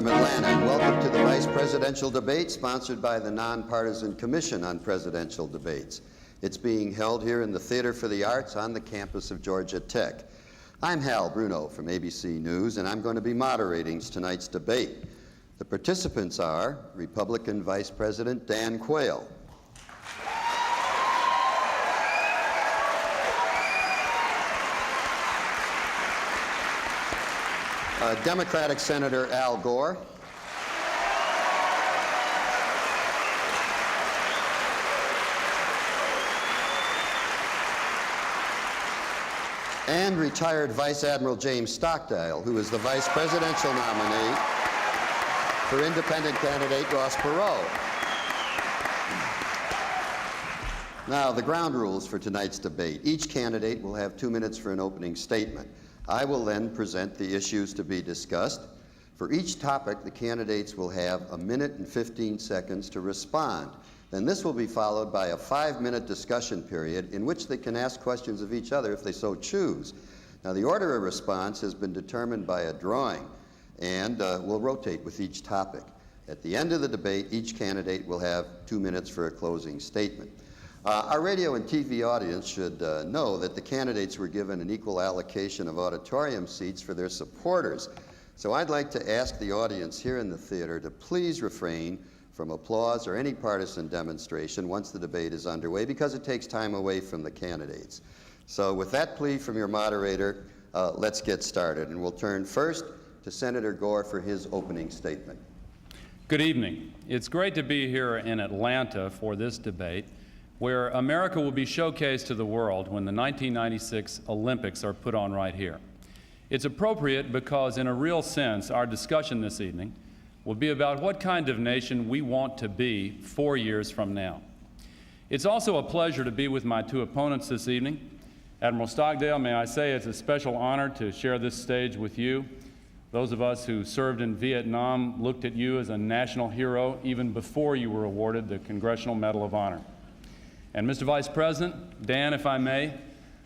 from Atlanta, and welcome to the Vice Presidential Debate sponsored by the Nonpartisan Commission on Presidential Debates. It's being held here in the Theater for the Arts on the campus of Georgia Tech. I'm Hal Bruno from ABC News, and I'm going to be moderating tonight's debate. The participants are Republican Vice President Dan Quayle, Democratic Senator Al Gore, and retired Vice Admiral James Stockdale, who is the vice presidential nominee for independent candidate Ross Perot. Now, the ground rules for tonight's debate. Each candidate will have 2 minutes for an opening statement. I will then present the issues to be discussed. For each topic, the candidates will have 1 minute and 15 seconds to respond. Then this will be followed by a 5-minute discussion period in which they can ask questions of each other if they so choose. Now, the order of response has been determined by a drawing and will rotate with each topic. At the end of the debate, each candidate will have 2 minutes for a closing statement. Our radio and TV audience should know that the candidates were given an equal allocation of auditorium seats for their supporters. So I'd like to ask the audience here in the theater to please refrain from applause or any partisan demonstration once the debate is underway, because it takes time away from the candidates. So with that plea from your moderator, let's get started. And we'll turn first to Senator Gore for his opening statement. Good evening. It's great to be here in Atlanta for this debate, where America will be showcased to the world when the 1996 Olympics are put on right here. It's appropriate because, in a real sense, our discussion this evening will be about what kind of nation we want to be 4 years from now. It's also a pleasure to be with my two opponents this evening. Admiral Stockdale, may I say it's a special honor to share this stage with you. Those of us who served in Vietnam looked at you as a national hero even before you were awarded the Congressional Medal of Honor. And Mr. Vice President, Dan, if I may,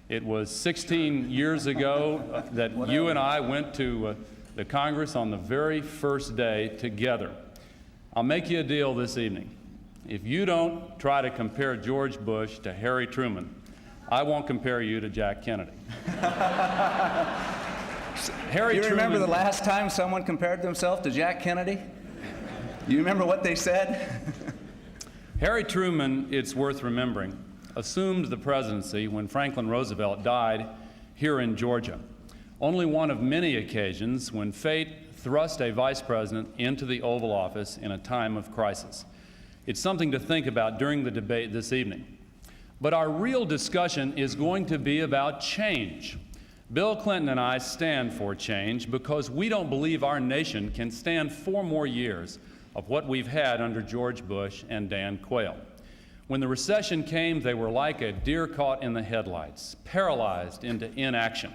it was 16 years ago that you and I went to the Congress on the very first day together. I'll make you a deal this evening. If you don't try to compare George Bush to Harry Truman, I won't compare you to Jack Kennedy. You remember the last time someone compared themselves to Jack Kennedy? You remember what they said? Harry Truman, it's worth remembering, assumed the presidency when Franklin Roosevelt died here in Georgia. Only one of many occasions when fate thrust a vice president into the Oval Office in a time of crisis. It's something to think about during the debate this evening. But our real discussion is going to be about change. Bill Clinton and I stand for change because we don't believe our nation can stand 4 more years of what we've had under George Bush and Dan Quayle. When the recession came, they were like a deer caught in the headlights, paralyzed into inaction,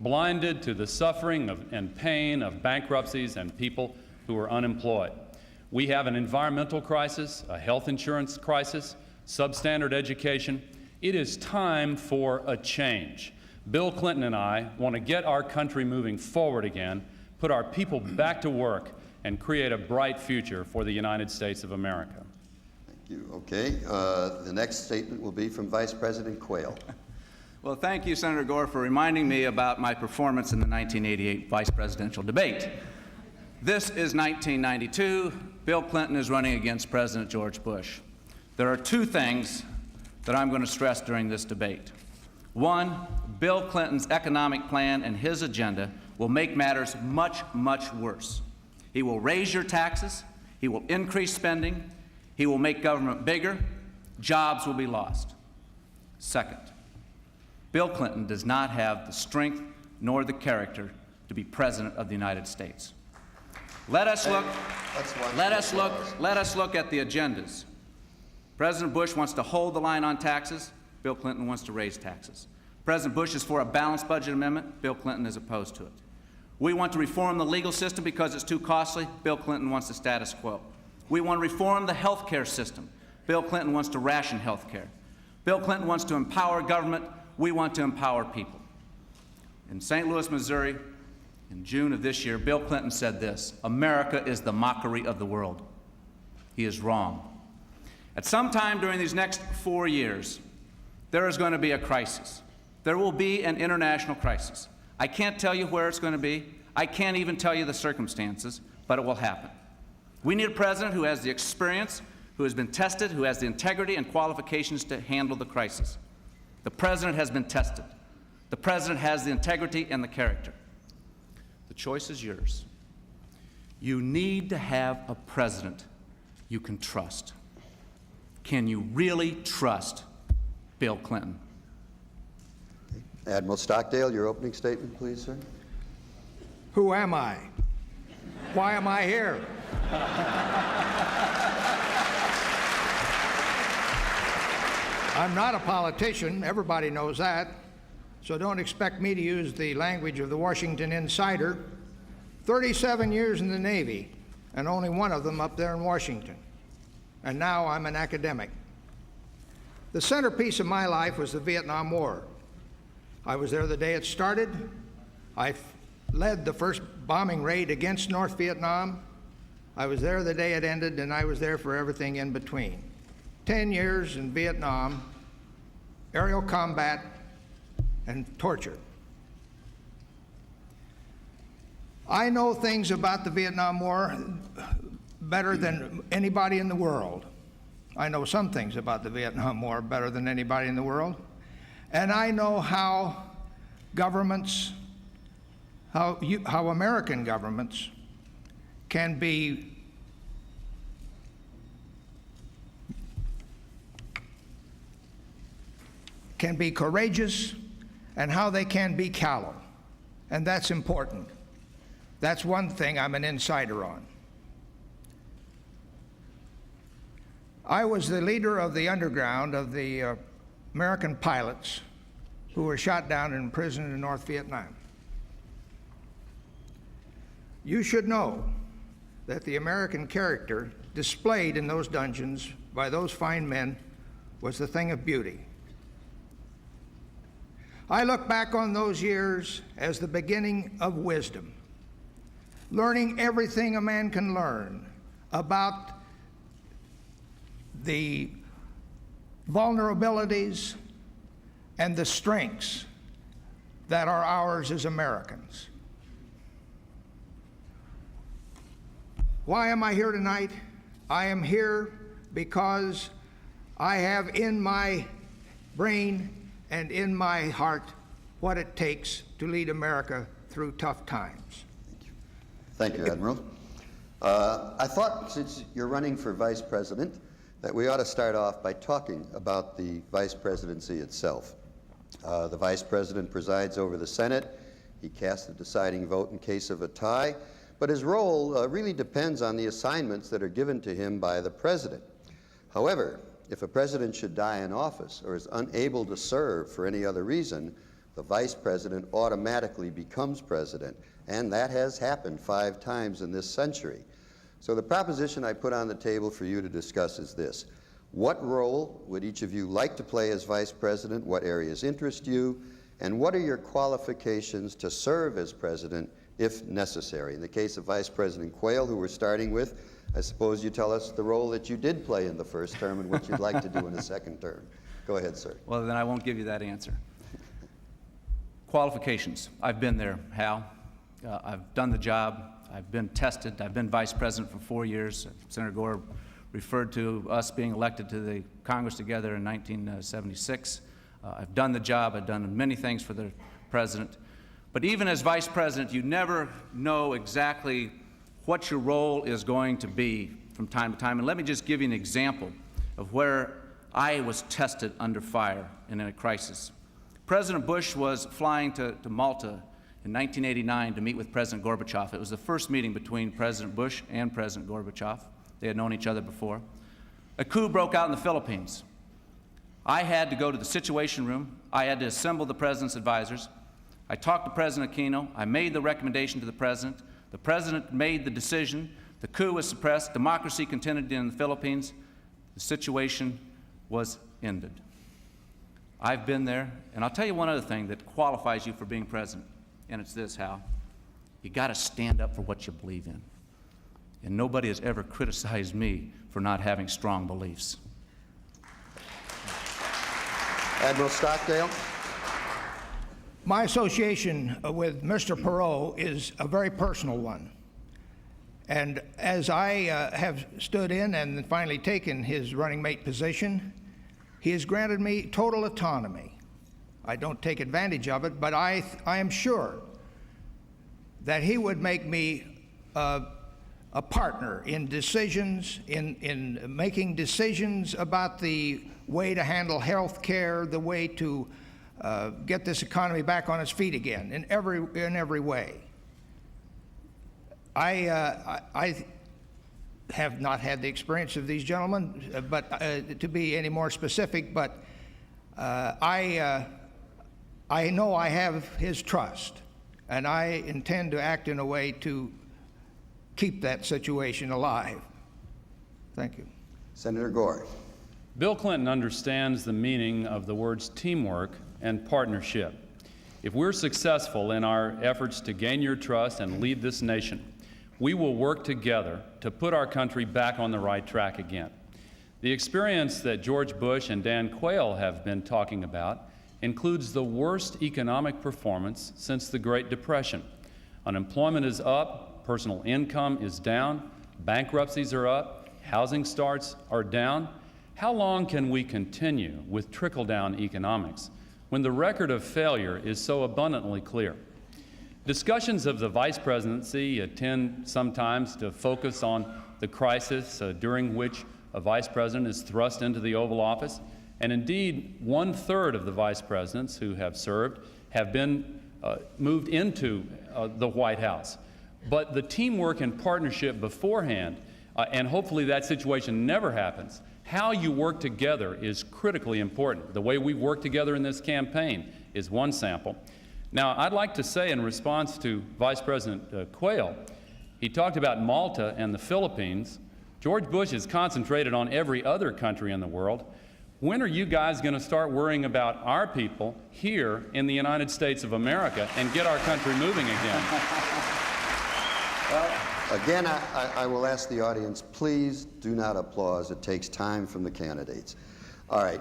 blinded to the suffering and pain of bankruptcies and people who are unemployed. We have an environmental crisis, a health insurance crisis, substandard education. It is time for a change. Bill Clinton and I want to get our country moving forward again, put our people back to work, and create a bright future for the United States of America. Thank you. Okay. The next statement will be from Vice President Quayle. Well, thank you, Senator Gore, for reminding me about my performance in the 1988 vice presidential debate. This is 1992. Bill Clinton is running against President George Bush. There are 2 things that I'm going to stress during this debate. One, Bill Clinton's economic plan and his agenda will make matters much, much worse. He will raise your taxes, he will increase spending, he will make government bigger, jobs will be lost. Second, Bill Clinton does not have the strength nor the character to be President of the United States. Let us look at the agendas. President Bush wants to hold the line on taxes, Bill Clinton wants to raise taxes. President Bush is for a balanced budget amendment, Bill Clinton is opposed to it. We want to reform the legal system because it's too costly. Bill Clinton wants the status quo. We want to reform the health care system. Bill Clinton wants to ration health care. Bill Clinton wants to empower government. We want to empower people. In St. Louis, Missouri, In June of this year, Bill Clinton said this: "America is the mockery of the world." He is wrong. At some time during these next 4 years, there is going to be a crisis. There will be an international crisis. I can't tell you where it's going to be. I can't even tell you the circumstances, but it will happen. We need a president who has the experience, who has been tested, who has the integrity and qualifications to handle the crisis. The president has been tested. The president has the integrity and the character. The choice is yours. You need to have a president you can trust. Can you really trust Bill Clinton? Admiral Stockdale, your opening statement, please, sir. Who am I? Why am I here? I'm not a politician. Everybody knows that. So don't expect me to use the language of the Washington Insider. 37 years in the Navy, and only one of them up there in Washington. And now I'm an academic. The centerpiece of my life was the Vietnam War. I was there the day it started. I led the first bombing raid against North Vietnam. I was there the day it ended, and I was there for everything in between. 10 years in Vietnam, aerial combat, and torture. I know things about the Vietnam War better than anybody in the world. I know some things about the Vietnam War better than anybody in the world. And I know how governments, how American governments can be courageous and how they can be callow. And that's important. That's one thing I'm an insider on. I was the leader of the underground of the American pilots who were shot down in prison in North Vietnam. You should know that the American character displayed in those dungeons by those fine men was the thing of beauty. I look back on those years as the beginning of wisdom, learning everything a man can learn about the vulnerabilities and the strengths that are ours as Americans. Why am I here tonight? I am here because I have in my brain and in my heart what it takes to lead America through tough times. Thank you, Admiral. I thought, since you're running for vice president, that we ought to start off by talking about the vice presidency itself. The vice president presides over the Senate. He casts the deciding vote in case of a tie, but his role really depends on the assignments that are given to him by the president. However, if a president should die in office or is unable to serve for any other reason, the vice president automatically becomes president, and that has happened 5 times in this century. So the proposition I put on the table for you to discuss is this: what role would each of you like to play as vice president? What areas interest you? And what are your qualifications to serve as president if necessary? In the case of Vice President Quayle, who we're starting with, I suppose you tell us the role that you did play in the first term and what you'd like to do in the second term. Go ahead, sir. Well, then I won't give you that answer. Qualifications. I've been there, Hal. I've done the job. I've been tested. I've been vice president for 4 years. Senator Gore referred to us being elected to the Congress together in 1976. I've done the job. I've done many things for the president. But even as vice president, you never know exactly what your role is going to be from time to time. And let me just give you an example of where I was tested under fire and in a crisis. President Bush was flying to Malta in 1989 to meet with President Gorbachev. It was the first meeting between President Bush and President Gorbachev. They had known each other before. A coup broke out in the Philippines. I had to go to the Situation Room. I had to assemble the president's advisors. I talked to President Aquino. I made the recommendation to the president. The president made the decision. The coup was suppressed. Democracy continued in the Philippines. The situation was ended. I've been there, and I'll tell you one other thing that qualifies you for being president, and it's this, Hal. You got to stand up for what you believe in. And nobody has ever criticized me for not having strong beliefs. Admiral Stockdale? My association with Mr. Perot is a very personal one. And as I have stood in and finally taken his running mate position, he has granted me total autonomy. I don't take advantage of it, but I am sure that he would make me a partner in decisions, in making decisions about the way to handle health care, the way to get this economy back on its feet again, in every way. I have not had the experience of these gentlemen, but to be any more specific, but I know I have his trust, and I intend to act in a way to keep that situation alive. Thank you. Senator Gore. Bill Clinton understands the meaning of the words teamwork and partnership. If we're successful in our efforts to gain your trust and lead this nation, we will work together to put our country back on the right track again. The experience that George Bush and Dan Quayle have been talking about includes the worst economic performance since the Great Depression. Unemployment is up, personal income is down, bankruptcies are up, housing starts are down. How long can we continue with trickle-down economics when the record of failure is so abundantly clear? Discussions of the vice presidency tend sometimes to focus on the crisis during which a vice president is thrust into the Oval Office, and indeed 1/3 of the vice presidents who have served have been moved into the White House. But the teamwork and partnership beforehand, and hopefully that situation never happens, how you work together is critically important. The way we work together in this campaign is one sample. Now, I'd like to say in response to Vice President Quayle, he talked about Malta and the Philippines. George Bush has concentrated on every other country in the world. When are you guys going to start worrying about our people here in the United States of America and get our country moving again? Again, I will ask the audience, please do not applaud. It takes time from the candidates. All right.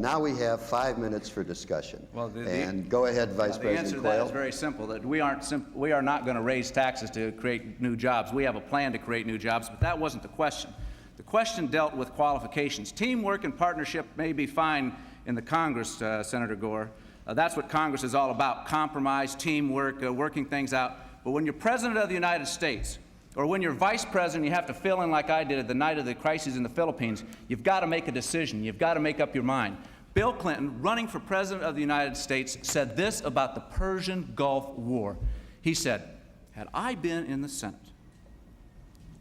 Now we have 5 minutes for discussion. Well, and go ahead, Vice The President answer to Quayle. that is very simple, that we are not going to raise taxes to create new jobs. We have a plan to create new jobs, but that wasn't the question. The question dealt with qualifications. Teamwork and partnership may be fine in the Congress, Senator Gore. That's what Congress is all about, compromise, teamwork, working things out. But when you're President of the United States, or when you're Vice President, you have to fill in like I did at the night of the crisis in the Philippines, you've got to make a decision. You've got to make up your mind. Bill Clinton, running for President of the United States, said this about the Persian Gulf War. He said, had I been in the Senate,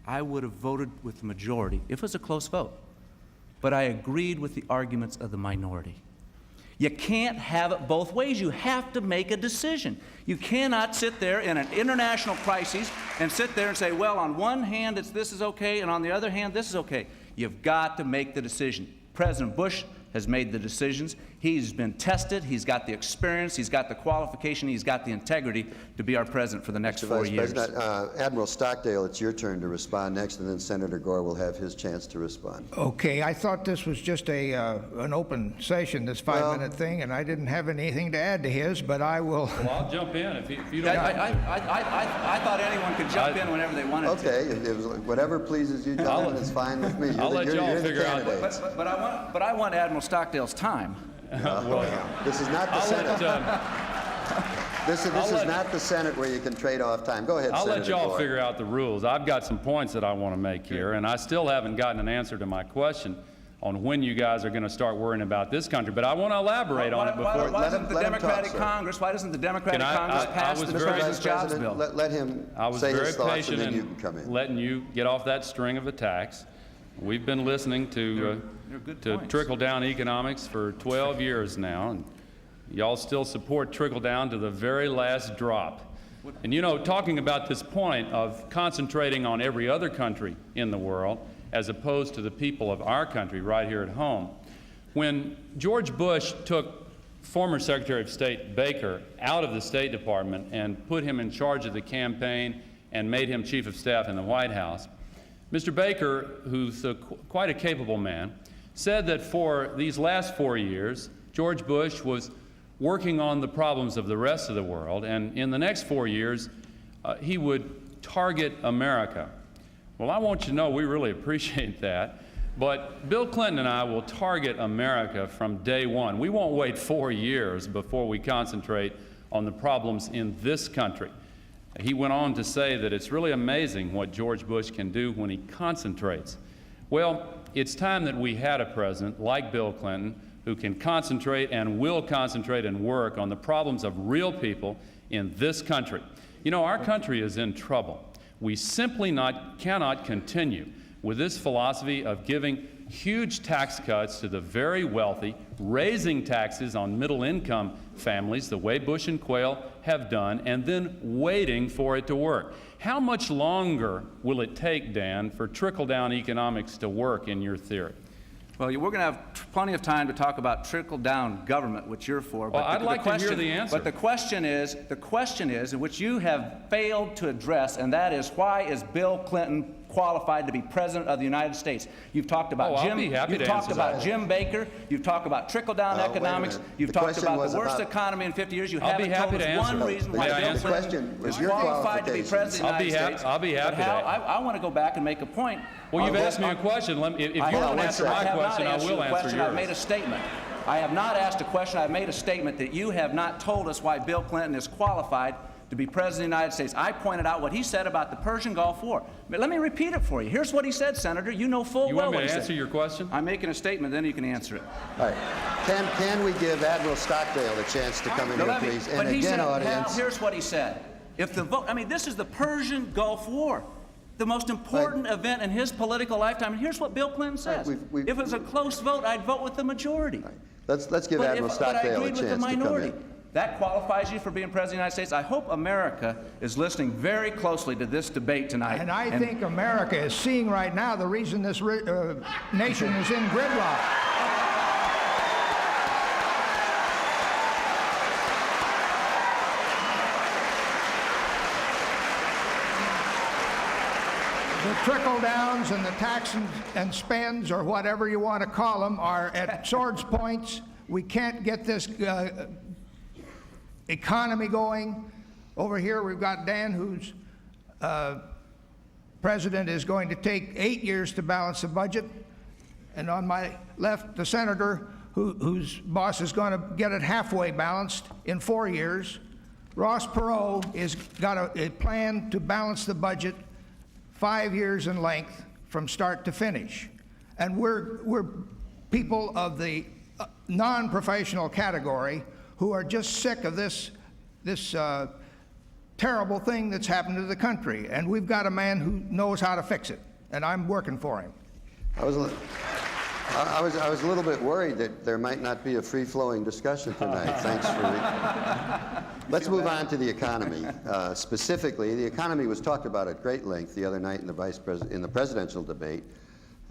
I would have voted with the majority, if it was a close vote. But I agreed with the arguments of the minority. You can't have it both ways. You have to make a decision. You cannot sit there in an international crisis and sit there and say, well, on one hand, this is okay, and on the other hand, this is okay. You've got to make the decision. President Bush has made the decisions. He's been tested. He's got the experience. He's got the qualification. He's got the integrity to be our president for the next 4 years. Admiral Stockdale, it's your turn to respond next, and then Senator Gore will have his chance to respond. Okay, I thought this was just an open session, this 5-minute thing, and I didn't have anything to add to his, but I will. Well, I'll jump in if you don't. I thought anyone could jump in whenever they wanted to. Okay, whatever pleases you, gentlemen, is fine with me. I'll let y'all figure out. But I want Admiral Stockdale's time. This is not the Senate. This is not the Senate where you can trade off time. Go ahead, I'll Senator let y'all Gore. figure out the rules. I've got some points that I want to make here, and I still haven't gotten an answer to my question on when you guys are going to start worrying about this country. But I want to elaborate on it before. Why doesn't the Democratic Congress pass the President's Jobs Bill? Let him I was say very his thoughts, patient and then you in can come in. letting you get off that string of attacks. We've been listening to trickle-down economics for 12 years now, and y'all still support trickle-down to the very last drop. And you know, talking about this point of concentrating on every other country in the world as opposed to the people of our country right here at home, when George Bush took former Secretary of State Baker out of the State Department and put him in charge of the campaign and made him Chief of Staff in the White House. Mr. Baker, who's quite a capable man, said that for these last 4 years, George Bush was working on the problems of the rest of the world, and in the next 4 years, he would target America. Well, I want you to know we really appreciate that, but Bill Clinton and I will target America from day one. We won't wait 4 years before we concentrate on the problems in this country. He went on to say that it's really amazing what George Bush can do when he concentrates. Well, it's time that we had a president like Bill Clinton who can concentrate and will concentrate and work on the problems of real people in this country. You know, our country is in trouble. We simply cannot continue with this philosophy of giving huge tax cuts to the very wealthy, raising taxes on middle-income families the way Bush and Quayle have done, and then waiting for it to work. How much longer will it take, Dan, for trickle-down economics to work in your theory? Well, we're going to have plenty of time to talk about trickle-down government, which you're for. Well, I'd like to hear the answer. But the question is, which you have failed to address, and that is, why is Bill Clinton qualified to be president of the United States? You've talked about Jim Baker. You've talked about trickle-down economics. You've talked about the worst economy in 50 years. You haven't told us one reason why Bill Clinton is qualified to be president of the United States. I'll be happy to. I want to go back and make a point. Well, you've asked me a question. If you don't answer my question, I will answer yours. I've made a statement. I have not asked a question. I've made a statement that you have not told us why Bill Clinton is qualified to be president of the United States. I pointed out what he said about the Persian Gulf War. But let me repeat it for you. Here's what he said, Senator. You know full well what he said. You want me to answer your question? I'm making a statement, then you can answer it. All right. Can we give Admiral Stockdale a chance to come in here, please? And again, audience. Here's what he said. If the vote, I mean, this is the Persian Gulf War, the most important event in his political lifetime. And here's what Bill Clinton says. If it was a close vote, I'd vote with the majority. Let's give Admiral Stockdale a chance to come in. That qualifies you for being president of the United States. I hope America is listening very closely to this debate tonight. And I think America is seeing right now the reason this nation is in gridlock. The trickle-downs and the tax and spends, or whatever you want to call them, are at swords points. We can't get this economy going. Over here we've got Dan, whose president is going to take 8 years to balance the budget. And on my left, the senator whose boss is going to get it halfway balanced in 4 years. Ross Perot has got a plan to balance the budget 5 years in length from start to finish. And we're people of the non-professional category who are just sick of this terrible thing that's happened to the country. And we've got a man who knows how to fix it, and I'm working for him. I was a little bit worried that there might not be a free-flowing discussion tonight. Thanks for Let's move on to the economy. Specifically, the economy was talked about at great length the other night in the presidential debate.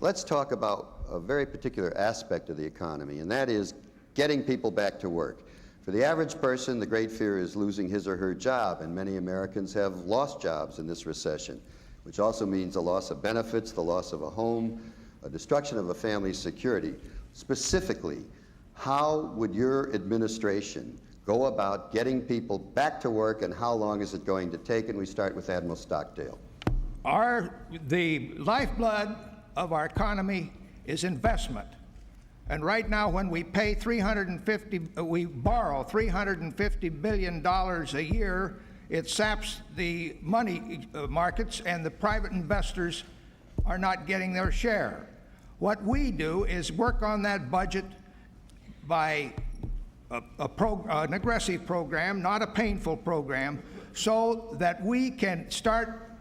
Let's talk about a very particular aspect of the economy, and that is getting people back to work. For the average person, the great fear is losing his or her job, and many Americans have lost jobs in this recession, which also means a loss of benefits, the loss of a home, a destruction of a family's security. Specifically, how would your administration go about getting people back to work, and how long is it going to take? And we start with Admiral Stockdale. The lifeblood of our economy is investment. And right now, when we pay we borrow $350 billion a year, it saps the money markets, and the private investors are not getting their share. What we do is work on that budget by an aggressive program, not a painful program, so that we can start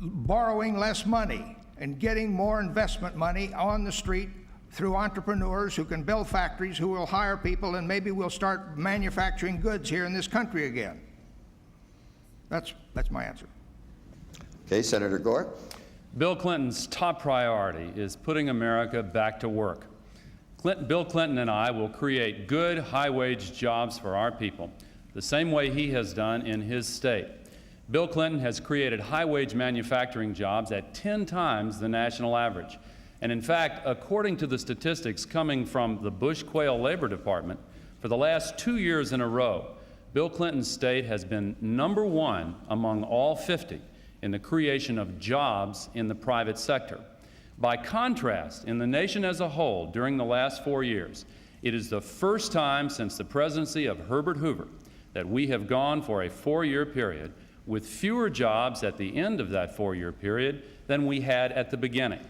borrowing less money and getting more investment money on the street through entrepreneurs who can build factories, who will hire people, and maybe we'll start manufacturing goods here in this country again. That's my answer. Okay, Senator Gore. Bill Clinton's top priority is putting America back to work. Bill Clinton and I will create good, high-wage jobs for our people, the same way he has done in his state. Bill Clinton has created high-wage manufacturing jobs at 10 times the national average. And in fact, according to the statistics coming from the Bush-Quayle Labor Department, for the last 2 years in a row, Bill Clinton's state has been #1 among all 50 in the creation of jobs in the private sector. By contrast, in the nation as a whole, during the last 4 years, it is the first time since the presidency of Herbert Hoover that we have gone for a 4-year period with fewer jobs at the end of that 4-year period than we had at the beginning.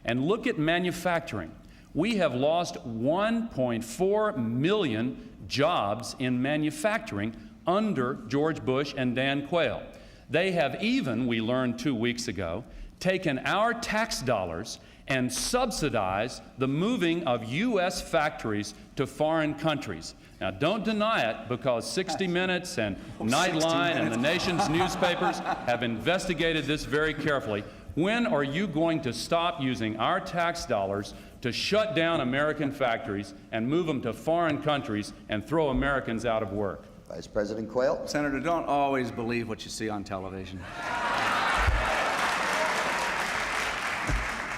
And look at manufacturing. We have lost 1.4 million jobs in manufacturing under George Bush and Dan Quayle. They have even, we learned 2 weeks ago, taken our tax dollars and subsidized the moving of U.S. factories to foreign countries. Now, don't deny it, because 60 Minutes and Nightline and the nation's newspapers have investigated this very carefully. When are you going to stop using our tax dollars to shut down American factories and move them to foreign countries and throw Americans out of work? Vice President Quayle. Senator, don't always believe what you see on television.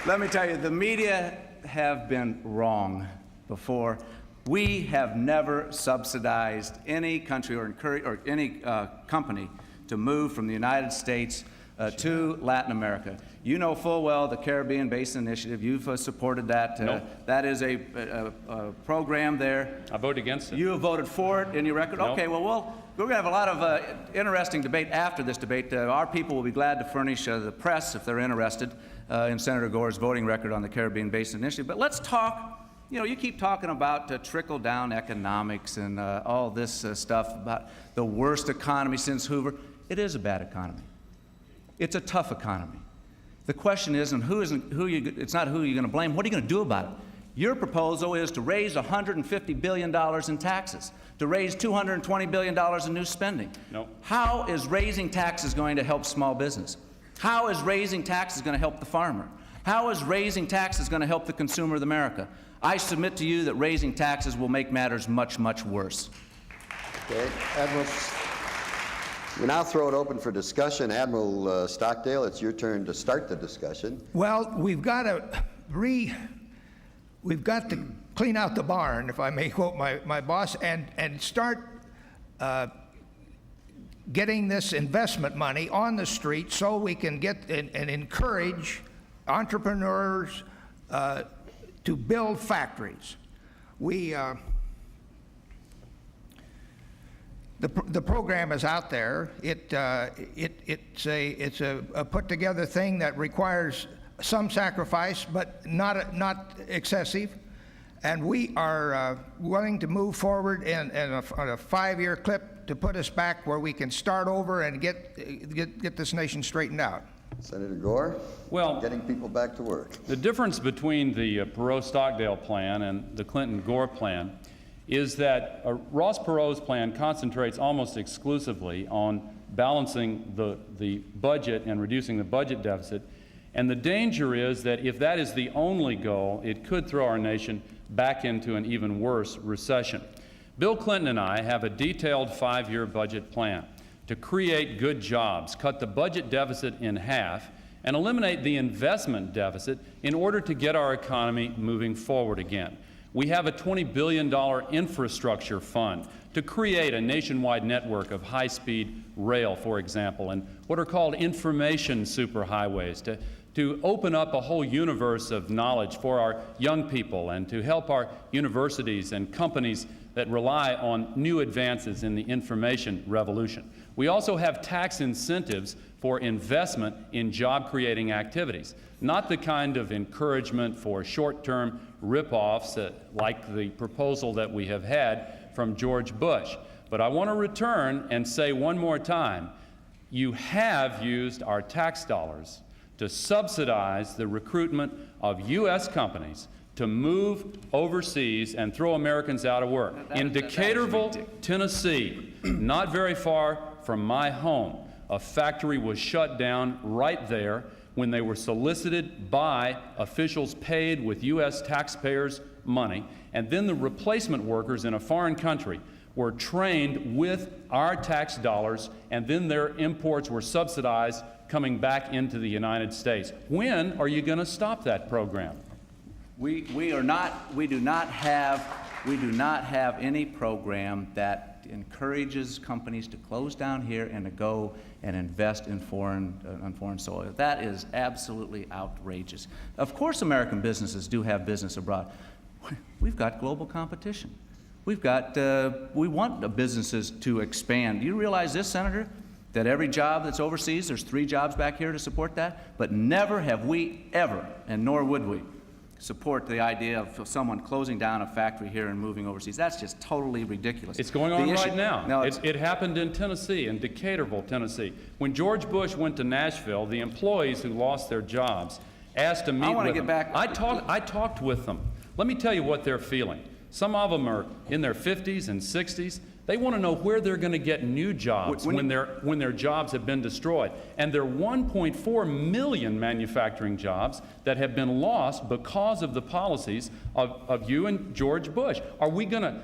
Let me tell you, the media have been wrong before. We have never subsidized any country or any company to move from the United States to Latin America. You know full well the Caribbean Basin Initiative. You've supported that. No. That is a program there. I vote against it. You have voted for it in your record? No. Okay, well, we're going to have a lot of interesting debate after this debate. Our people will be glad to furnish the press, if they're interested, in Senator Gore's voting record on the Caribbean Basin Initiative. But let's talk. You know, you keep talking about trickle-down economics and all this stuff about the worst economy since Hoover. It is a bad economy. It's a tough economy. The question isn't it's not who you're going to blame. What are you going to do about it? Your proposal is to raise $150 billion in taxes, to raise $220 billion in new spending. No. How is raising taxes going to help small business? How is raising taxes going to help the farmer? How is raising taxes going to help the consumer of America? I submit to you that raising taxes will make matters much, much worse. Okay, Admiral, we now throw it open for discussion. Admiral Stockdale, it's your turn to start the discussion. Well, we've got to clean out the barn, if I may quote my boss, and start getting this investment money on the street so we can get and encourage entrepreneurs to build factories. The program is out there. It's a put together thing that requires some sacrifice, but not excessive. And we are willing to move forward on a 5-year clip to put us back where we can start over and get this nation straightened out. Senator Gore? Well, getting people back to work. The difference between the Perot-Stockdale plan and the Clinton-Gore plan is that Ross Perot's plan concentrates almost exclusively on balancing the budget and reducing the budget deficit. And the danger is that if that is the only goal, it could throw our nation back into an even worse recession. Bill Clinton and I have a detailed 5-year budget plan to create good jobs, cut the budget deficit in half, and eliminate the investment deficit in order to get our economy moving forward again. We have a $20 billion infrastructure fund to create a nationwide network of high-speed rail, for example, and what are called information superhighways to open up a whole universe of knowledge for our young people and to help our universities and companies that rely on new advances in the information revolution. We also have tax incentives for investment in job-creating activities, not the kind of encouragement for short-term rip-offs like the proposal that we have had from George Bush. But I want to return and say one more time, you have used our tax dollars to subsidize the recruitment of U.S. companies to move overseas and throw Americans out of work. In Decaturville, Tennessee, not very far from my home, a factory was shut down right there when they were solicited by officials paid with U.S. taxpayers' money, and then the replacement workers in a foreign country were trained with our tax dollars, and then their imports were subsidized coming back into the United States. When are you going to stop that program? We do not have any program that encourages companies to close down here and to go and invest in on foreign soil. That is absolutely outrageous. Of course American businesses do have business abroad. We've got global competition. We want the businesses to expand. Do you realize this, Senator, that every job that's overseas, there's 3 jobs back here to support that? But never have we ever, and nor would we, support the idea of someone closing down a factory here and moving overseas. That's just totally ridiculous. It's going on right now. No, it happened in Tennessee, in Decaturville, Tennessee. When George Bush went to Nashville, the employees who lost their jobs asked to meet with them. I talked with them. Let me tell you what they're feeling. Some of them are in their 50s and 60s. They want to know where they're going to get new jobs when their jobs have been destroyed. And there are 1.4 million manufacturing jobs that have been lost because of the policies of you and George Bush. Are we going to,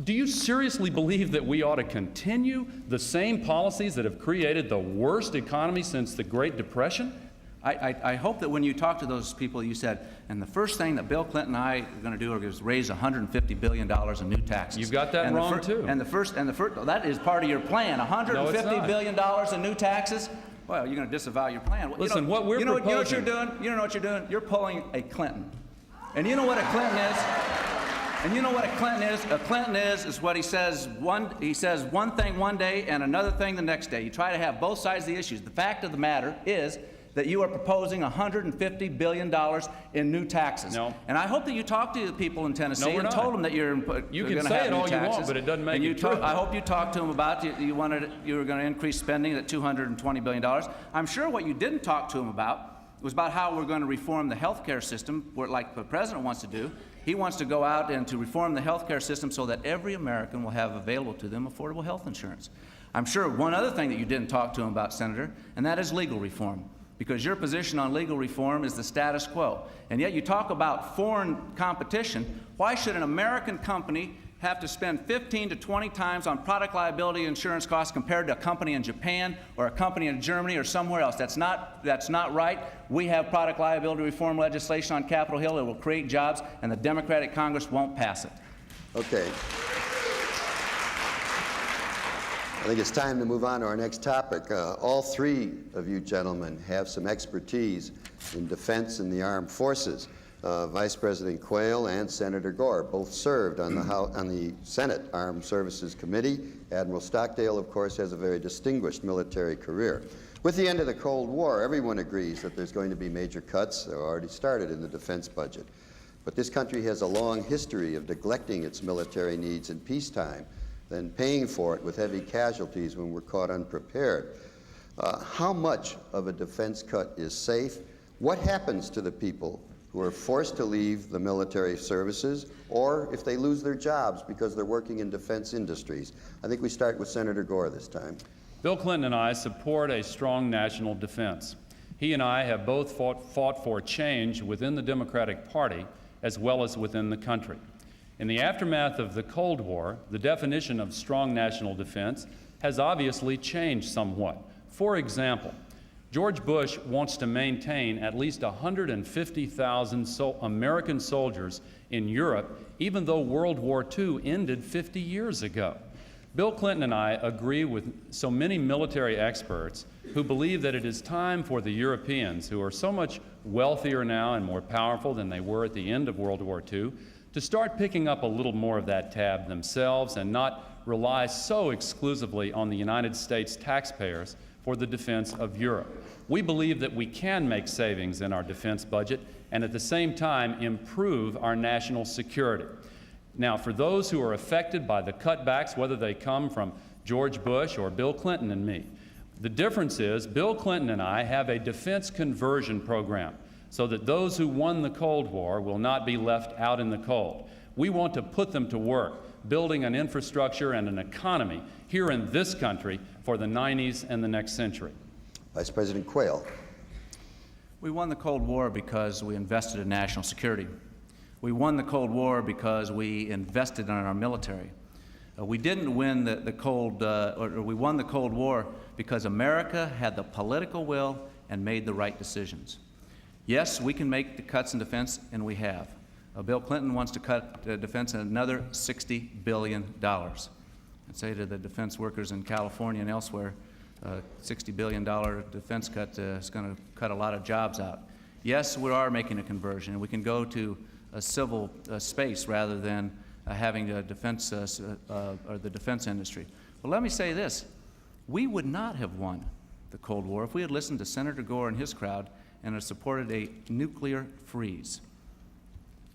do you seriously believe that we ought to continue the same policies that have created the worst economy since the Great Depression? I hope that when you talk to those people, you said, and the first thing that Bill Clinton and I are going to do is raise $150 billion in new taxes. You've got that wrong, too. And the first, that is part of your plan, $150 billion in new taxes? Well, you're going to disavow your plan. Listen, what we're proposing... You know what you're doing? You don't know what you're doing? You're pulling a Clinton. And you know what a Clinton is? And you know what a Clinton is? A Clinton is what he says one thing one day and another thing the next day. You try to have both sides of the issues. The fact of the matter is that you are proposing $150 billion in new taxes. No. And I hope that you talk to the people in Tennessee and told them that you're going to have new taxes. You can say it all you want, but it doesn't make it true. I hope you talked to them about you were going to increase spending at $220 billion. I'm sure what you didn't talk to them about was about how we're going to reform the health care system, like the president wants to do. He wants to go out and to reform the health care system so that every American will have available to them affordable health insurance. I'm sure one other thing that you didn't talk to him about, Senator, and that is legal reform. Because your position on legal reform is the status quo. And yet you talk about foreign competition. Why should an American company have to spend 15 to 20 times on product liability insurance costs compared to a company in Japan or a company in Germany or somewhere else? That's not right. We have product liability reform legislation on Capitol Hill that will create jobs, and the Democratic Congress won't pass it. Okay. I think it's time to move on to our next topic. All 3 of you gentlemen have some expertise in defense and the armed forces. Vice President Quayle and Senator Gore both served on the Senate Armed Services Committee. Admiral Stockdale, of course, has a very distinguished military career. With the end of the Cold War, everyone agrees that there's going to be major cuts that are already started in the defense budget. But this country has a long history of neglecting its military needs in peacetime, then paying for it with heavy casualties when we're caught unprepared. How much of a defense cut is safe? What happens to the people who are forced to leave the military services, or if they lose their jobs because they're working in defense industries? I think we start with Senator Gore this time. Bill Clinton and I support a strong national defense. He and I have both fought for change within the Democratic Party as well as within the country. In the aftermath of the Cold War, the definition of strong national defense has obviously changed somewhat. For example, George Bush wants to maintain at least 150,000 American soldiers in Europe, even though World War II ended 50 years ago. Bill Clinton and I agree with so many military experts who believe that it is time for the Europeans, who are so much wealthier now and more powerful than they were at the end of World War II, to start picking up a little more of that tab themselves and not rely so exclusively on the United States taxpayers for the defense of Europe. We believe that we can make savings in our defense budget and at the same time improve our national security. Now, for those who are affected by the cutbacks, whether they come from George Bush or Bill Clinton and me, the difference is Bill Clinton and I have a defense conversion program so that those who won the Cold War will not be left out in the cold. We want to put them to work, building an infrastructure and an economy here in this country for the 90s and the next century. Vice President Quayle. We won the Cold War because we invested in national security. We won the Cold War because we invested in our military. We didn't win we won the Cold War because America had the political will and made the right decisions. Yes, we can make the cuts in defense, and we have. Bill Clinton wants to cut defense another $60 billion. I'd say to the defense workers in California and elsewhere, $60 billion defense cut is going to cut a lot of jobs out. Yes, we are making a conversion. We can go to a civil space rather than having a defense or the defense industry. But let me say this: we would not have won the Cold War if we had listened to Senator Gore and his crowd and had supported a nuclear freeze.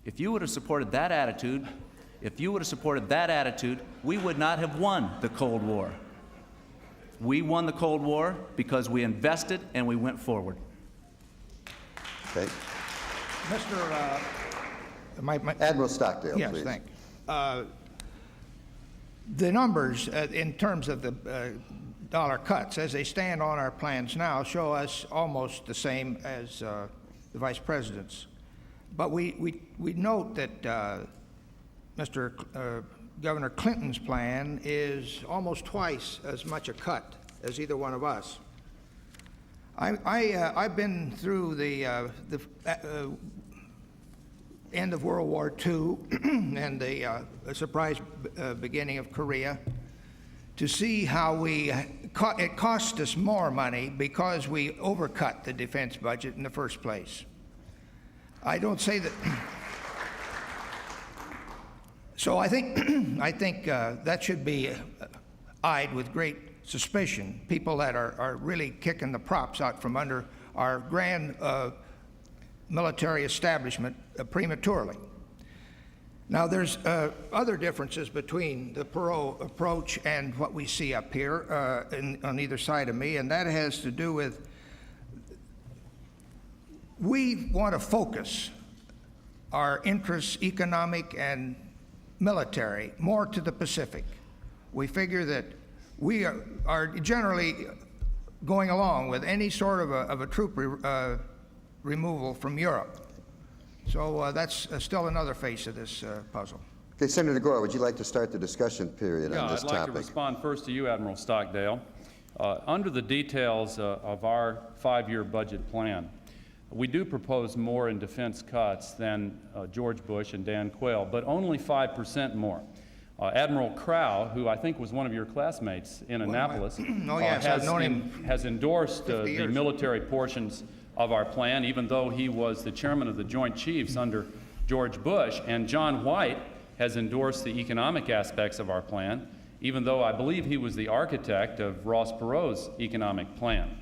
If you would have supported that attitude, we would not have won the Cold War. We won the Cold War because we invested and we went forward. Okay. Admiral Stockdale, yes, please. Thank you. The numbers in terms of the dollar cuts as they stand on our plans now show us almost the same as the Vice President's. But we note that Governor Clinton's plan is almost twice as much a cut as either one of us. I've been through the end of World War II and the surprise beginning of Korea to see how it cost us more money because we overcut the defense budget in the first place. I don't say that. So I think that should be eyed with great suspicion. People that are really kicking the props out from under our grand military establishment prematurely. Now, there's other differences between the Perot approach and what we see up here on either side of me, and that has to do with we want to focus our interests, economic and military, more to the Pacific. We figure that we are generally going along with any sort of a troop removal from Europe. So that's still another face of this puzzle. Okay, Senator Gore, would you like to start the discussion period on this I'd like topic? to respond first to you, Admiral Stockdale. Under the details of our 5-year budget plan, we do propose more in defense cuts than George Bush and Dan Quayle, but only 5% more. Admiral Crow, who I think was one of your classmates in Annapolis, has endorsed the military portions of our plan, even though he was the chairman of the Joint Chiefs under George Bush. And John White has endorsed the economic aspects of our plan, even though I believe he was the architect of Ross Perot's economic plan.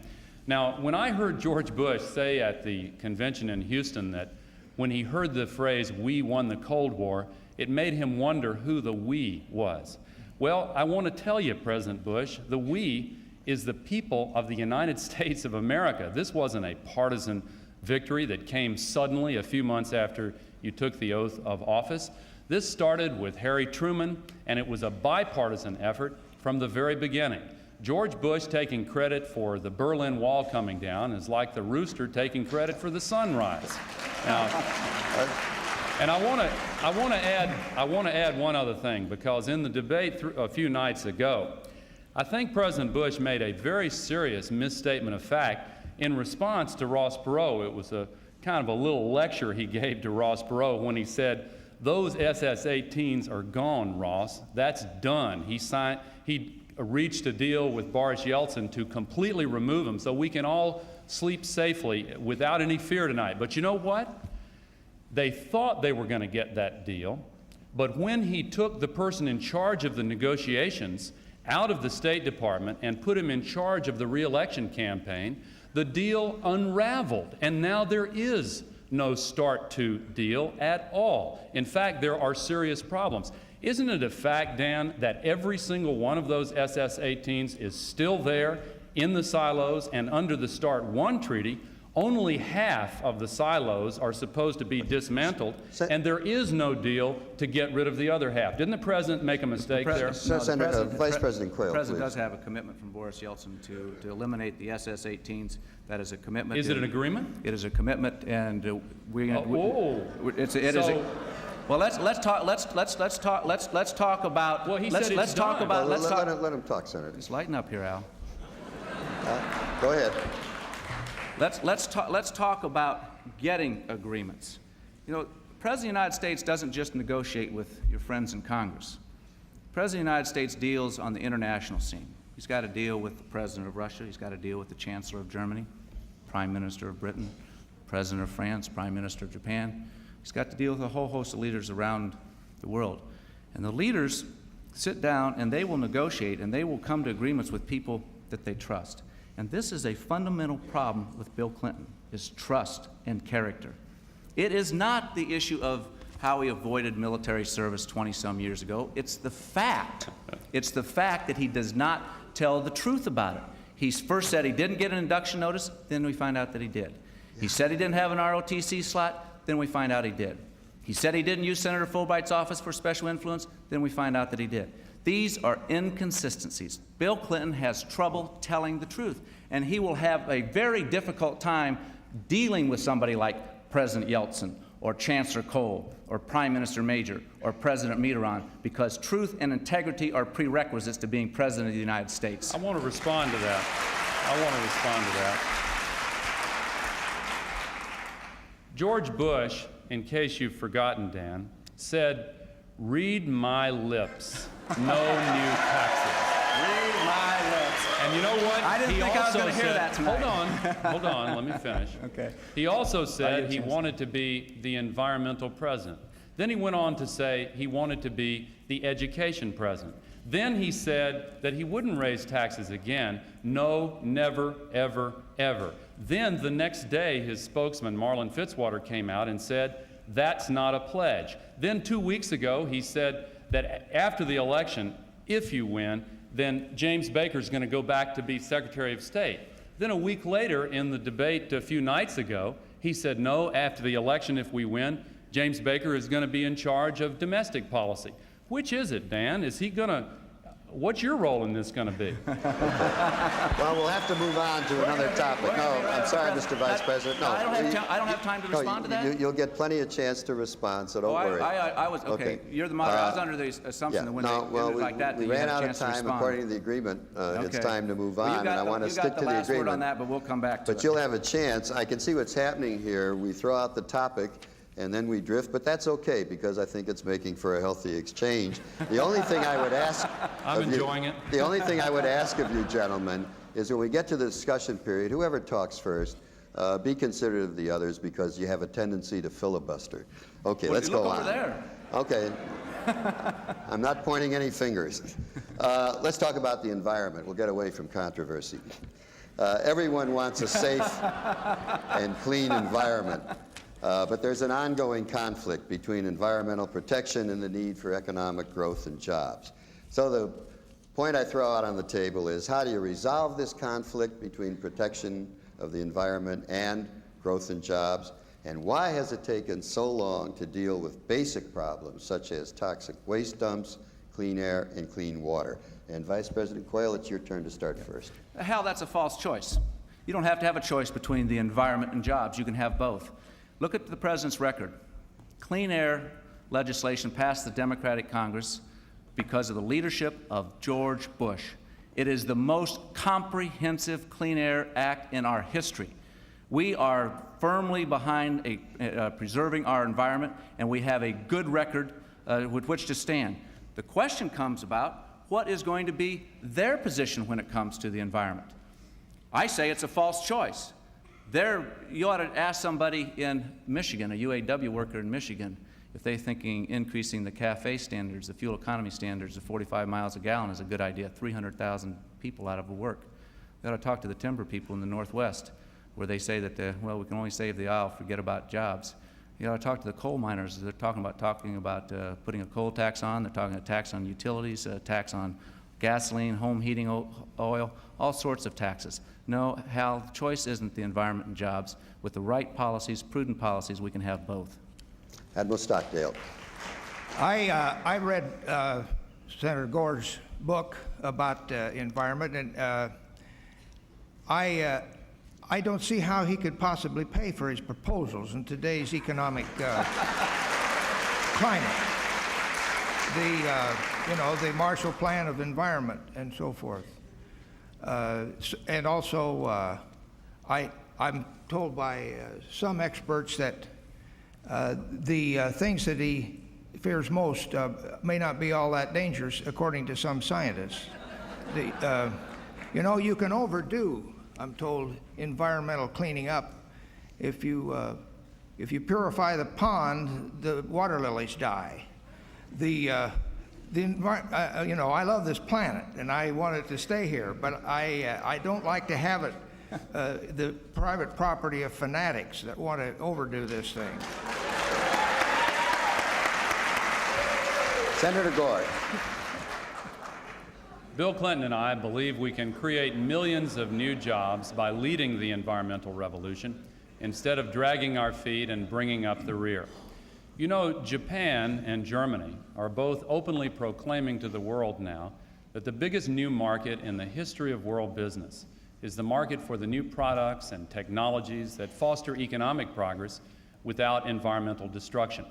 Now, when I heard George Bush say at the convention in Houston that when he heard the phrase, "we won the Cold War," it made him wonder who the "we" was. Well, I want to tell you, President Bush, the "we" is the people of the United States of America. This wasn't a partisan victory that came suddenly a few months after you took the oath of office. This started with Harry Truman, and it was a bipartisan effort from the very beginning. George Bush taking credit for the Berlin Wall coming down is like the rooster taking credit for the sunrise. Now, and I want to add one other thing, because in the debate a few nights ago, I think President Bush made a very serious misstatement of fact in response to Ross Perot. It was a kind of a little lecture he gave to Ross Perot when he said, "Those SS-18s are gone, Ross. That's done." He reached a deal with Boris Yeltsin to completely remove them so we can all sleep safely without any fear tonight. But you know what? They thought they were going to get that deal, but when he took the person in charge of the negotiations out of the State Department and put him in charge of the re-election campaign, the deal unraveled, and now there is no start to deal at all. In fact, there are serious problems. Isn't it a fact, Dan, that every single one of those SS-18s is still there in the silos and under the START I treaty Only half of the silos are supposed to be dismantled, and there is no deal to get rid of the other half. Didn't the President make a mistake there? Vice President Quayle, The President please. does have a commitment from Boris Yeltsin to eliminate the SS-18s. That is a commitment. Is it an agreement? It is a commitment, and well, let's talk about. Well, he let's, said it's let's talk done. about. Well, Let's talk. let him talk, Senator. Just lighten up here, Al. Go ahead. Let's talk about getting agreements. You know, the President of the United States doesn't just negotiate with your friends in Congress. The President of the United States deals on the international scene. He's got to deal with the President of Russia. He's got to deal with the Chancellor of Germany, Prime Minister of Britain, President of France, Prime Minister of Japan. He's got to deal with a whole host of leaders around the world. And the leaders sit down and they will negotiate and they will come to agreements with people that they trust. And this is a fundamental problem with Bill Clinton, is trust and character. It is not the issue of how he avoided military service 20-some years ago. It's the fact. It's the fact that he does not tell the truth about it. He first said he didn't get an induction notice, then we find out that he did. He said he didn't have an ROTC slot, then we find out he did. He said he didn't use Senator Fulbright's office for special influence, then we find out that he did. These are inconsistencies. Bill Clinton has trouble telling the truth, and he will have a very difficult time dealing with somebody like President Yeltsin or Chancellor Kohl or Prime Minister Major or President Mitterrand, because truth and integrity are prerequisites to being President of the United States. I want to respond to that. George Bush, in case you've forgotten, Dan, said, "Read my lips, no new taxes." Read my lips. And you know what? I didn't think I was going to hear that tonight. Hold on, let me finish. Okay. He also said he wanted to be the environmental president. Then he went on to say he wanted to be the education president. Then he said that he wouldn't raise taxes again. No, never, ever, ever. Then the next day, his spokesman, Marlin Fitzwater, came out and said, that's not a pledge. Then 2 weeks ago, he said that after the election, if you win, then James Baker's going to go back to be Secretary of State. Then a week later, in the debate a few nights ago, he said, no, after the election, if we win, James Baker is going to be in charge of domestic policy. Which is it, Dan? Is he going to, what's your role in this going to be? Well, we'll have to move on to another topic. No, I'm sorry, Mr. Vice President. No, I don't have time to respond to that? You'll get plenty of chance to respond, so don't worry. I was, okay. You're the moderator. I was under the assumption that when they ended like that, we you ran had out a of chance to time. respond. According to the agreement, it's time to move on, and I want to stick to the You got the last word on agreement. that, but we'll come back to it. But you'll have a chance. I can see what's happening here. We throw out the topic, and then we drift, but that's okay, because I think it's making for a healthy exchange. The only thing I would ask I'm enjoying it. The only thing I would ask of you gentlemen is when we get to the discussion period, whoever talks first, be considerate of the others, because you have a tendency to filibuster. Okay, let's go on. Look over there. Okay. I'm not pointing any fingers. Let's talk about the environment. We'll get away from controversy. Everyone wants a safe and clean environment. But there's an ongoing conflict between environmental protection and the need for economic growth and jobs. So the point I throw out on the table is, how do you resolve this conflict between protection of the environment and growth and jobs? And why has it taken so long to deal with basic problems such as toxic waste dumps, clean air, and clean water? And Vice President Quayle, it's your turn to start first. Hal, that's a false choice. You don't have to have a choice between the environment and jobs. You can have both. Look at the President's record. Clean air legislation passed the Democratic Congress because of the leadership of George Bush. It is the most comprehensive Clean Air Act in our history. We are firmly behind preserving our environment, and we have a good record with which to stand. The question comes about, what is going to be their position when it comes to the environment? I say it's a false choice. You ought to ask somebody in Michigan, a UAW worker in Michigan, if they're thinking increasing the CAFE standards, the fuel economy standards to 45 miles a gallon is a good idea, 300,000 people out of work. You ought to talk to the timber people in the Northwest, where they say that, well, we can only save the oil, forget about jobs. You ought to talk to the coal miners. They're talking about putting a coal tax on. They're talking a tax on utilities, a tax on gasoline, home heating oil, all sorts of taxes. No, Hal, the choice isn't the environment and jobs. With the right policies, prudent policies, we can have both. Admiral Stockdale. I read Senator Gore's book about environment, and I don't see how he could possibly pay for his proposals in today's economic climate. The Marshall Plan of Environment and so forth. And also, I'm told by some experts that the things that he fears most may not be all that dangerous, according to some scientists. You can overdo, I'm told, environmental cleaning up. If you purify the pond, the water lilies die. I love this planet and I want it to stay here, but I don't like to have it the private property of fanatics that want to overdo this thing. Senator Gore. Bill Clinton and I believe we can create millions of new jobs by leading the environmental revolution instead of dragging our feet and bringing up the rear. You know, Japan and Germany are both openly proclaiming to the world now that the biggest new market in the history of world business is the market for the new products and technologies that foster economic progress without environmental destruction.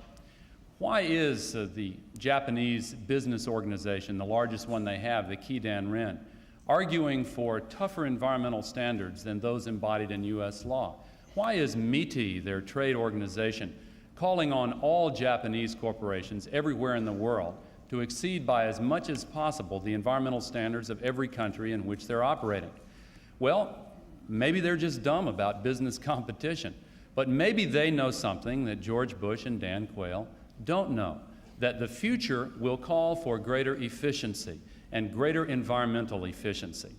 Why is the Japanese business organization, the largest one they have, the Keidan-Ren, arguing for tougher environmental standards than those embodied in U.S. law? Why is MITI, their trade organization, calling on all Japanese corporations everywhere in the world to exceed by as much as possible the environmental standards of every country in which they're operating? Well, maybe they're just dumb about business competition, but maybe they know something that George Bush and Dan Quayle don't know, that the future will call for greater efficiency and greater environmental efficiency.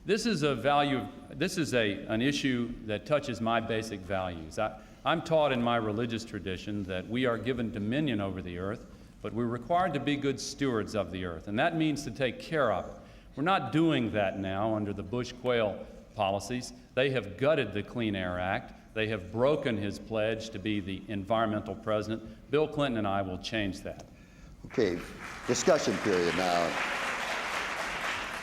This is an issue that touches my basic values. I'm taught in my religious tradition that we are given dominion over the earth, but we're required to be good stewards of the earth, and that means to take care of it. We're not doing that now under the Bush-Quayle policies. They have gutted the Clean Air Act. They have broken his pledge to be the environmental president. Bill Clinton and I will change that. Okay, discussion period now.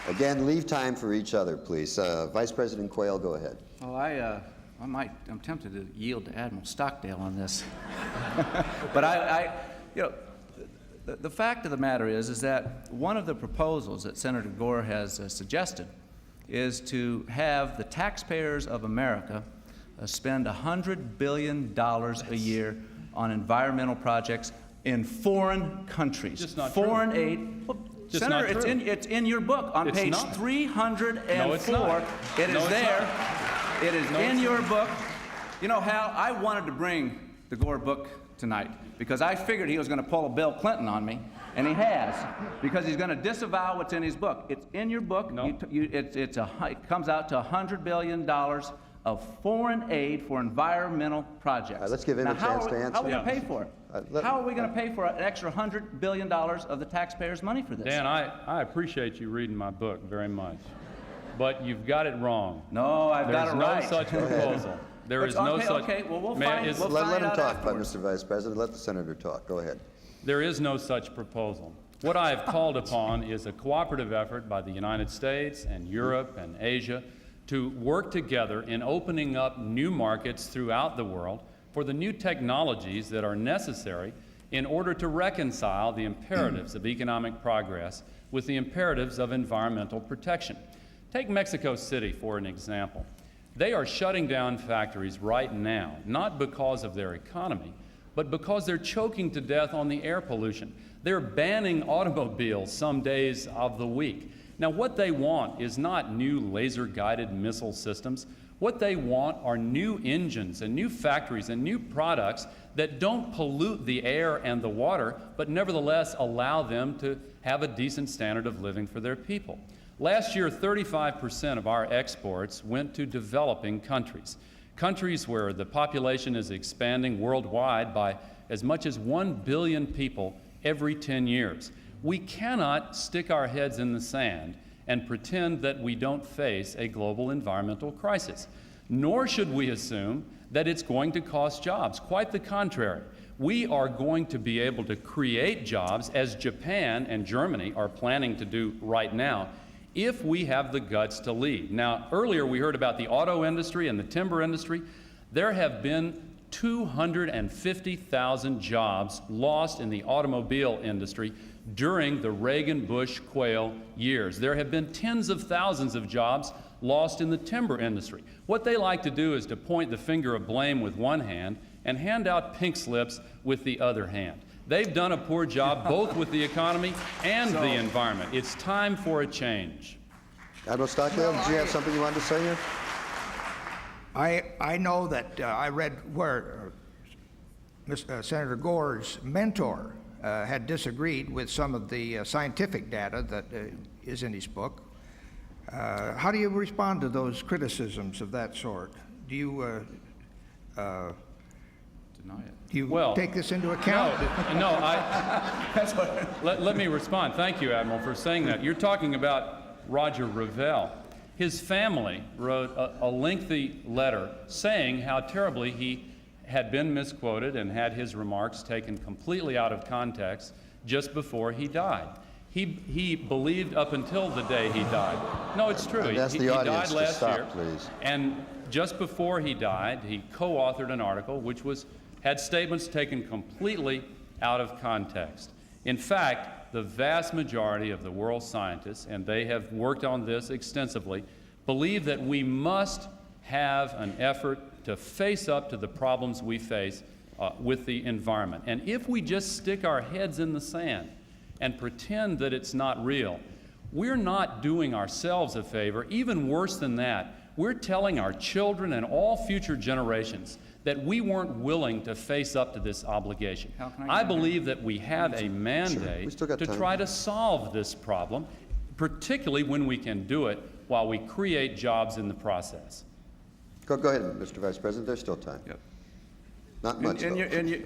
Again, leave time for each other, please. Vice President Quayle, go ahead. Well, I'm tempted to yield to Admiral Stockdale on this. But the fact of the matter is that one of the proposals that Senator Gore has suggested is to have the taxpayers of America spend $100 billion a year on environmental projects in foreign countries. Just not foreign true. aid. Well, Just Senator, not true. it's in your book on It's page not. 304. No, it's not. It No, is it's there. not. It is No, in it's your not. book. You know, Hal, I wanted to bring the Gore book tonight because I figured he was going to pull a Bill Clinton on me, and he has, because he's going to disavow what's in his book. It's in your book. No. It comes out to $100 billion of foreign aid for environmental projects. All right, let's give him Now, a chance to answer. How are we going to Yeah. pay for it? let- How are we going to pay for an extra $100 billion of the taxpayers' money for this? Dan, I appreciate you reading my book very much, but you've got it wrong. No, I've got There's it no right. such proposal. There is no Okay, such. okay, well, we'll May- find- is- we'll- Let find him out talk, afterwards. Mr. Vice President. Let the senator talk. Go ahead. There is no such proposal. What I have called upon is a cooperative effort by the United States and Europe and Asia to work together in opening up new markets throughout the world for the new technologies that are necessary in order to reconcile the imperatives of economic progress with the imperatives of environmental protection. Take Mexico City for an example. They are shutting down factories right now, not because of their economy, but because they're choking to death on the air pollution. They're banning automobiles some days of the week. Now, what they want is not new laser-guided missile systems. What they want are new engines and new factories and new products that don't pollute the air and the water, but nevertheless allow them to have a decent standard of living for their people. Last year, 35% of our exports went to developing countries, countries where the population is expanding worldwide by as much as 1 billion people every 10 years. We cannot stick our heads in the sand and pretend that we don't face a global environmental crisis. Nor should we assume that it's going to cost jobs. Quite the contrary. We are going to be able to create jobs, as Japan and Germany are planning to do right now, if we have the guts to lead. Now, earlier we heard about the auto industry and the timber industry. There have been 250,000 jobs lost in the automobile industry during the Reagan-Bush-Quayle years. There have been tens of thousands of jobs lost in the timber industry. What they like to do is to point the finger of blame with one hand and hand out pink slips with the other hand. They've done a poor job both with the economy and the environment. It's time for a change. Admiral Stockdale, did you have something you wanted to say here? I know that I read where Senator Gore's mentor had disagreed with some of the scientific data that is in his book. How do you respond to those criticisms of that sort? Do you Deny it. do you Well, take this into account? No, let me respond. Thank you, Admiral, for saying that. You're talking about Roger Revelle. His family wrote a lengthy letter saying how terribly he had been misquoted and had his remarks taken completely out of context just before he died. He believed up until the day he died. No, it's true. I'd ask the He audience died to last stop, year. please. And just before he died, he co-authored an article which had statements taken completely out of context. In fact, the vast majority of the world's scientists, and they have worked on this extensively, believe that we must have an effort to face up to the problems we face with the environment. And if we just stick our heads in the sand and pretend that it's not real, we're not doing ourselves a favor. Even worse than that, we're telling our children and all future generations that we weren't willing to face up to this obligation. I believe that we have a mandate We still got to time. try to solve this problem, particularly when we can do it while we create jobs in the process. Go ahead, Mr. Vice President. There's still time. Yep. Not much, though.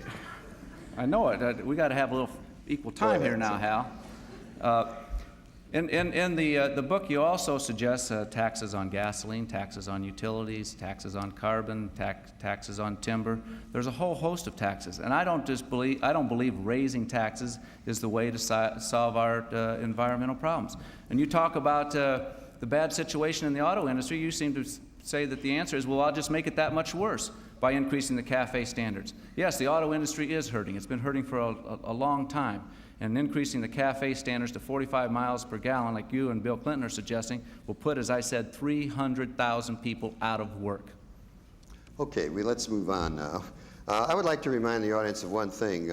I know it. We got to have a little equal time ahead, here now, sir. Hal. In the book, you also suggest taxes on gasoline, taxes on utilities, taxes on carbon, taxes on timber. There's a whole host of taxes, and I don't believe raising taxes is the way to solve our environmental problems. And you talk about the bad situation in the auto industry. You seem to say that the answer is, well, I'll just make it that much worse by increasing the CAFE standards. Yes, the auto industry is hurting. It's been hurting for a long time. And increasing the CAFE standards to 45 miles per gallon, like you and Bill Clinton are suggesting, will put, as I said, 300,000 people out of work. Okay, let's move on now. I would like to remind the audience of one thing.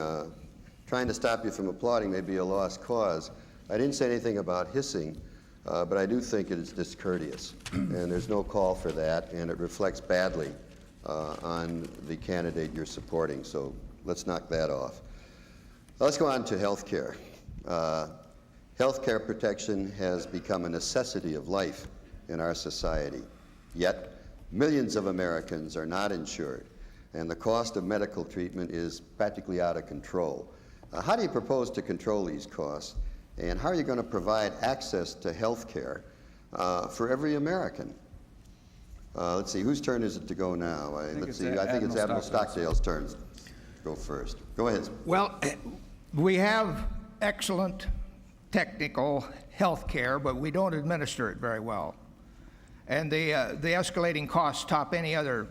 Trying to stop you from applauding may be a lost cause. I didn't say anything about hissing, but I do think it is discourteous. And there's no call for that, and it reflects badly on the candidate you're supporting. So let's knock that off. Let's go on to health care. Health care protection has become a necessity of life in our society. Yet, millions of Americans are not insured, and the cost of medical treatment is practically out of control. How do you propose to control these costs, and how are you going to provide access to health care for every American? Let's see, whose turn is it to go now? I think it's Admiral Stockdale's turn to go first. Go ahead. Well, we have excellent technical health care, but we don't administer it very well. And the escalating costs top any other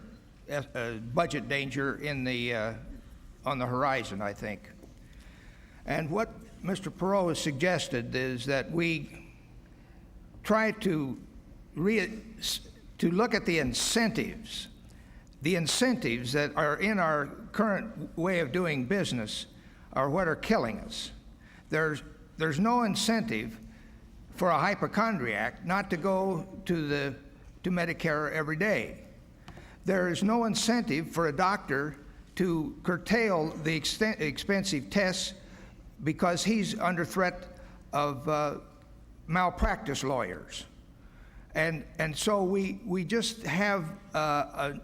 budget danger on the horizon, I think. And what Mr. Perot has suggested is that we try to look at the incentives that are in our current way of doing business are what are killing us. There's no incentive for a hypochondriac not to go to Medicare every day. There is no incentive for a doctor to curtail the expensive tests because he's under threat of malpractice lawyers. And so we just have a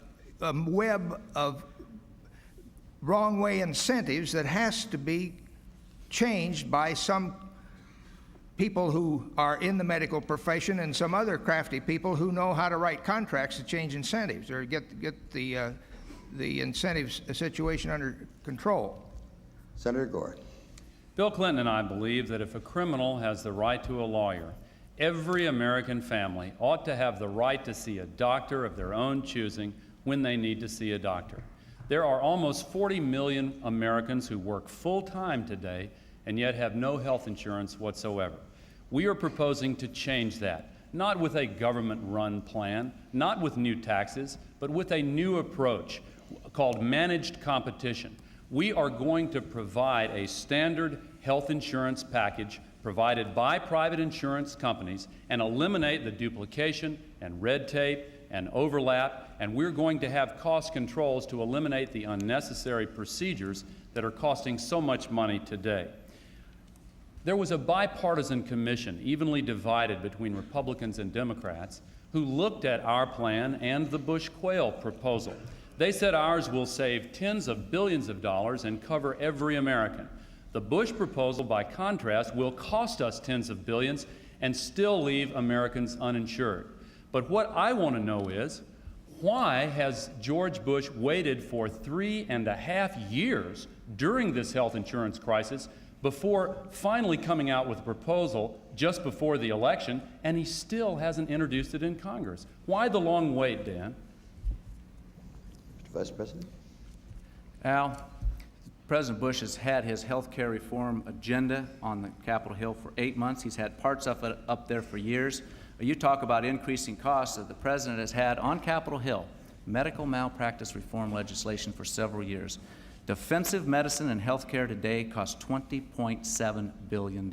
web of wrong way incentives that has to be changed by some people who are in the medical profession and some other crafty people who know how to write contracts to change incentives or get the incentives situation under control. Senator Gore. Bill Clinton and I believe that if a criminal has the right to a lawyer, every American family ought to have the right to see a doctor of their own choosing when they need to see a doctor. There are almost 40 million Americans who work full-time today and yet have no health insurance whatsoever. We are proposing to change that, not with a government-run plan, not with new taxes, but with a new approach called managed competition. We are going to provide a standard health insurance package provided by private insurance companies and eliminate the duplication and red tape and overlap, and we're going to have cost controls to eliminate the unnecessary procedures that are costing so much money today. There was a bipartisan commission, evenly divided between Republicans and Democrats, who looked at our plan and the Bush-Quayle proposal. They said ours will save tens of billions of dollars and cover every American. The Bush proposal, by contrast, will cost us tens of billions and still leave Americans uninsured. But what I want to know is, why has George Bush waited for 3.5 years during this health insurance crisis before finally coming out with a proposal just before the election, and he still hasn't introduced it in Congress? Why the long wait, Dan? Mr. Vice President. Al, President Bush has had his health care reform agenda on the Capitol Hill for 8 months. He's had parts of it up there for years. You talk about increasing costs that the President has had on Capitol Hill, medical malpractice reform legislation for several years. Defensive medicine and health care today costs $20.7 billion.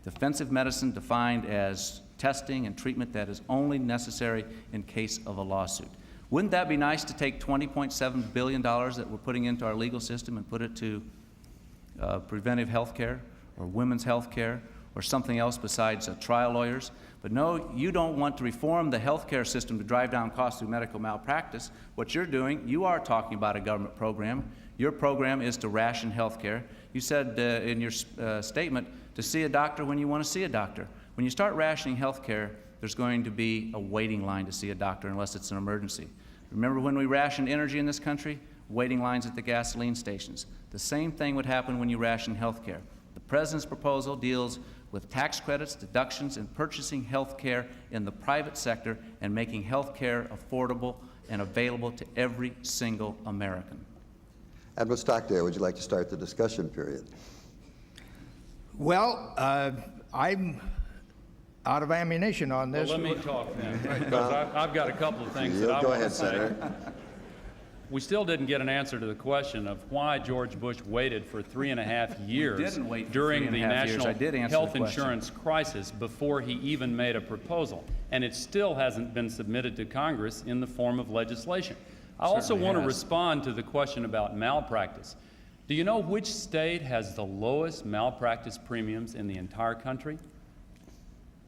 Defensive medicine defined as testing and treatment that is only necessary in case of a lawsuit. Wouldn't that be nice to take $20.7 billion that we're putting into our legal system and put it to preventive health care or women's health care or something else besides trial lawyers? But no, you don't want to reform the health care system to drive down costs through medical malpractice. What you're doing, you are talking about a government program. Your program is to ration health care. You said in your statement to see a doctor when you want to see a doctor. When you start rationing health care, there's going to be a waiting line to see a doctor unless it's an emergency. Remember when we rationed energy in this country? Waiting lines at the gasoline stations. The same thing would happen when you ration health care. The President's proposal deals with tax credits, deductions, and purchasing health care in the private sector and making health care affordable and available to every single American. Admiral Stockdale, would you like to start the discussion period? Well, I'm out of ammunition on this. Well, let me talk then, because I've got a couple of things that I Go want ahead, to say. Senator. We still didn't get an answer to the question of why George Bush waited for 3.5 years didn't wait for during the 3.5 years. national I did answer health the question. insurance crisis before he even made a proposal, and it still hasn't been submitted to Congress in the form of legislation. I also Certainly want to has. respond to the question about malpractice. Do you know which state has the lowest malpractice premiums in the entire country?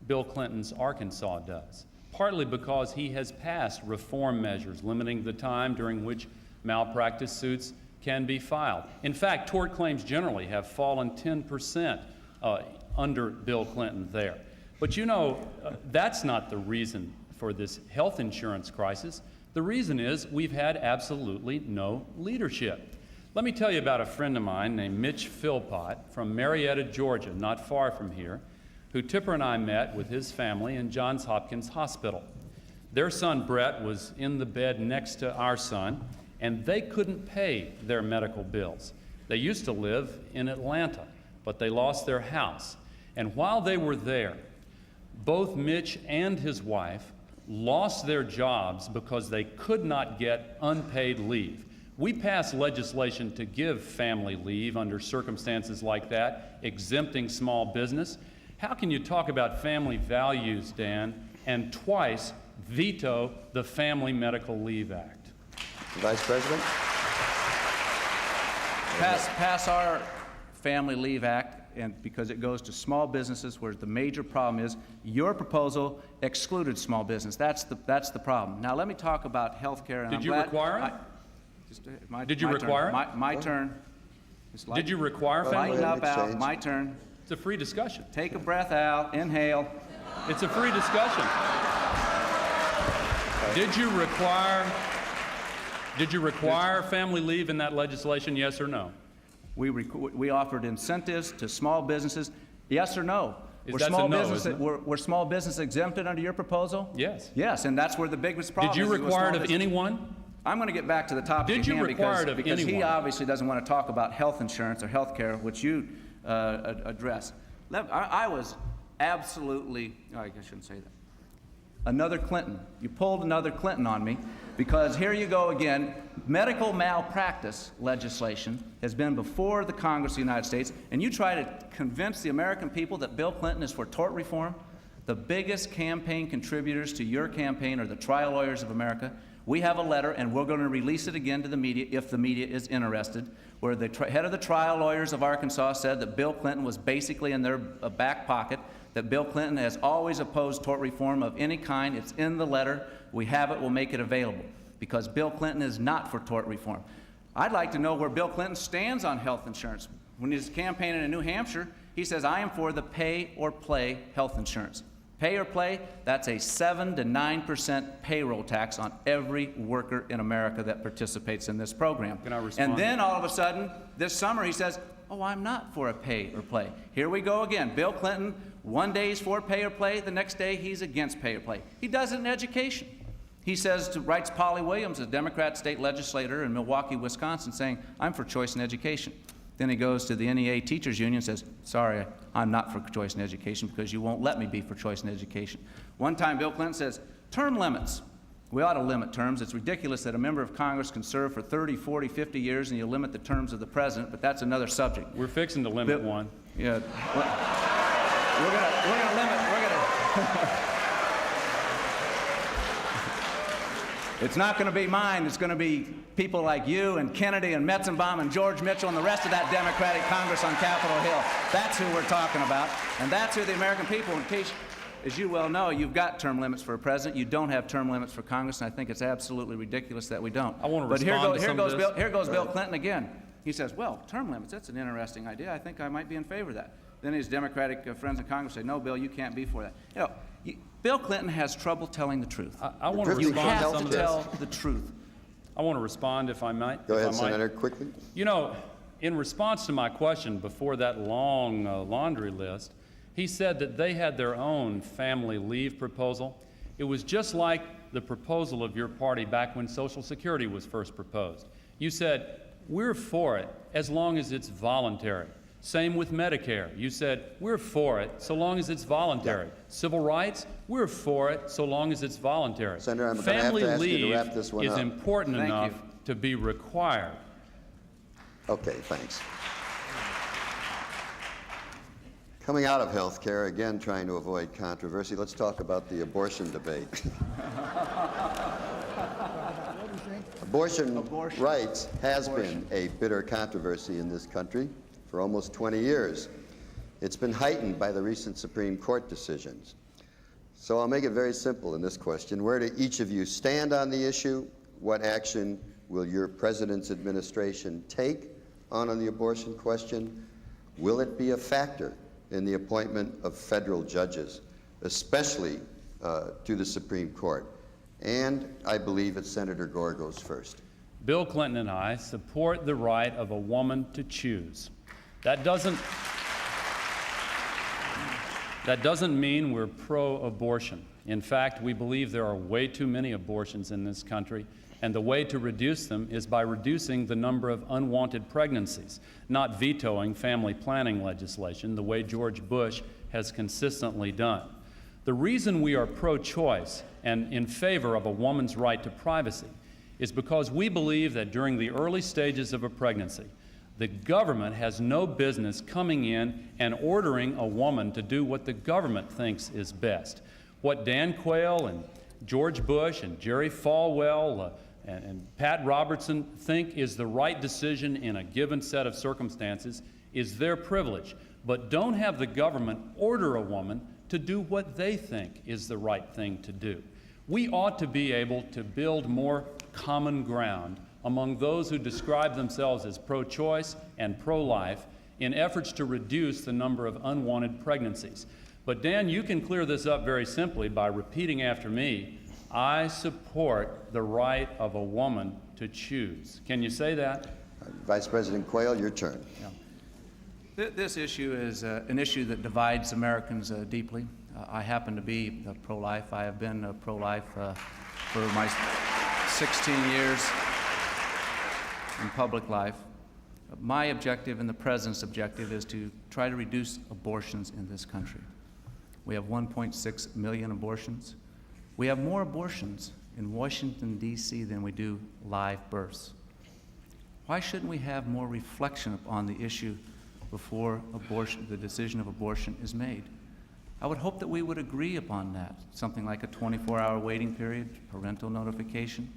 Bill Clinton's Arkansas does, partly because he has passed reform measures limiting the time during which malpractice suits can be filed. In fact, tort claims generally have fallen 10% under Bill Clinton there. But you know, that's not the reason for this health insurance crisis. The reason is we've had absolutely no leadership. Let me tell you about a friend of mine named Mitch Philpott from Marietta, Georgia, not far from here, who Tipper and I met with his family in Johns Hopkins Hospital. Their son Brett was in the bed next to our son, and they couldn't pay their medical bills. They used to live in Atlanta, but they lost their house. And while they were there, both Mitch and his wife lost their jobs because they could not get unpaid leave. We passed legislation to give family leave under circumstances like that, exempting small business. How can you talk about family values, Dan, and twice veto the Family Medical Leave Act? Vice President. Pass our Family Leave Act, and because it goes to small businesses, where the major problem is your proposal excluded small business. That's the problem. Now let me talk about health care. Did you require it? Did you require it? My turn. Did you require family? Lighten up, Al. Exchange. My turn. It's a free discussion. Take a breath out, inhale. It's a free discussion. Did you require family leave in that legislation, yes or no? We offered incentives to small businesses, yes or no? Were small business exempted under your proposal? Yes. Yes, and that's where the biggest problem is. Did you require it of anyone? I'm going to get back to the topic Did you again require it of because he anyone? obviously doesn't want to talk about health insurance or health care, which you address. I was absolutely, I shouldn't say that. Another Clinton. You pulled another Clinton on me because here you go again. Medical malpractice legislation has been before the Congress of the United States, and you try to convince the American people that Bill Clinton is for tort reform. The biggest campaign contributors to your campaign are the trial lawyers of America. We have a letter, and we're going to release it again to the media if the media is interested, where the head of the trial lawyers of Arkansas said that Bill Clinton was basically in their back pocket, that Bill Clinton has always opposed tort reform of any kind. It's in the letter. We have it. We'll make it available because Bill Clinton is not for tort reform. I'd like to know where Bill Clinton stands on health insurance. When he's campaigning in New Hampshire, he says, I am for the pay-or-play health insurance. Pay or play, that's a 7 to 9% payroll tax on every worker in America that participates in this program. Can I respond? And then all of a sudden, this summer, he says, oh, I'm not for a pay or play. Here we go again. Bill Clinton, one day he's for pay or play, the next day he's against pay or play. He does it in education. He writes Polly Williams, a Democrat state legislator in Milwaukee, Wisconsin, saying, I'm for choice in education. Then he goes to the NEA Teachers Union and says, sorry, I'm not for choice in education because you won't let me be for choice in education. One time Bill Clinton says, term limits. We ought to limit terms. It's ridiculous that a member of Congress can serve for 30, 40, 50 years and you limit the terms of the president, but that's another subject. We're fixing to limit one. Yeah. We're gonna limit. It's not going to be mine. It's going to be people like you and Kennedy and Metzenbaum and George Mitchell and the rest of that Democratic Congress on Capitol Hill. That's who we're talking about, and that's who the American people, in case, as you well know, you've got term limits for a president. You don't have term limits for Congress, and I think it's absolutely ridiculous that we don't. I want to respond to some of this. Here goes Bill Clinton again. He says, well, term limits, that's an interesting idea. I think I might be in favor of that. Then his Democratic friends in Congress say, no, Bill, you can't be for that. You know, Bill Clinton has trouble telling the truth. I want to You respond to some have of to this. tell the truth. I want to respond if I might. Go ahead, Senator, quickly. You know, in response to my question before that long laundry list, he said that they had their own family leave proposal. It was just like the proposal of your party back when Social Security was first proposed. You said, we're for it as long as it's voluntary. Same with Medicare. You said, we're for it so long as it's voluntary. Yeah. Civil rights, we're for it so long as it's voluntary. Senator, I'm going to have to ask you to wrap this one Family up. leave is important Thank enough you. to be required. Okay, thanks. Coming out of health care, again trying to avoid controversy, let's talk about the abortion debate. Abortion rights has been a bitter controversy in this country for almost 20 years. It's been heightened by the recent Supreme Court decisions. So I'll make it very simple in this question. Where do each of you stand on the issue? What action will your president's administration take on the abortion question? Will it be a factor in the appointment of federal judges, especially to the Supreme Court? And I believe that Senator Gore goes first. Bill Clinton and I support the right of a woman to choose. That doesn't mean we're pro-abortion. In fact, we believe there are way too many abortions in this country, and the way to reduce them is by reducing the number of unwanted pregnancies, not vetoing family planning legislation the way George Bush has consistently done. The reason we are pro-choice and in favor of a woman's right to privacy is because we believe that during the early stages of a pregnancy, the government has no business coming in and ordering a woman to do what the government thinks is best. What Dan Quayle and George Bush and Jerry Falwell and Pat Robertson think is the right decision in a given set of circumstances is their privilege. But don't have the government order a woman to do what they think is the right thing to do. We ought to be able to build more common ground among those who describe themselves as pro-choice and pro-life in efforts to reduce the number of unwanted pregnancies. But Dan, you can clear this up very simply by repeating after me, I support the right of a woman to choose. Can you say that? Vice President Quayle, your turn. This issue is an issue that divides Americans deeply. I happen to be pro-life. I have been pro-life for my 16 years in public life. My objective and the President's objective is to try to reduce abortions in this country. We have 1.6 million abortions. We have more abortions in Washington, D.C. than we do live births. Why shouldn't we have more reflection upon the issue before the decision of abortion is made? I would hope that we would agree upon that, something like a 24-hour waiting period, parental notification.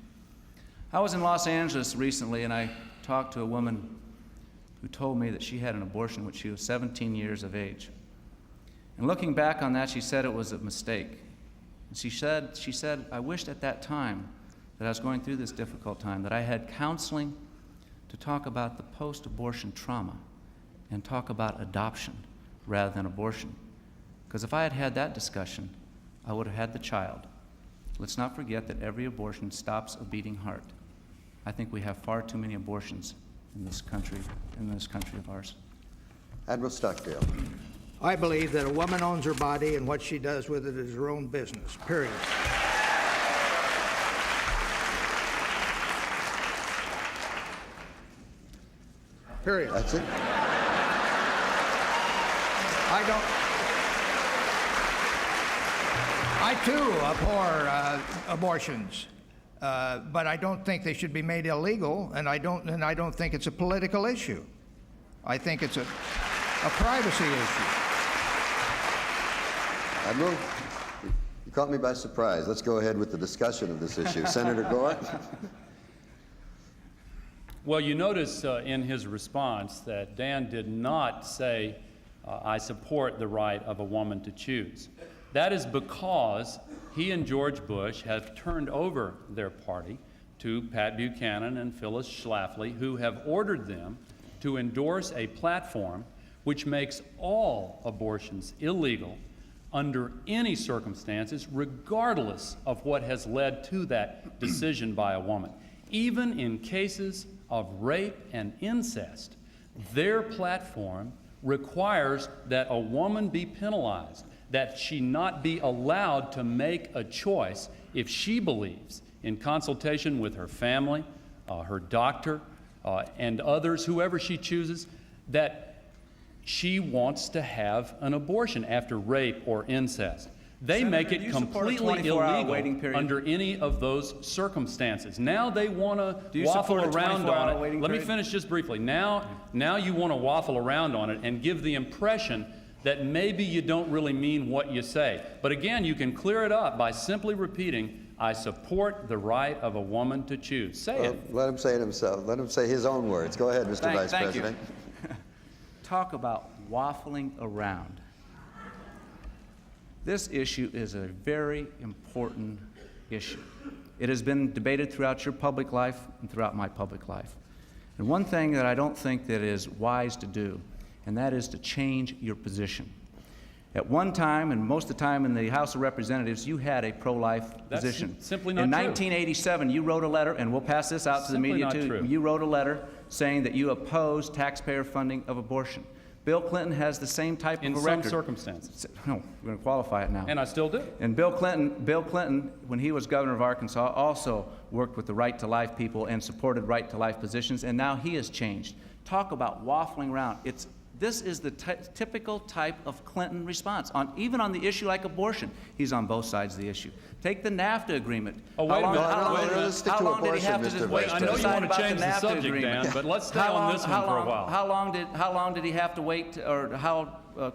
I was in Los Angeles recently, and I talked to a woman who told me that she had an abortion when she was 17 years of age. And looking back on that, she said it was a mistake. And she said, I wished at that time that I was going through this difficult time, that I had counseling to talk about the post-abortion trauma and talk about adoption rather than abortion. Because if I had had that discussion, I would have had the child. Let's not forget that every abortion stops a beating heart. I think we have far too many abortions in this country of ours. Admiral Stockdale. I believe that a woman owns her body, and what she does with it is her own business, period. Period. That's it? I too abhor abortions, but I don't think they should be made illegal, and I don't think it's a political issue. I think it's a privacy issue. Admiral, you caught me by surprise. Let's go ahead with the discussion of this issue. Senator Gore? Well, you notice in his response that Dan did not say, I support the right of a woman to choose. That is because he and George Bush have turned over their party to Pat Buchanan and Phyllis Schlafly, who have ordered them to endorse a platform which makes all abortions illegal under any circumstances, regardless of what has led to that decision by a woman. Even in cases of rape and incest, their platform requires that a woman be penalized, that she not be allowed to make a choice if she believes, in consultation with her family, her doctor, and others, whoever she chooses, that she wants to have an abortion after rape or incest. They Senator, make do it you support a completely 24-hour waiting illegal period? under any of those circumstances. Now they want Do to you waffle support a around 24-hour on it. waiting Let me period? finish just briefly. Now you want to waffle around on it and give the impression that maybe you don't really mean what you say. But again, you can clear it up by simply repeating, I support the right of a woman to choose. Say it. Let him say it himself. Let him say his own words. Go ahead, Mr. Vice Thank President. you. Talk about waffling around. This issue is a very important issue. It has been debated throughout your public life and throughout my public life. And one thing that I don't think that is wise to do, and that is to change your position. At one time, and most of the time in the House of Representatives, you had a pro-life That's position. simply not in true. 1987, you wrote a letter, and we'll pass this out to the Simply media not too. true. You wrote a letter saying that you oppose taxpayer funding of abortion. Bill Clinton has the same type In of a some record. circumstances. No, we're going to qualify it now. And I still do. And Bill Clinton, when he was governor of Arkansas, also worked with the Right to Life people and supported Right to Life positions, and now he has changed. Talk about waffling around. This is the typical type of Clinton response, even on the issue like abortion. He's on both sides of the issue. Take the NAFTA agreement. Oh, wait a minute. Let's stick to long did he abortion, have to Mr. just Vice wait I to know you decide want to about change the NAFTA subject, agreement? Dan, but let's stay on this one for a while. How long did he have to wait, or how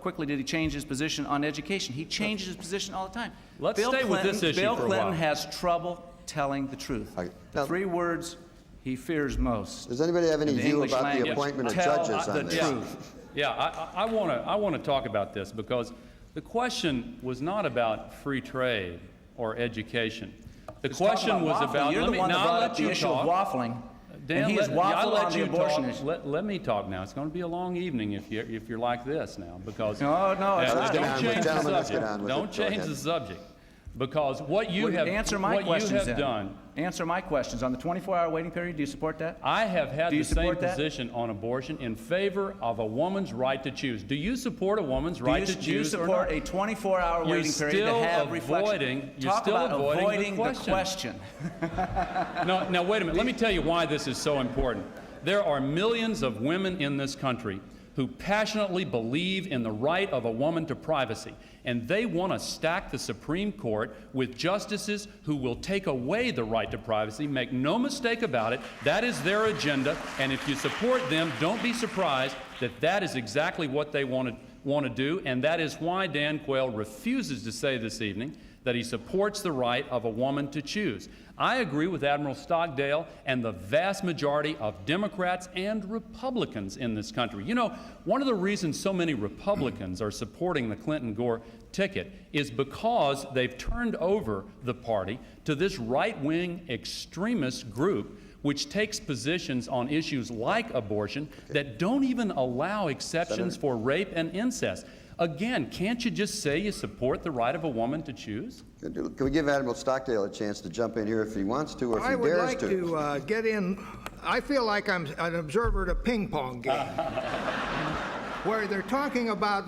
quickly did he change his position on education? He changes his position all the time. Let's stay with this issue Bill for a Clinton while. has trouble telling the truth. Okay. The Now- 3 words he fears most. Does anybody have any In the view English about the language, appointment of tell judges the on this? truth. Yeah, I want to talk about this because the question was not about free trade or education. The question was about. You're let the me one that now brought let up the you issue of talk. waffling. Dan, and he has I'll waffled let on the you abortion talk. issue. Let me talk now. It's going to be a long evening if you're like this now, because No, it's not. don't change the Gentlemen, let's get subject. on with it. Don't Go change ahead. the subject, because what you have Answer my what you questions have then. done. Answer my questions. On the 24-hour waiting period, do you support that? I have had Do you the same support that? position on abortion in favor of a woman's right to choose. Do you support a woman's right to Do you choose or support not? a 24-hour You're waiting period still to have reflection? you're Talk still about avoiding the the question. Now, wait a minute. Let me tell you why this is so important. There are millions of women in this country who passionately believe in the right of a woman to privacy, and they want to stack the Supreme Court with justices who will take away the right to privacy. Make no mistake about it, that is their agenda, and if you support them, don't be surprised that that is exactly what they want to do, and that is why Dan Quayle refuses to say this evening that he supports the right of a woman to choose. I agree with Admiral Stockdale and the vast majority of Democrats and Republicans in this country. You know, one of the reasons so many Republicans are supporting the Clinton-Gore ticket is because they've turned over the party to this right-wing extremist group which takes positions on issues like abortion that don't even allow exceptions for rape and incest. Again, can't you just say you support the right of a woman to choose? Can we give Admiral Stockdale a chance to jump in here if he wants to or if he dares to? I would like to get in. I feel like I'm an observer at a ping pong game where they're talking about,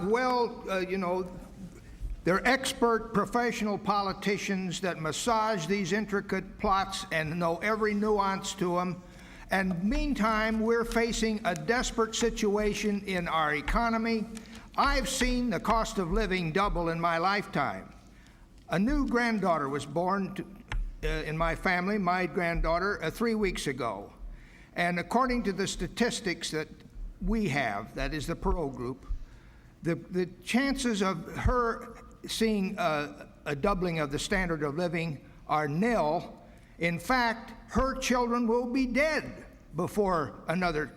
they're expert professional politicians that massage these intricate plots and know every nuance to them. And meantime, we're facing a desperate situation in our economy. I've seen the cost of living double in my lifetime. A new granddaughter was born in my family, my granddaughter, 3 weeks ago. And according to the statistics that we have, that is the Perot Group, the chances of her seeing a doubling of the standard of living are nil. In fact, her children will be dead before another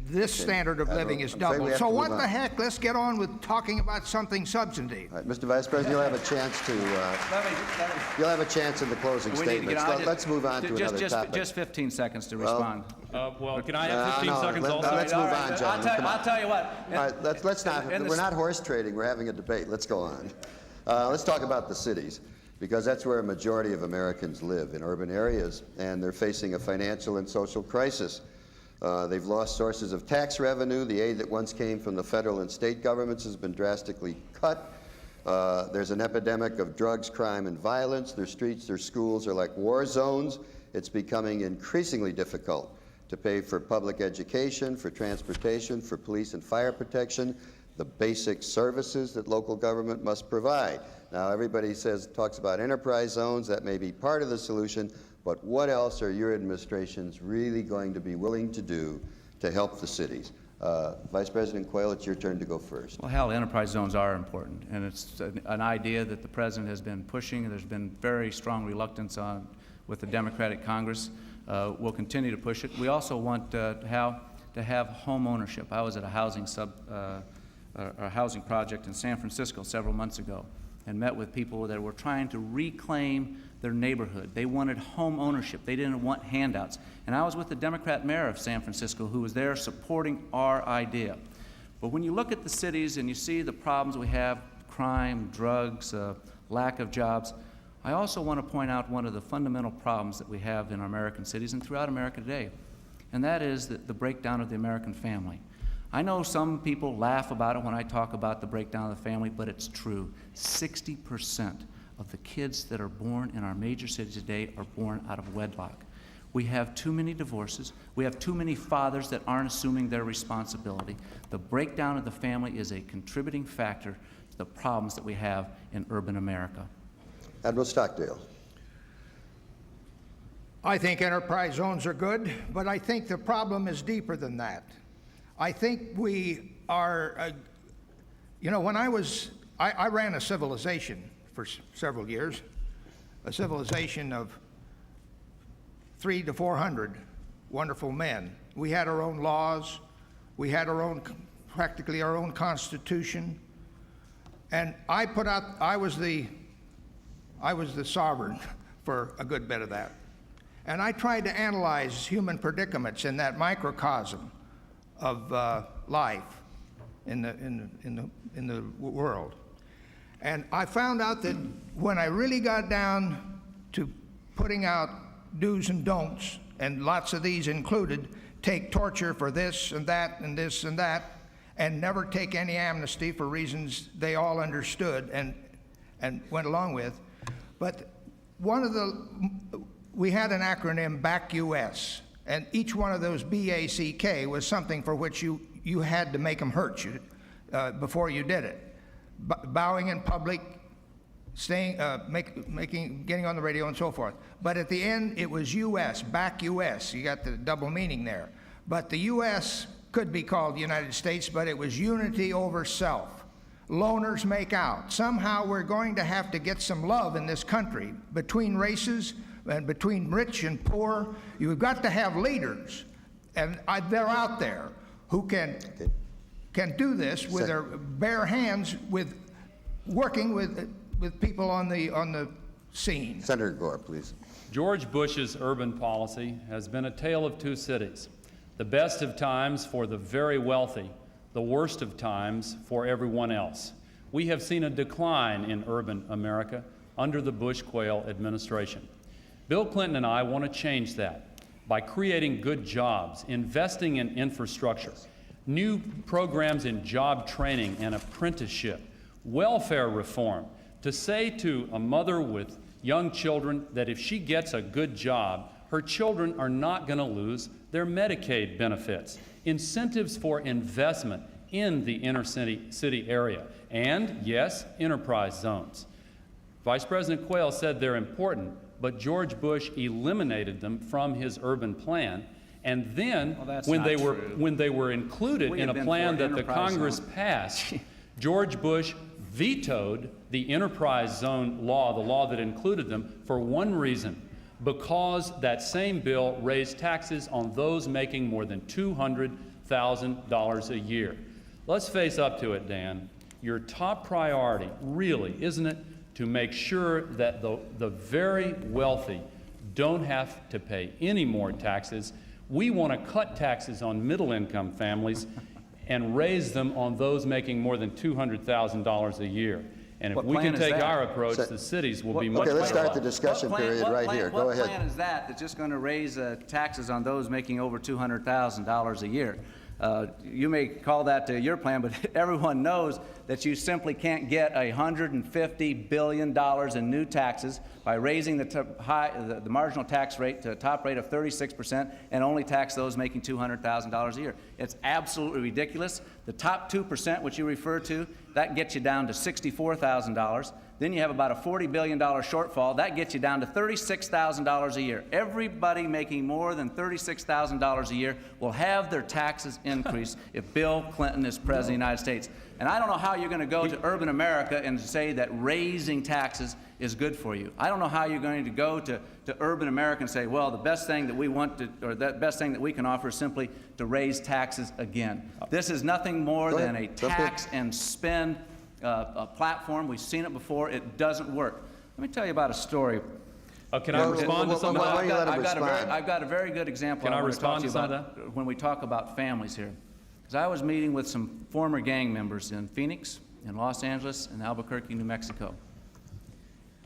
this standard of living is doubled. So what the heck? Let's get on with talking about something substantive. All right, Mr. Vice President, you'll have a chance to. You'll have a chance in the closing statements. Let's move on to another topic. Just 15 seconds to respond. Well, can I have 15 seconds also? Let's move on, gentlemen. I'll tell you what. All right, let's not. We're not horse trading. We're having a debate. Let's go on. Let's talk about the cities, because that's where a majority of Americans live, in urban areas, and they're facing a financial and social crisis. They've lost sources of tax revenue. The aid that once came from the federal and state governments has been drastically cut. There's an epidemic of drugs, crime, and violence. Their streets, their schools are like war zones. It's becoming increasingly difficult to pay for public education, for transportation, for police and fire protection, the basic services that local government must provide. Now, everybody talks about enterprise zones. That may be part of the solution, but what else are your administrations really going to be willing to do to help the cities? Vice President Quayle, it's your turn to go first. Well, hell, enterprise zones are important, and it's an idea that the President has been pushing. There's been very strong reluctance with the Democratic Congress. We'll continue to push it. We also want to have home ownership. I was at a housing project in San Francisco several months ago and met with people that were trying to reclaim their neighborhood. They wanted home ownership. They didn't want handouts. And I was with the Democrat mayor of San Francisco who was there supporting our idea. But when you look at the cities and you see the problems we have, crime, drugs, lack of jobs, I also want to point out one of the fundamental problems that we have in our American cities and throughout America today, and that is the breakdown of the American family. I know some people laugh about it when I talk about the breakdown of the family, but it's true. 60% of the kids that are born in our major cities today are born out of wedlock. We have too many divorces. We have too many fathers that aren't assuming their responsibility. The breakdown of the family is a contributing factor to the problems that we have in urban America. Admiral Stockdale. I think enterprise zones are good, but I think the problem is deeper than that. I think we are, when I ran a civilization for several years, a civilization of 300 to 400 wonderful men. We had our own laws. We had practically our own constitution. And I was the sovereign for a good bit of that. And I tried to analyze human predicaments in that microcosm of life in the world. And I found out that when I really got down to putting out do's and don'ts, and lots of these included take torture for this and that and this and that, and never take any amnesty for reasons they all understood and went along with. But we had an acronym, BACK US, and each one of those BACK was something for which you had to make them hurt you before you did it. Bowing in public, getting on the radio and so forth. But at the end, it was US, BACK US. You got the double meaning there. But the US could be called the United States, but it was unity over self. Loners make out. Somehow we're going to have to get some love in this country between races and between rich and poor. You've got to have leaders, and they're out there who can do this with their bare hands, with working with people on the scene. Senator Gore, please. George Bush's urban policy has been a tale of two cities. The best of times for the very wealthy, the worst of times for everyone else. We have seen a decline in urban America under the Bush-Quayle administration. Bill Clinton and I want to change that by creating good jobs, investing in infrastructure, new programs in job training and apprenticeship, welfare reform, to say to a mother with young children that if she gets a good job, her children are not going to lose their Medicaid benefits, incentives for investment in the inner city area, and yes, enterprise zones. Vice President Quayle said they're important, but George Bush eliminated them from his urban plan. And then when they were included in a plan that the Congress passed, George Bush vetoed the enterprise zone law, the law that included them, for one reason: because that same bill raised taxes on those making more than $200,000 a year. Let's face up to it, Dan. Your top priority, really, isn't it, to make sure that the very wealthy don't have to pay any more taxes? We want to cut taxes on middle-income families and raise them on those making more than $200,000 a year. And if we can take our approach, the cities will be much better. Okay, let's start the discussion period right here. Go ahead. What plan is that that's just going to raise taxes on those making over $200,000 a year? You may call that your plan, but everyone knows that you simply can't get $150 billion in new taxes by raising the marginal tax rate to a top rate of 36% and only tax those making $200,000 a year. It's absolutely ridiculous. The top 2%, which you refer to, that gets you down to $64,000. Then you have about a $40 billion shortfall. That gets you down to $36,000 a year. Everybody making more than $36,000 a year will have their taxes increased if Bill Clinton is President of the United States. And I don't know how you're going to go to urban America and say that raising taxes is good for you. I don't know how you're going to go to urban America and say, well, the best thing that we want to, or the best thing that we can offer is simply to raise taxes again. This is nothing more than a tax and spend platform. We've seen it before. It doesn't work. Let me tell you about a story. Can I respond to some of that? I've got a very good example. Can I respond to some of that? When we talk about families here. Because I was meeting with some former gang members in Phoenix, in Los Angeles, and Albuquerque, New Mexico.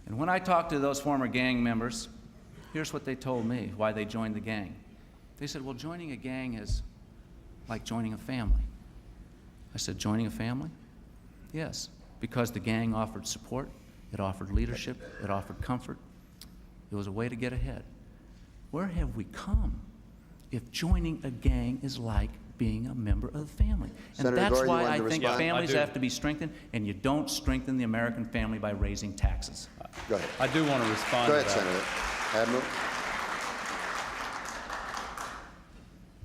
And when I talked to those former gang members, here's what they told me, why they joined the gang. They said, well, joining a gang is like joining a family. I said, joining a family? Yes, because the gang offered support, it offered leadership, it offered comfort. It was a way to get ahead. Where have we come if joining a gang is like being a member of the family? And Senator that's Gore, why I think respond? families have to be strengthened, and you don't strengthen the American family by raising taxes. Go ahead. I do want to respond Go to ahead, that. Senator. Admiral.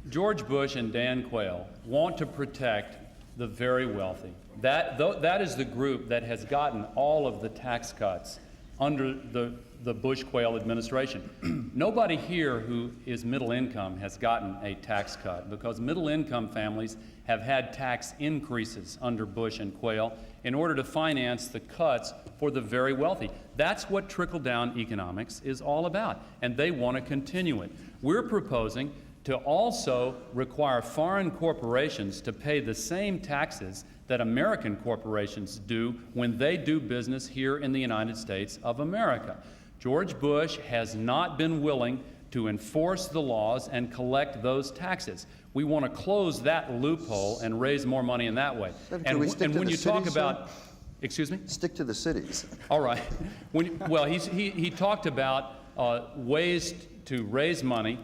George Bush and Dan Quayle want to protect the very wealthy. That is the group that has gotten all of the tax cuts under the Bush-Quayle administration. Nobody here who is middle income has gotten a tax cut, because middle income families have had tax increases under Bush and Quayle in order to finance the cuts for the very wealthy. That's what trickle-down economics is all about, and they want to continue it. We're proposing to also require foreign corporations to pay the same taxes that American corporations do when they do business here in the United States of America. George Bush has not been willing to enforce the laws and collect those taxes. We want to close that loophole and raise more money in that way. Can we stick to when the you talk cities, about, sir? excuse me? Stick to the cities. All right. Well, he talked about ways to raise money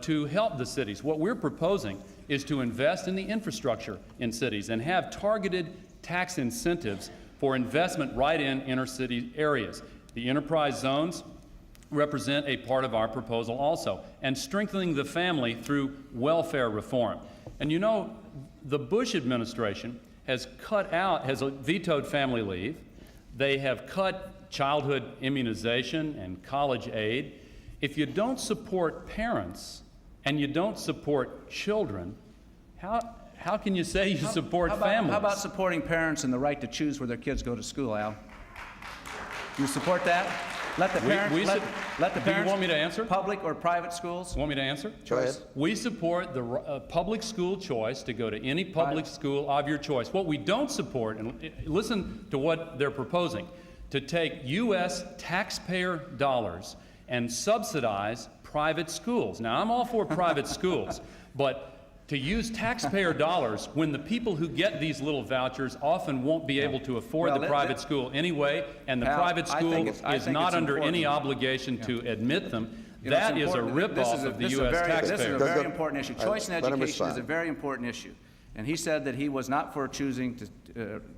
to help the cities. What we're proposing is to invest in the infrastructure in cities and have targeted tax incentives for investment right in inner city areas. The enterprise zones represent a part of our proposal also, and strengthening the family through welfare reform. And you know, the Bush administration has vetoed family leave. They have cut childhood immunization and college aid. If you don't support parents and you don't support children, how can you say you support families? How about supporting parents and the right to choose where their kids go to school, Al? You support that? Let the parents, let the Do you parents, want me to answer? public or private schools? Want me to answer? Go ahead. We support the public school choice to go to any public school of your choice. What we don't support, and listen to what they're proposing, to take U.S. taxpayer dollars and subsidize private schools. Now, I'm all for private schools, but to use taxpayer dollars when the people who get these little vouchers often won't be able to afford the private school anyway, and the private school is not under any obligation to admit them. That is a ripoff of the U.S. taxpayer. This is a very important issue. Choice in education is a very important issue. And he said that he was not for choosing to,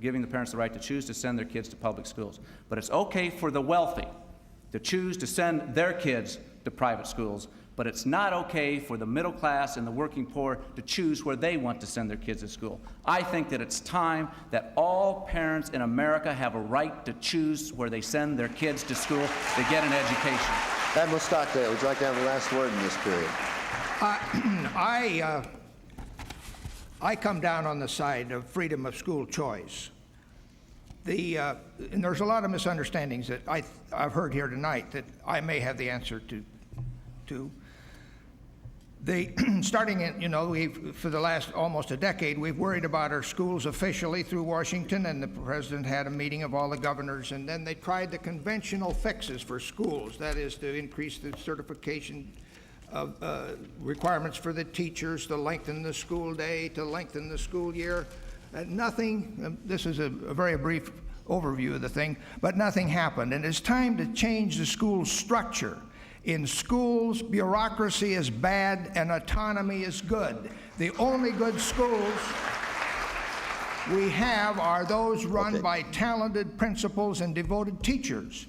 giving the parents the right to choose to send their kids to public schools. But it's okay for the wealthy to choose to send their kids to private schools, but it's not okay for the middle class and the working poor to choose where they want to send their kids to school. I think that it's time that all parents in America have a right to choose where they send their kids to school to get an education. Admiral Stockdale, would you like to have the last word in this period? I come down on the side of freedom of school choice. And there's a lot of misunderstandings that I've heard here tonight that I may have the answer to. Starting in, for the last almost a decade, we've worried about our schools officially through Washington, and the president had a meeting of all the governors, and then they tried the conventional fixes for schools, that is to increase the certification of requirements for the teachers, to lengthen the school day, to lengthen the school year. Nothing, this is a very brief overview of the thing, but nothing happened, and it's time to change the school structure. In schools, bureaucracy is bad and autonomy is good. The only good schools we have are those run by talented principals and devoted teachers.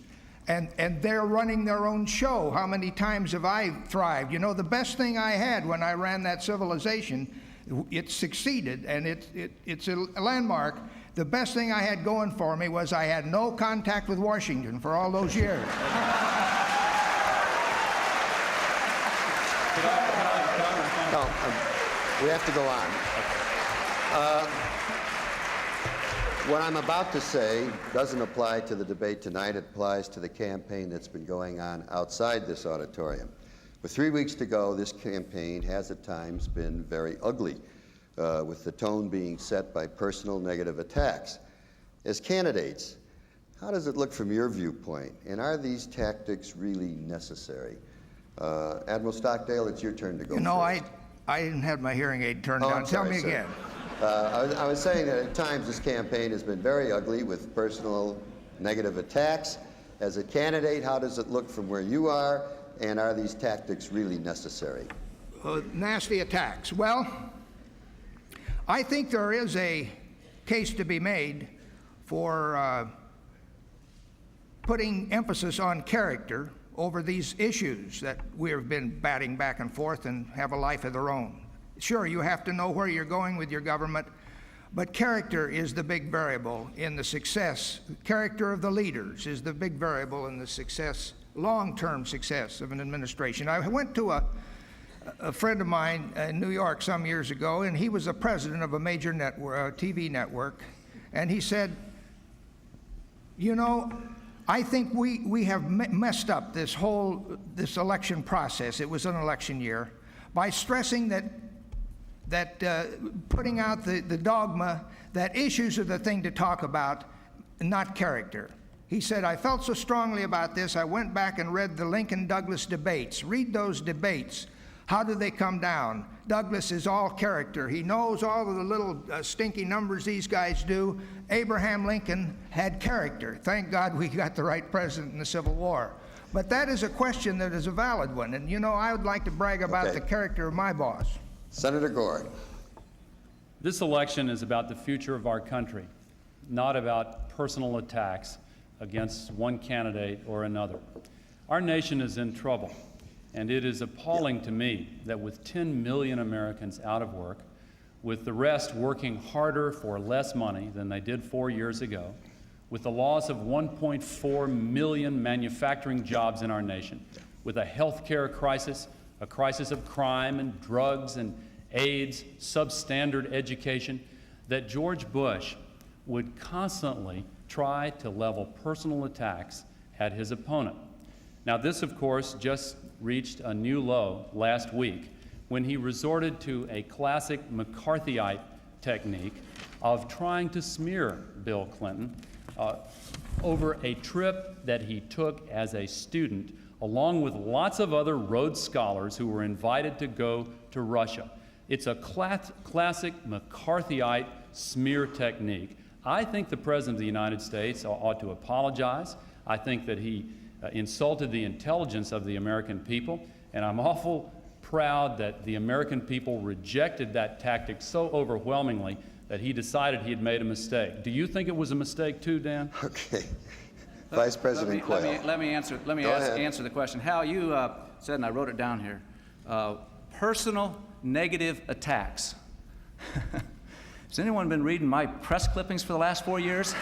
And they're running their own show. How many times have I thrived? You know, the best thing I had when I ran that civilization, it succeeded, and it's a landmark. The best thing I had going for me was I had no contact with Washington for all those years. No, we have to go on. What I'm about to say doesn't apply to the debate tonight. It applies to the campaign that's been going on outside this auditorium. With 3 weeks to go, this campaign has at times been very ugly, with the tone being set by personal negative attacks. As candidates, how does it look from your viewpoint, and are these tactics really necessary? Admiral Stockdale, it's your turn to go first. I didn't have my hearing aid turned on. Tell me again. I was saying that at times this campaign has been very ugly with personal negative attacks. As a candidate, how does it look from where you are, and are these tactics really necessary? Nasty attacks. Well, I think there is a case to be made for putting emphasis on character over these issues that we have been batting back and forth and have a life of their own. Sure, you have to know where you're going with your government, but character is the big variable in the success. Character of the leaders is the big variable in the success, long-term success of an administration. I went to a friend of mine in New York some years ago, and he was the president of a major network, TV network, and he said, you know, I think we have messed up this election process. It was an election year by stressing that putting out the dogma that issues are the thing to talk about, not character. He said, I felt so strongly about this, I went back and read the Lincoln-Douglas debates. Read those debates. How do they come down? Douglas is all character. He knows all of the little stinky numbers these guys do. Abraham Lincoln had character. Thank God we got the right president in the Civil War. But that is a question that is a valid one. And, you know, I would like to brag about the character of my boss. Senator Gore. This election is about the future of our country, not about personal attacks against one candidate or another. Our nation is in trouble, and it is appalling to me that with 10 million Americans out of work, with the rest working harder for less money than they did 4 years ago, with the loss of 1.4 million manufacturing jobs in our nation, with a health care crisis, a crisis of crime and drugs and AIDS, substandard education, that George Bush would constantly try to level personal attacks at his opponent. Now, this, of course, just reached a new low last week when he resorted to a classic McCarthyite technique of trying to smear Bill Clinton over a trip that he took as a student, along with lots of other Rhodes Scholars who were invited to go to Russia. It's a classic McCarthyite smear technique. I think the President of the United States ought to apologize. I think that he insulted the intelligence of the American people, and I'm awful proud that the American people rejected that tactic so overwhelmingly that he decided he had made a mistake. Do you think it was a mistake too, Dan? Okay. Vice President Quayle. Let me answer the question. Hal, you said, and I wrote it down here, personal negative attacks. Has anyone been reading my press clippings for the last 4 years?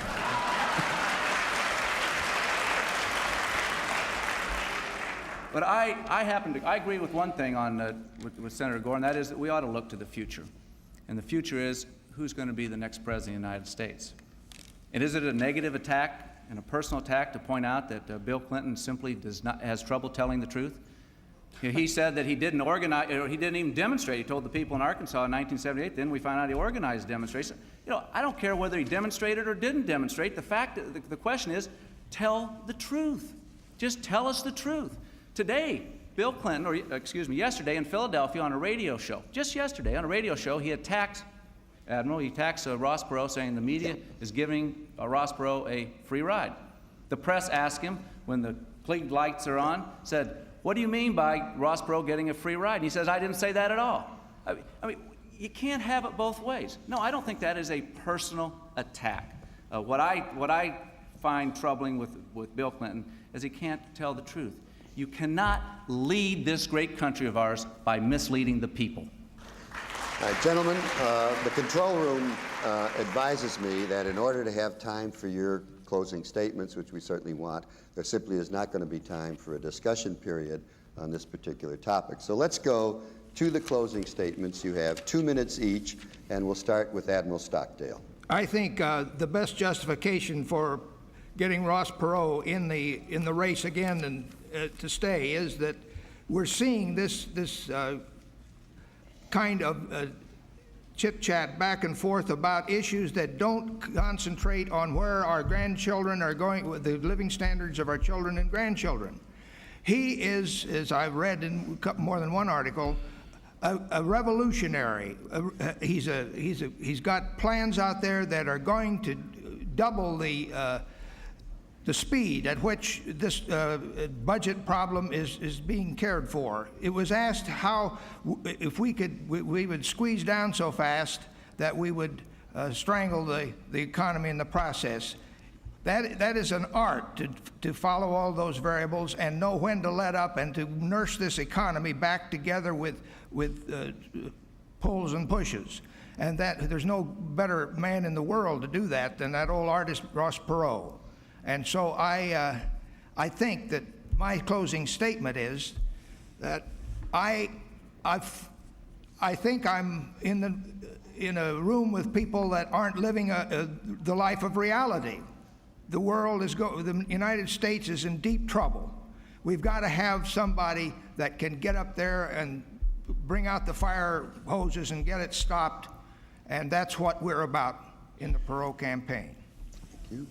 But I agree with one thing with Senator Gore, and that is that we ought to look to the future. And the future is who's going to be the next president of the United States. And is it a negative attack and a personal attack to point out that Bill Clinton simply has trouble telling the truth? He said that he didn't organize, or he didn't even demonstrate. He told the people in Arkansas in 1978. Then we found out he organized demonstrations. You know, I don't care whether he demonstrated or didn't demonstrate. The question is, tell the truth. Just tell us the truth. Today, Bill Clinton, yesterday in Philadelphia on a radio show, just yesterday on a radio show, he attacks Ross Perot, saying the media is giving Ross Perot a free ride. The press asked him, when the Klieg lights are on, said, what do you mean by Ross Perot getting a free ride? And he says, I didn't say that at all. I mean, you can't have it both ways. No, I don't think that is a personal attack. What I find troubling with Bill Clinton is he can't tell the truth. You cannot lead this great country of ours by misleading the people. All right, gentlemen, the control room advises me that in order to have time for your closing statements, which we certainly want, there simply is not going to be time for a discussion period on this particular topic. So let's go to the closing statements. You have 2 minutes each, and we'll start with Admiral Stockdale. I think the best justification for getting Ross Perot in the race again and to stay is that we're seeing this kind of chit-chat back and forth about issues that don't concentrate on where our grandchildren are going, with the living standards of our children and grandchildren. He is, as I've read in more than one article, a revolutionary. He's got plans out there that are going to double the speed at which this budget problem is being cared for. It was asked how, if we would squeeze down so fast that we would strangle the economy in the process. That is an art to follow all those variables and know when to let up and to nurse this economy back together with pulls and pushes. And that there's no better man in the world to do that than that old artist Ross Perot. And so I think that my closing statement is that I think I'm in a room with people that aren't living the life of reality. the United States is in deep trouble. We've got to have somebody that can get up there and bring out the fire hoses and get it stopped, and that's what we're about in the Perot campaign. Thank you.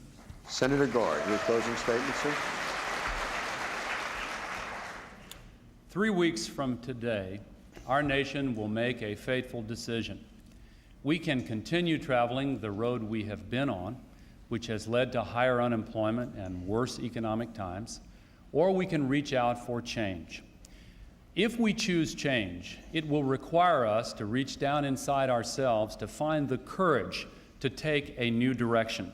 Senator Gore, your closing statement, sir? 3 weeks from today, our nation will make a fateful decision. We can continue traveling the road we have been on, which has led to higher unemployment and worse economic times, or we can reach out for change. If we choose change, it will require us to reach down inside ourselves to find the courage to take a new direction.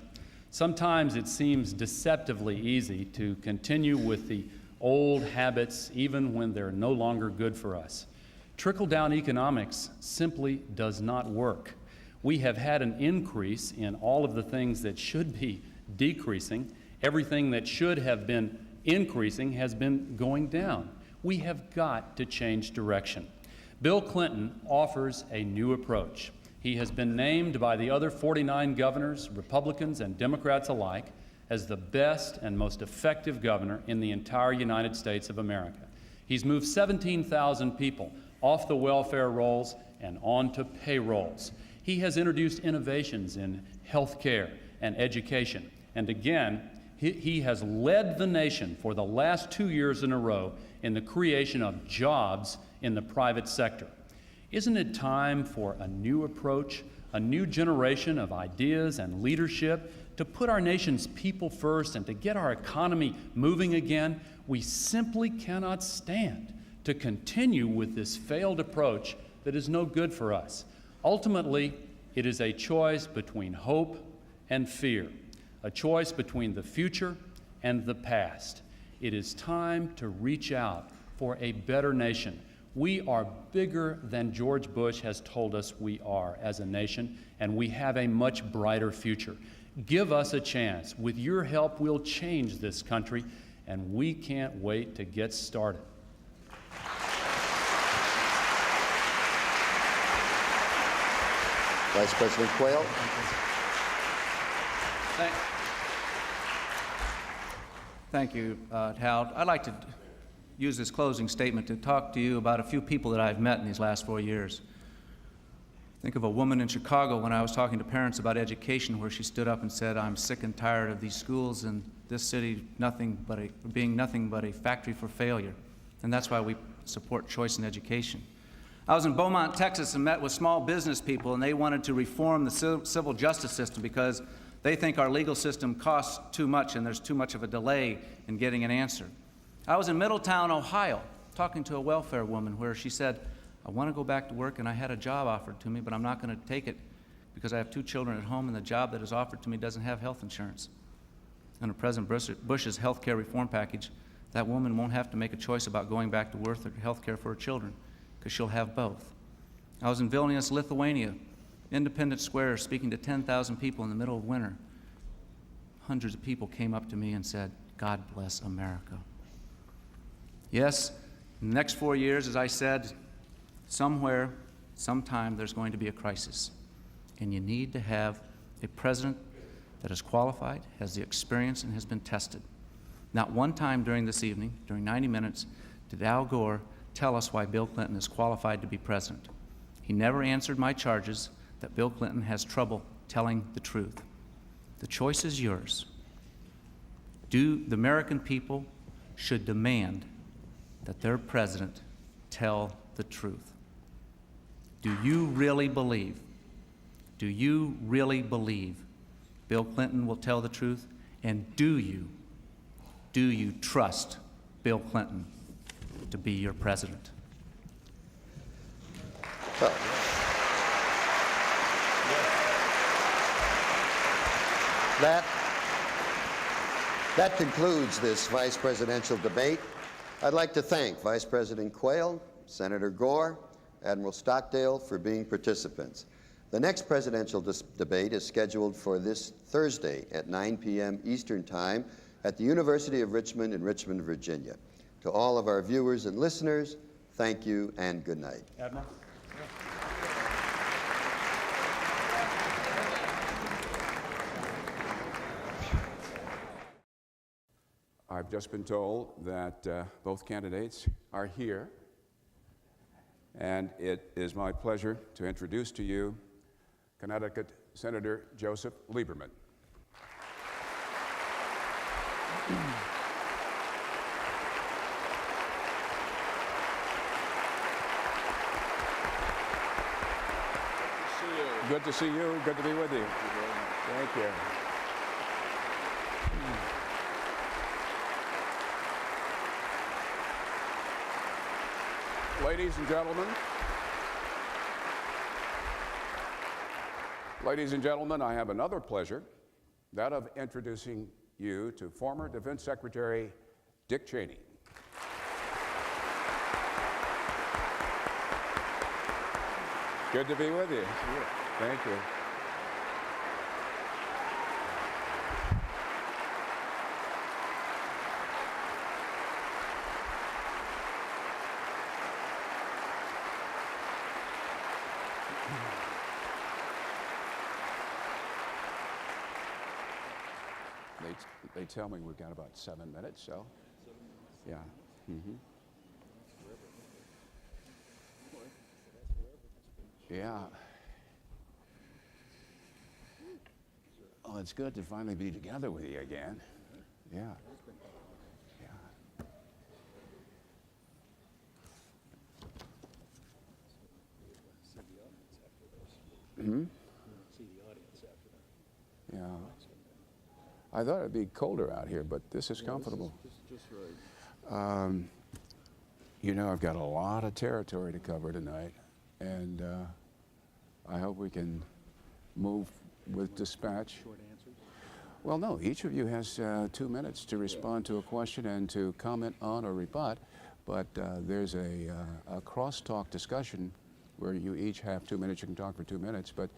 Sometimes it seems deceptively easy to continue with the old habits even when they're no longer good for us. Trickle-down economics simply does not work. We have had an increase in all of the things that should be decreasing. Everything that should have been increasing has been going down. We have got to change direction. Bill Clinton offers a new approach. He has been named by the other 49 governors, Republicans and Democrats alike, as the best and most effective governor in the entire United States of America. He's moved 17,000 people off the welfare rolls and onto payrolls. He has introduced innovations in health care and education. And again, he has led the nation for the last 2 years in a row in the creation of jobs in the private sector. Isn't it time for a new approach, a new generation of ideas and leadership to put our nation's people first and to get our economy moving again? We simply cannot stand to continue with this failed approach that is no good for us. Ultimately, it is a choice between hope and fear, a choice between the future and the past. It is time to reach out for a better nation. We are bigger than George Bush has told us we are as a nation, and we have a much brighter future. Give us a chance. With your help, we'll change this country, and we can't wait to get started. Vice President Quayle. Thank you, Hal. I'd like to use this closing statement to talk to you about a few people that I've met in these last 4 years. Think of a woman in Chicago when I was talking to parents about education, where she stood up and said, "I'm sick and tired of these schools and this city being nothing but a factory for failure." And that's why we support choice in education. I was in Beaumont, Texas, and met with small business people, and they wanted to reform the civil justice system because they think our legal system costs too much and there's too much of a delay in getting an answer. I was in Middletown, Ohio, talking to a welfare woman where she said, "I want to go back to work and I had a job offered to me, but I'm not going to take it because I have 2 children at home and the job that is offered to me doesn't have health insurance." Under President Bush's health care reform package, that woman won't have to make a choice about going back to work or health care for her children because she'll have both. I was in Vilnius, Lithuania, Independence Square, speaking to 10,000 people in the middle of winter. Hundreds of people came up to me and said, "God bless America." Yes, in the next 4 years, as I said, somewhere, sometime, there's going to be a crisis. And you need to have a president that is qualified, has the experience, and has been tested. Not one time during this evening, during 90 minutes, did Al Gore tell us why Bill Clinton is qualified to be president. He never answered my charges that Bill Clinton has trouble telling the truth. The choice is yours. The American people should demand that their president tell the truth. Do you really believe Bill Clinton will tell the truth? And do you trust Bill Clinton to be your president? Well, that concludes this vice presidential debate. I'd like to thank Vice President Quayle, Senator Gore, Admiral Stockdale for being participants. The next presidential debate is scheduled for this Thursday at 9 p.m. Eastern Time at the University of Richmond in Richmond, Virginia. To all of our viewers and listeners, thank you and good night. Admiral? I've just been told that both candidates are here, and it is my pleasure to introduce to you Connecticut Senator Joseph Lieberman. Good to see you. Good to be with you. Thank you. Ladies and gentlemen, I have another pleasure, that of introducing you to former Defense Secretary Dick Cheney. Good to be with you. Thank you. They tell me we've got about 7 minutes, so yeah. Yeah. Well, it's good to finally be together with you again. Yeah. Yeah. I thought it'd be colder out here, but this is comfortable. Just right. You know, I've got a lot of territory to cover tonight, and I hope we can move with dispatch. Short answers? Well, no, each of you has 2 minutes to respond to a question and to comment on or rebut, but there's a crosstalk discussion where you each have 2 minutes. You can talk for 2 minutes, but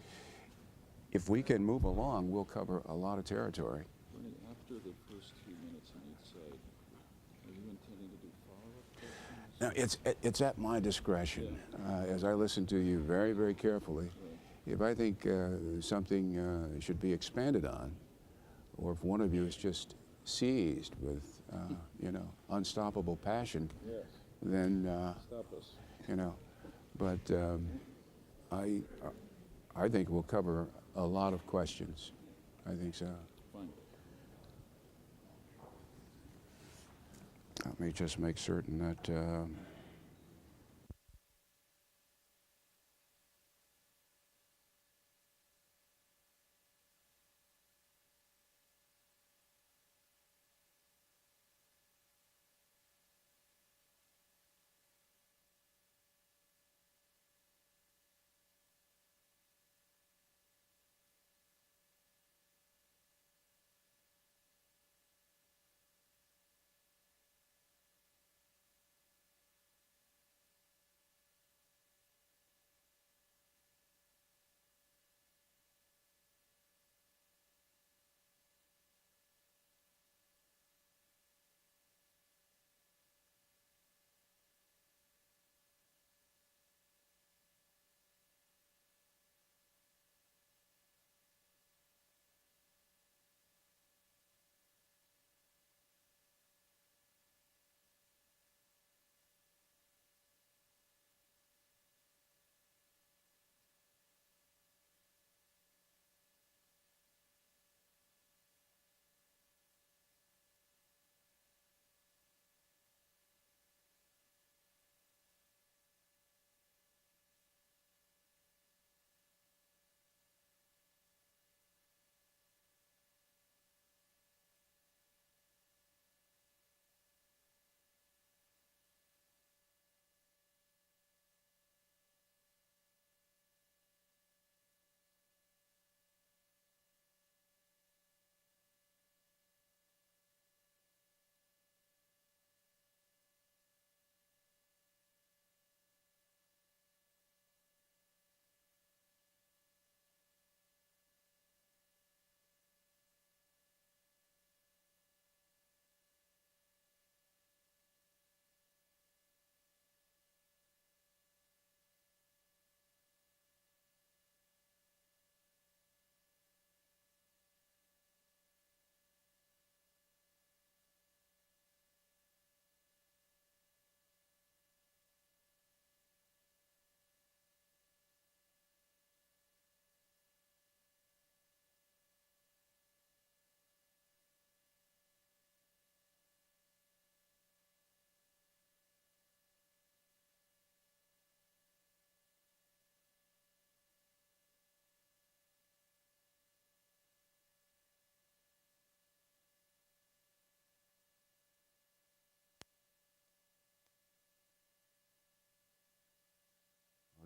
if we can move along, we'll cover a lot of territory. After the first 2 minutes on each side, are you intending to do follow-up questions? Now, it's at my discretion, as I listen to you very, very carefully. If I think something should be expanded on, or if one of you is just seized with, you know, unstoppable passion, Yes. then, Stop us. you know, but I think we'll cover a lot of questions. I think so. Fine. Let me just make certain that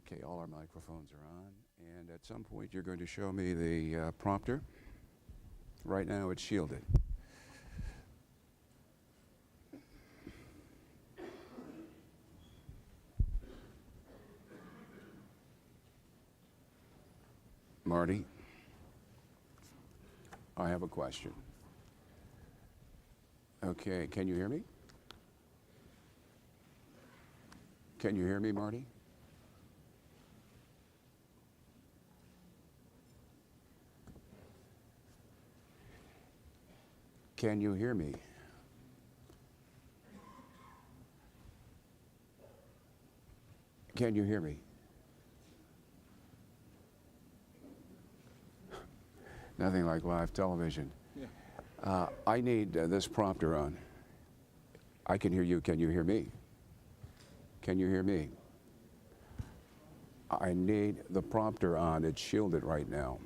Okay, all our microphones are on, and at some point you're going to show me the prompter. Right now it's shielded. Marty, I have a question. Okay, can you hear me? Can you hear me, Marty? Can you hear me? Can you hear me? Nothing like live television. Yeah. I need this prompter on. I can hear you. Can you hear me? Can you hear me? I need the prompter on. It's shielded right now.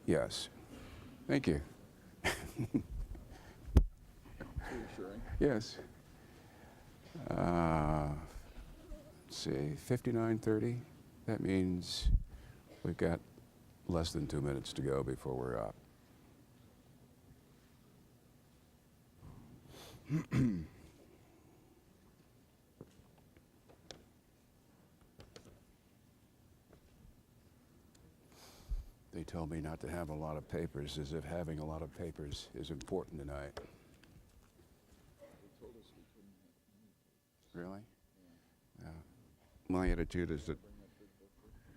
Yes. Thank you. Reassuring. Yes. Let's see, 59:30. That means we've got less than 2 minutes to go before we're up. They told me not to have a lot of papers, as if having a lot of papers is important tonight. They told us we couldn't have any. Really? Yeah. My attitude is that Bring that big book with you.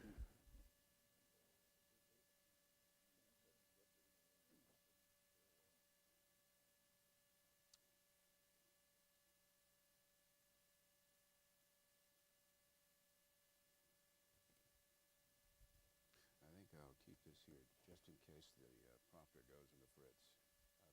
I think I'll keep this here just in case the prompter goes in the fritz. I've learned.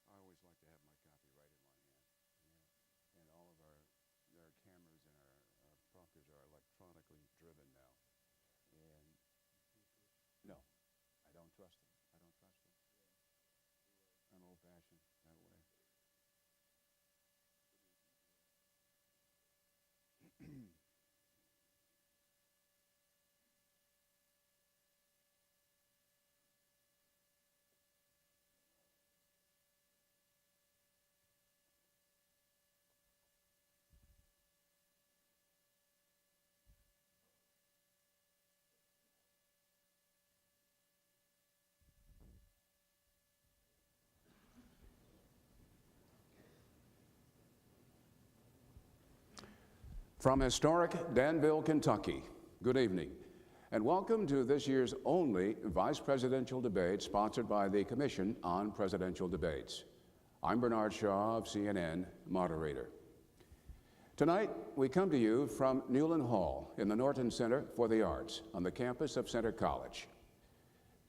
I always like to have my copy right in my hand. Yeah. And all of our cameras and our prompters are electronically driven now. And no, I don't trust them. I don't trust them. I'm old-fashioned that way. From historic Danville, Kentucky, good evening, and welcome to this year's only vice presidential debate sponsored by the Commission on Presidential Debates. I'm Bernard Shaw of CNN, moderator. Tonight, we come to you from Newland Hall in the Norton Center for the Arts on the campus of Center College.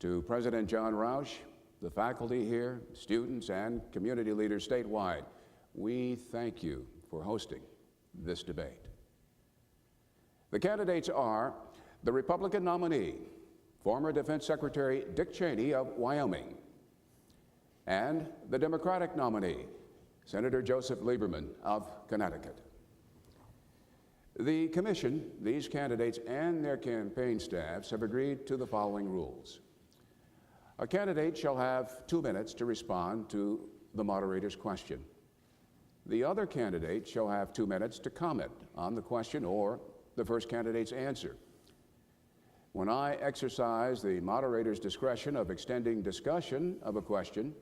To President John Roush, the faculty here, students, and community leaders statewide, we thank you for hosting this debate. The candidates are the Republican nominee, former Defense Secretary Dick Cheney of Wyoming, and the Democratic nominee, Senator Joseph Lieberman of Connecticut. The commission, these candidates, and their campaign staffs have agreed to the following rules. A candidate shall have 2 minutes to respond to the moderator's question. The other candidate shall have 2 minutes to comment on the question or the first candidate's answer. When I exercise the moderator's discretion of extending discussion of a question,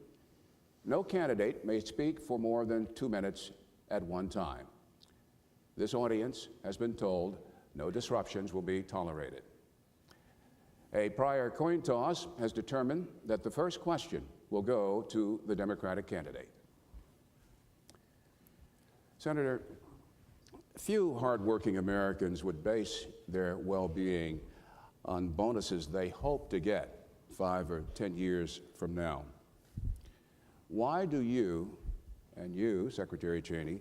no candidate may speak for more than 2 minutes at one time. This audience has been told no disruptions will be tolerated. A prior coin toss has determined that the first question will go to the Democratic candidate. Senator, Few hardworking Americans would base their well-being on bonuses they hope to get 5 or 10 years from now. Why do you, and you, Secretary Cheney,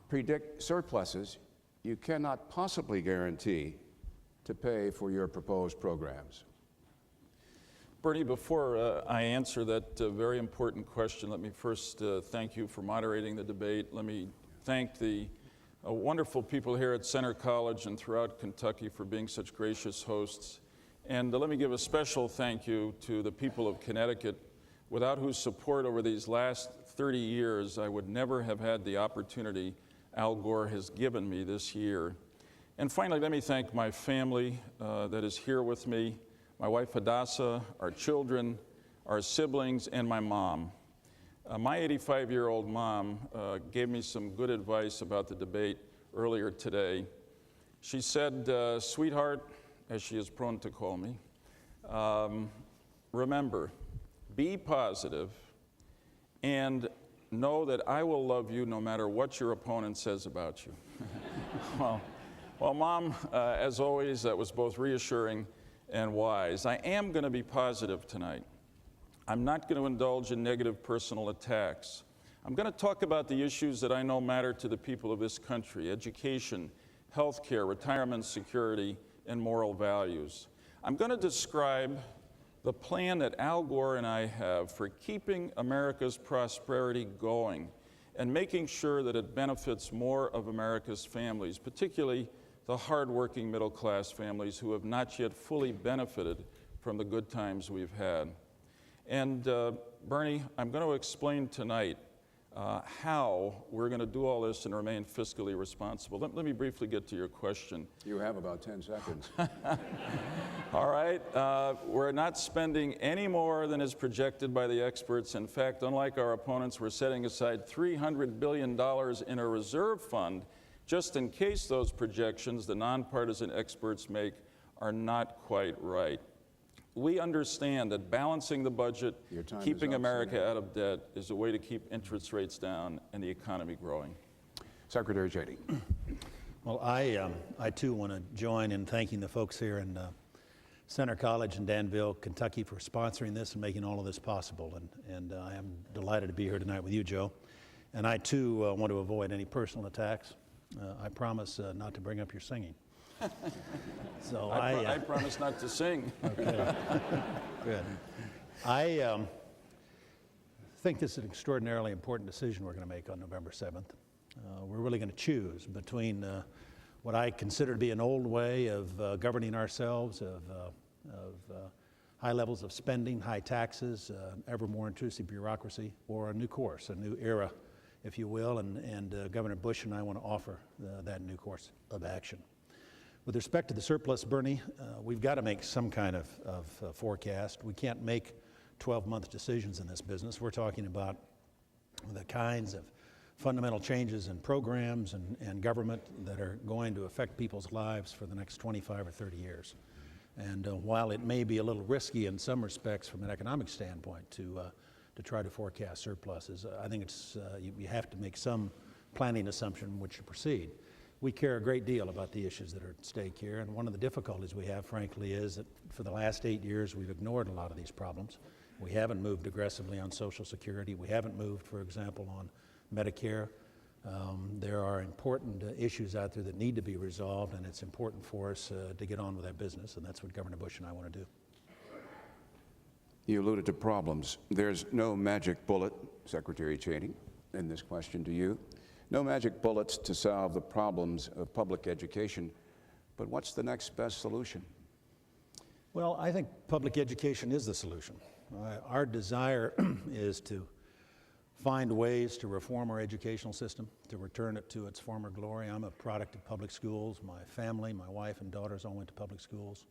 predict surpluses you cannot possibly guarantee to pay for your proposed programs? Bernie, before I answer that very important question, let me first thank you for moderating the debate. Let me thank the wonderful people here at Center College and throughout Kentucky for being such gracious hosts. And let me give a special thank you to the people of Connecticut, without whose support over these last 30 years, I would never have had the opportunity Al Gore has given me this year. And finally, let me thank my family that is here with me, my wife Hadassah, our children, our siblings, and my mom. My 85-year-old mom gave me some good advice about the debate earlier today. She said, sweetheart, as she is prone to call me, remember, be positive and know that I will love you no matter what your opponent says about you. Well, Mom, as always, that was both reassuring and wise. I am going to be positive tonight. I'm not going to indulge in negative personal attacks. I'm going to talk about the issues that I know matter to the people of this country: education, health care, retirement security, and moral values. I'm going to describe the plan that Al Gore and I have for keeping America's prosperity going and making sure that it benefits more of America's families, particularly the hardworking middle-class families who have not yet fully benefited from the good times we've had. And Bernie, I'm going to explain tonight how we're going to do all this and remain fiscally responsible. Let me briefly get to your question. You have about 10 seconds. All right. We're not spending any more than is projected by the experts. In fact, unlike our opponents, we're setting aside $300 billion in a reserve fund just in case those projections the nonpartisan experts make are not quite right. We understand that balancing the budget, keeping America out of debt, is a way to keep interest rates down and the economy growing. Secretary Cheney. Well, I too want to join in thanking the folks here in Center College in Danville, Kentucky, for sponsoring this and making all of this possible. And I am delighted to be here tonight with you, Joe. And I too want to avoid any personal attacks. I promise not to bring up your singing. So I promise not to sing. Okay. Good. I think this is an extraordinarily important decision we're going to make on November 7th. We're really going to choose between what I consider to be an old way of governing ourselves, of high levels of spending, high taxes, ever more intrusive bureaucracy, or a new course, a new era, if you will, and Governor Bush and I want to offer that new course of action. With respect to the surplus, Bernie, we've got to make some kind of forecast. We can't make 12-month decisions in this business. We're talking about the kinds of fundamental changes in programs and government that are going to affect people's lives for the next 25 or 30 years. And while it may be a little risky in some respects from an economic standpoint to try to forecast surpluses, I think it's you have to make some planning assumption in which to proceed. We care a great deal about the issues that are at stake here, and one of the difficulties we have, frankly, is that for the last 8 years we've ignored a lot of these problems. We haven't moved aggressively on Social Security. We haven't moved, for example, on Medicare. There are important issues out there that need to be resolved, and it's important for us to get on with that business, and that's what Governor Bush and I want to do. You alluded to problems. There's no magic bullet, Secretary Cheney, in this question to you. No magic bullets to solve the problems of public education, but what's the next best solution? Well, I think public education is the solution. Our desire is to find ways to reform our educational system, to return it to its former glory. I'm a product of public schools. My family, my wife and daughters all went to public schools.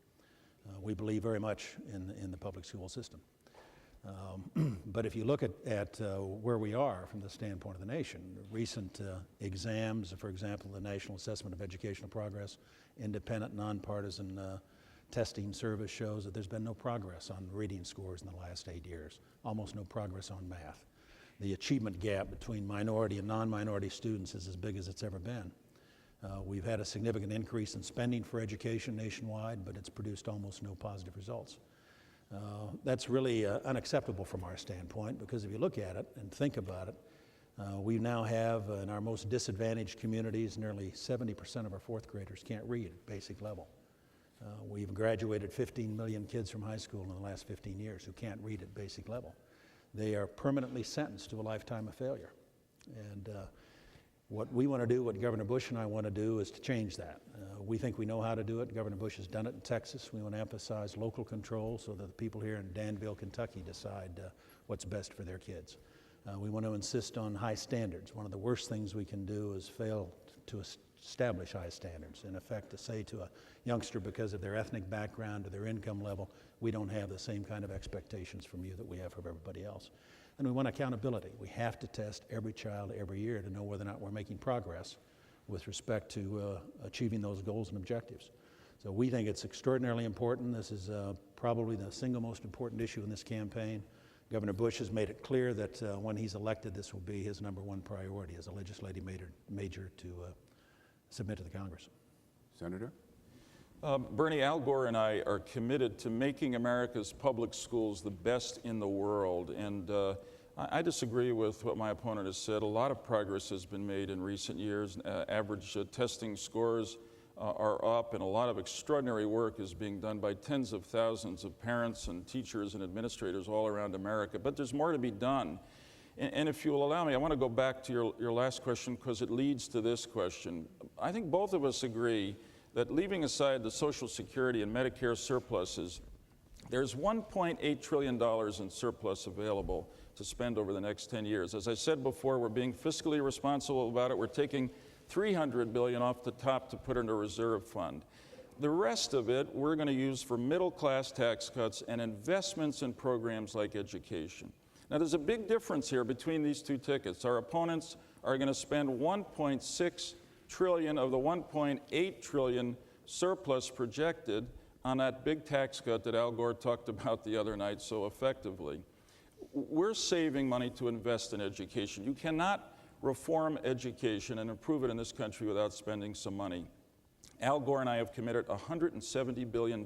We believe very much in the public school system. But if you look at where we are from the standpoint of the nation, recent exams, for example, the National Assessment of Educational Progress, independent, nonpartisan testing service shows that there's been no progress on reading scores in the last 8 years, almost no progress on math. The achievement gap between minority and non-minority students is as big as it's ever been. We've had a significant increase in spending for education nationwide, but it's produced almost no positive results. That's really unacceptable from our standpoint, because if you look at it and think about it, we now have in our most disadvantaged communities, nearly 70% of our fourth graders can't read at basic level. We've graduated 15 million kids from high school in the last 15 years who can't read at basic level. They are permanently sentenced to a lifetime of failure. And what we want to do, what Governor Bush and I want to do, is to change that. We think we know how to do it. Governor Bush has done it in Texas. We want to emphasize local control so that the people here in Danville, Kentucky decide what's best for their kids. We want to insist on high standards. One of the worst things we can do is fail to establish high standards. In effect, to say to a youngster, because of their ethnic background or their income level, we don't have the same kind of expectations from you that we have from everybody else. And we want accountability. We have to test every child every year to know whether or not we're making progress with respect to achieving those goals and objectives. So we think it's extraordinarily important. This is probably the single most important issue in this campaign. Governor Bush has made it clear that when he's elected, this will be his #1 priority as a legislative major to submit to the Congress. Senator? Bernie, Al Gore and I are committed to making America's public schools the best in the world. And I disagree with what my opponent has said. A lot of progress has been made in recent years. Average testing scores are up, and a lot of extraordinary work is being done by tens of thousands of parents and teachers and administrators all around America. But there's more to be done. And if you will allow me, I want to go back to your last question, because it leads to this question. I think both of us agree that, leaving aside the Social Security and Medicare surpluses, there's $1.8 trillion in surplus available to spend over the next 10 years. As I said before, we're being fiscally responsible about it. We're taking $300 billion off the top to put in a reserve fund. The rest of it we're going to use for middle-class tax cuts and investments in programs like education. Now, there's a big difference here between these two tickets. Our opponents are going to spend $1.6 trillion of the $1.8 trillion surplus projected on that big tax cut that Al Gore talked about the other night so effectively. We're saving money to invest in education. You cannot reform education and improve it in this country without spending some money. Al Gore and I have committed $170 billion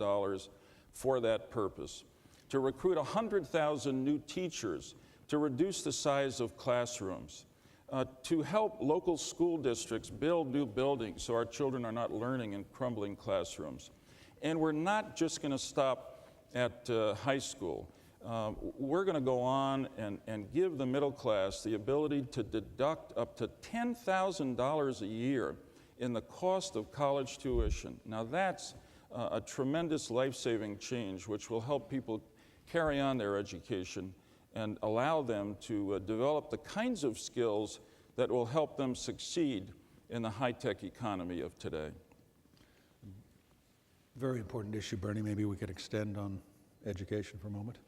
for that purpose, to recruit 100,000 new teachers, to reduce the size of classrooms, to help local school districts build new buildings so our children are not learning in crumbling classrooms. And we're not just going to stop at high school. We're going to go on and give the middle class the ability to deduct up to $10,000 a year in the cost of college tuition. Now that's a tremendous life-saving change, which will help people carry on their education and allow them to develop the kinds of skills that will help them succeed in the high-tech economy of today. Very important issue, Bernie. Maybe we could extend on education for a moment.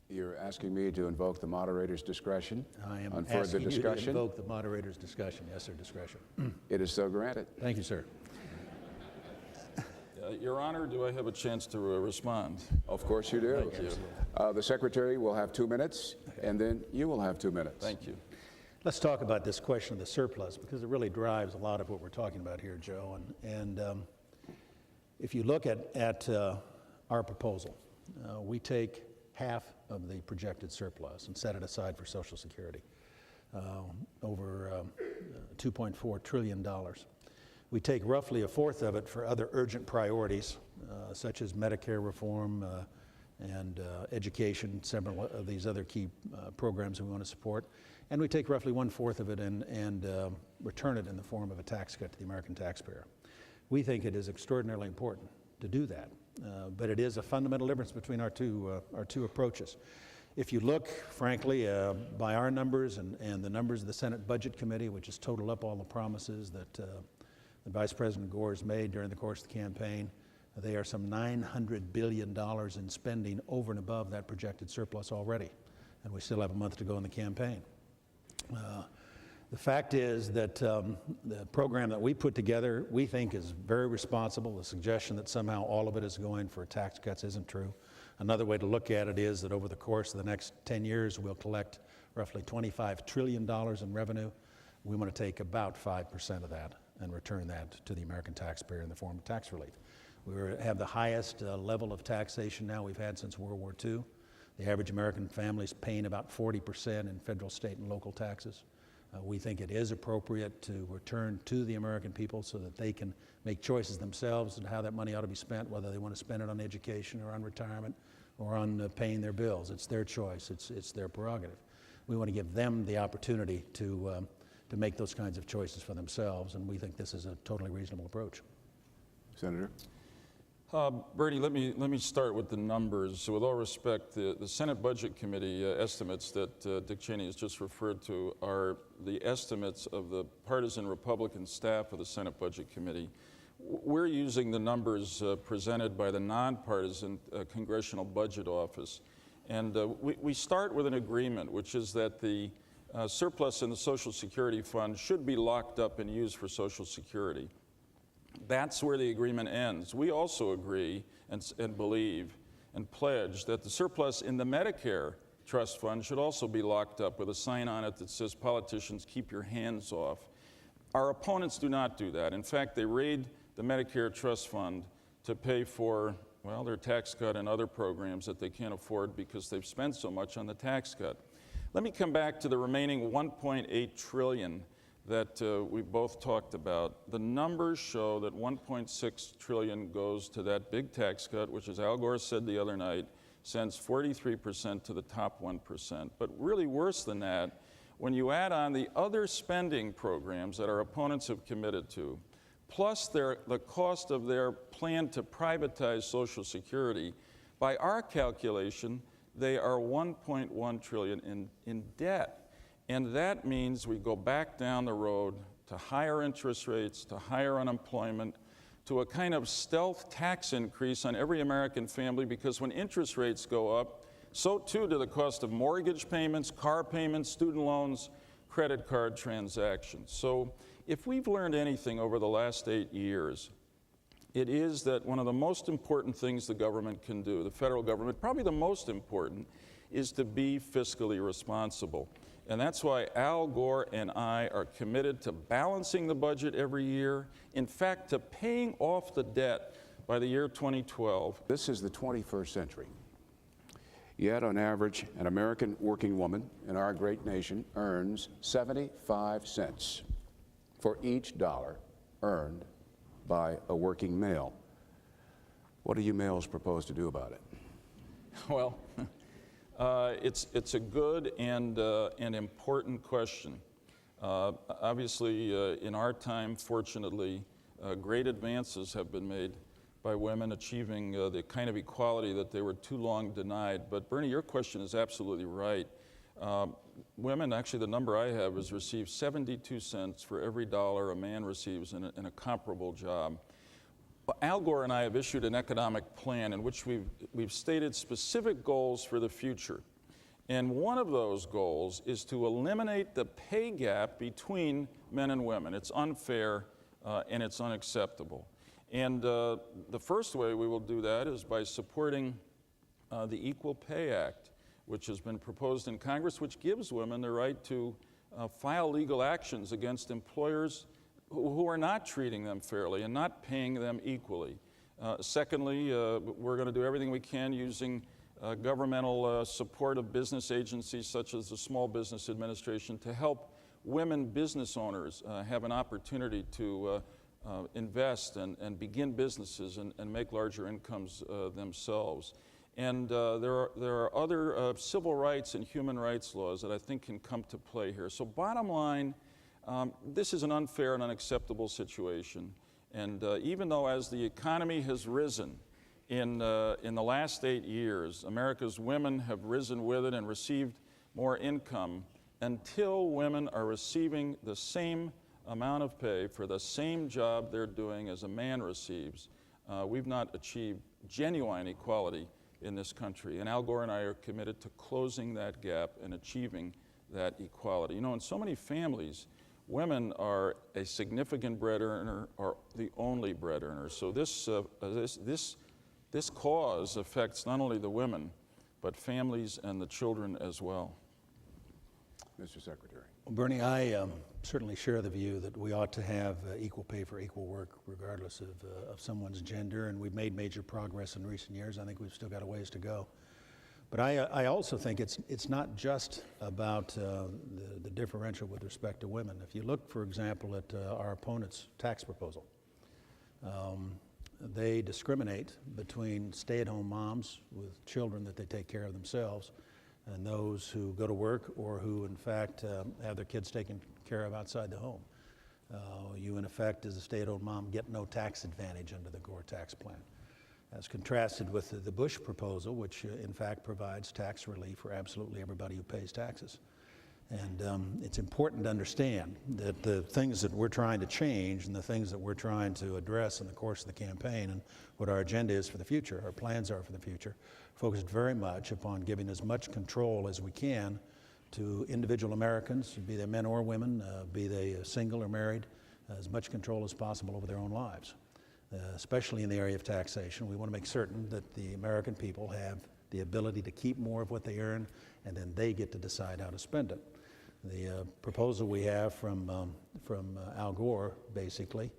You're asking me to invoke the moderator's discretion I am on further asking you to discussion? invoke the moderator's discussion. Yes, sir, discretion. It is so granted. Thank you, sir. Your Honor, do I have a chance to respond? Of course you do. Thank you. The Secretary will have 2 minutes, and then you will have 2 minutes. Thank you. Let's talk about this question of the surplus, because it really drives a lot of what we're talking about here, Joe. And if you look at our proposal, we take half of the projected surplus and set it aside for Social Security, over $2.4 trillion. We take roughly a fourth of it for other urgent priorities, such as Medicare reform and education, several of these other key programs we want to support. And we take roughly 1/4 of it and return it in the form of a tax cut to the American taxpayer. We think it is extraordinarily important to do that, but it is a fundamental difference between our two approaches. If you look, frankly, by our numbers and the numbers of the Senate Budget Committee, which has totaled up all the promises that Vice President Gore has made during the course of the campaign, they are some $900 billion in spending over and above that projected surplus already, and we still have a month to go in the campaign. The fact is that the program that we put together, we think is very responsible. The suggestion that somehow all of it is going for tax cuts isn't true. Another way to look at it is that over the course of the next 10 years, we'll collect roughly $25 trillion in revenue. We want to take about 5% of that and return that to the American taxpayer in the form of tax relief. We have the highest level of taxation now we've had since World War II. The average American family is paying about 40% in federal, state, and local taxes. We think it is appropriate to return to the American people so that they can make choices themselves and how that money ought to be spent, whether they want to spend it on education or on retirement or on paying their bills. It's their choice. It's their prerogative. We want to give them the opportunity to make those kinds of choices for themselves, and we think this is a totally reasonable approach. Senator? Bernie, let me start with the numbers. So with all respect, the Senate Budget Committee estimates that Dick Cheney has just referred to are the estimates of the partisan Republican staff of the Senate Budget Committee. We're using the numbers presented by the nonpartisan Congressional Budget Office. And we start with an agreement, which is that the surplus in the Social Security Fund should be locked up and used for Social Security. That's where the agreement ends. We also agree and believe and pledge that the surplus in the Medicare Trust Fund should also be locked up with a sign on it that says, "Politicians, keep your hands off." Our opponents do not do that. In fact, they raid the Medicare Trust Fund to pay for, well, their tax cut and other programs that they can't afford because they've spent so much on the tax cut. Let me come back to the remaining $1.8 trillion that we both talked about. The numbers show that $1.6 trillion goes to that big tax cut, which, as Al Gore said the other night, sends 43% to the top 1%. But really worse than that, when you add on the other spending programs that our opponents have committed to, plus the cost of their plan to privatize Social Security, by our calculation, they are $1.1 trillion in debt. And that means we go back down the road to higher interest rates, to higher unemployment, to a kind of stealth tax increase on every American family, because when interest rates go up, so too do the cost of mortgage payments, car payments, student loans, credit card transactions. So if we've learned anything over the last 8 years, it is that one of the most important things the government can do, the federal government, probably the most important, is to be fiscally responsible. And that's why Al Gore and I are committed to balancing the budget every year, in fact, to paying off the debt by the year 2012. This is the 21st century. Yet, on average, an American working woman in our great nation earns 75 cents for each dollar earned by a working male. What do you males propose to do about it? Well, it's a good and important question. Obviously, in our time, fortunately, great advances have been made by women achieving the kind of equality that they were too long denied. But Bernie, your question is absolutely right. Women, actually the number I have is receive 72 cents for every dollar a man receives in a comparable job. Al Gore and I have issued an economic plan in which we've stated specific goals for the future. And one of those goals is to eliminate the pay gap between men and women. It's unfair and it's unacceptable. And the first way we will do that is by supporting the Equal Pay Act, which has been proposed in Congress, which gives women the right to file legal actions against employers who are not treating them fairly and not paying them equally. Secondly, we're going to do everything we can using governmental support of business agencies such as the Small Business Administration to help women business owners have an opportunity to invest and begin businesses and make larger incomes themselves. And there are other civil rights and human rights laws that I think can come to play here. So bottom line, this is an unfair and unacceptable situation. And even though as the economy has risen in the last 8 years, America's women have risen with it and received more income, until women are receiving the same amount of pay for the same job they're doing as a man receives, we've not achieved genuine equality in this country. And Al Gore and I are committed to closing that gap and achieving that equality. You know, in so many families, women are a significant bread earner or the only bread earner. So this cause affects not only the women, but families and the children as well. Mr. Secretary. Well, Bernie, I certainly share the view that we ought to have equal pay for equal work regardless of someone's gender, and we've made major progress in recent years. I think we've still got a ways to go. But I also think it's not just about the differential with respect to women. If you look, for example, at our opponent's tax proposal, they discriminate between stay-at-home moms with children that they take care of themselves and those who go to work or who, in fact, have their kids taken care of outside the home. You, in effect, as a stay-at-home mom, get no tax advantage under the Gore tax plan, as contrasted with the Bush proposal, which, in fact, provides tax relief for absolutely everybody who pays taxes. And it's important to understand that the things that we're trying to change and the things that we're trying to address in the course of the campaign and what our agenda is for the future, our plans are for the future, focused very much upon giving as much control as we can to individual Americans, be they men or women, be they single or married, as much control as possible over their own lives, especially in the area of taxation. We want to make certain that the American people have the ability to keep more of what they earn, and then they get to decide how to spend it. The proposal we have from Al Gore, basically,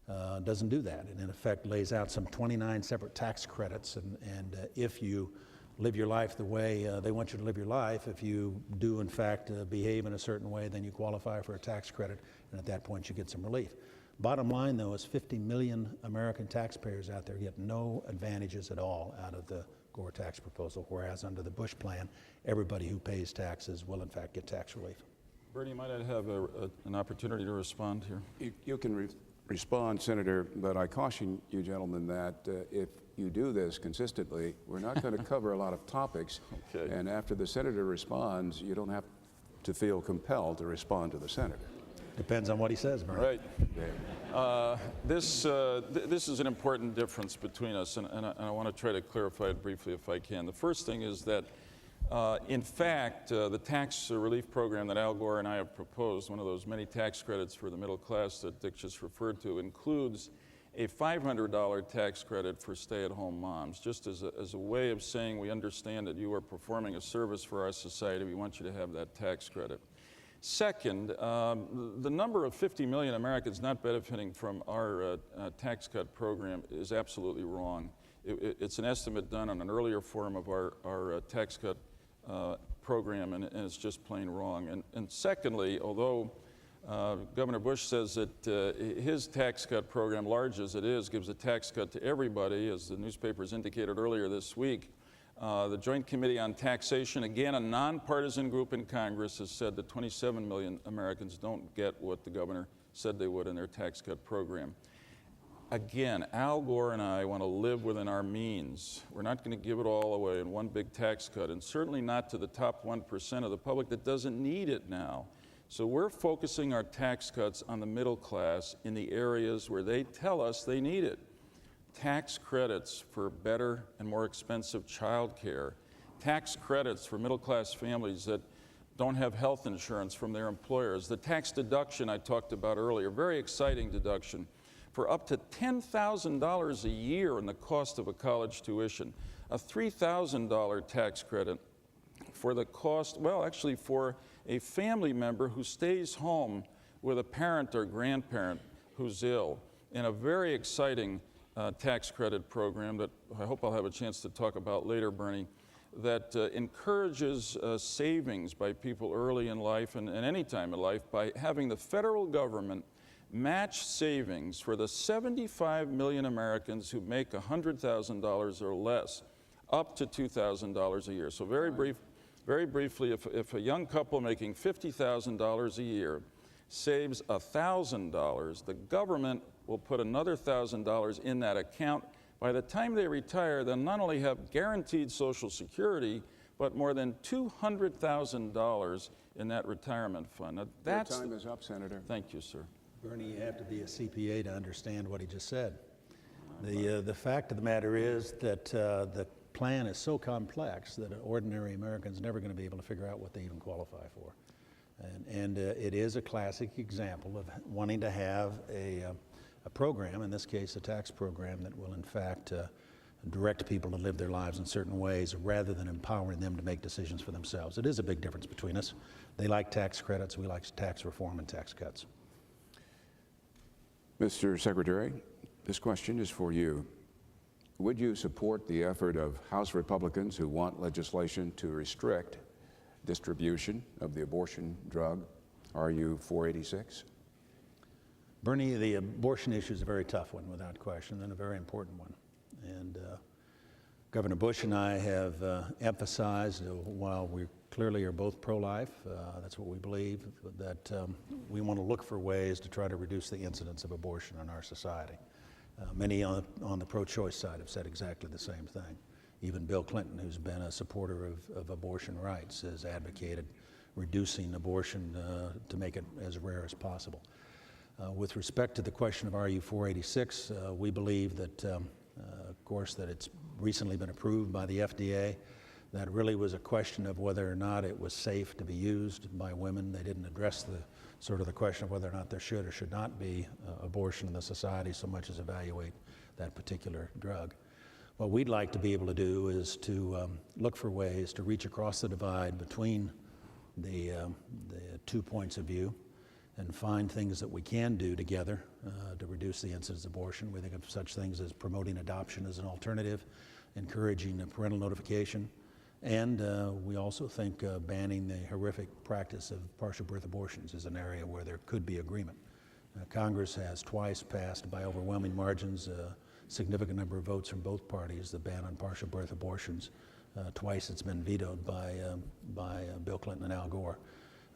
doesn't do that. It, in effect, lays out some 29 separate tax credits, and if you live your life the way they want you to live your life, if you do, in fact, behave in a certain way, then you qualify for a tax credit, and at that point you get some relief. Bottom line, though, is 50 million American taxpayers out there get no advantages at all out of the Gore tax proposal, whereas under the Bush plan, everybody who pays taxes will, in fact, get tax relief. Bernie, might I have an opportunity to respond here? You can respond, Senator, but I caution you gentlemen that if you do this consistently, we're not going to cover a lot of topics. Okay. And after the senator responds, you don't have to feel compelled to respond to the senator. Depends on what he says, Bernie. Right. This is an important difference between us, and I want to try to clarify it briefly if I can. The first thing is that, in fact, the tax relief program that Al Gore and I have proposed, one of those many tax credits for the middle class that Dick just referred to, includes a $500 tax credit for stay-at-home moms, just as a way of saying we understand that you are performing a service for our society. We want you to have that tax credit. Second, the number of 50 million Americans not benefiting from our tax cut program is absolutely wrong. It's an estimate done on an earlier form of our tax cut program, and it's just plain wrong. And secondly, although Governor Bush says that his tax cut program, large as it is, gives a tax cut to everybody, as the newspapers indicated earlier this week, the Joint Committee on Taxation, again a nonpartisan group in Congress, has said that 27 million Americans don't get what the governor said they would in their tax cut program. Again, Al Gore and I want to live within our means. We're not going to give it all away in one big tax cut, and certainly not to the top 1% of the public that doesn't need it now. So we're focusing our tax cuts on the middle class in the areas where they tell us they need it. Tax credits for better and more expensive child care, tax credits for middle-class families that don't have health insurance from their employers, the tax deduction I talked about earlier, very exciting deduction, for up to $10,000 a year in the cost of a college tuition, a $3,000 tax credit for the cost, well, actually for a family member who stays home with a parent or grandparent who's ill, and a very exciting tax credit program that I hope I'll have a chance to talk about later, Bernie, that encourages savings by people early in life and any time in life by having the federal government match savings for the 75 million Americans who make $100,000 or less, up to $2,000 a year. So very briefly, if a young couple making $50,000 a year saves $1,000, the government will put another $1,000 in that account. By the time they retire, they'll not only have guaranteed Social Security, but more than $200,000 in that retirement fund. Now, that's Your time is up, Senator. Thank you, sir. Bernie, you have to be a CPA to understand what he just said. The fact of the matter is that the plan is so complex that an ordinary American's never going to be able to figure out what they even qualify for. And it is a classic example of wanting to have a program, in this case a tax program, that will in fact direct people to live their lives in certain ways rather than empowering them to make decisions for themselves. It is a big difference between us. They like tax credits, we like tax reform and tax cuts. Mr. Secretary, this question is for you. Would you support the effort of House Republicans who want legislation to restrict distribution of the abortion drug, RU 486? Bernie, the abortion issue is a very tough one, without question, and a very important one. And Governor Bush and I have emphasized, while we clearly are both pro-life, that's what we believe, that we want to look for ways to try to reduce the incidence of abortion in our society. Many on the pro-choice side have said exactly the same thing. Even Bill Clinton, who's been a supporter of abortion rights, has advocated reducing abortion to make it as rare as possible. With respect to the question of RU 486, we believe that, of course, that it's recently been approved by the FDA. That really was a question of whether or not it was safe to be used by women. They didn't address the question of whether or not there should or should not be abortion in the society so much as evaluate that particular drug. What we'd like to be able to do is to look for ways to reach across the divide between the 2 points of view and find things that we can do together to reduce the incidence of abortion. We think of such things as promoting adoption as an alternative, encouraging parental notification, and we also think banning the horrific practice of partial birth abortions is an area where there could be agreement. Congress has twice passed by overwhelming margins a significant number of votes from both parties the ban on partial birth abortions. Twice it's been vetoed by Bill Clinton and Al Gore.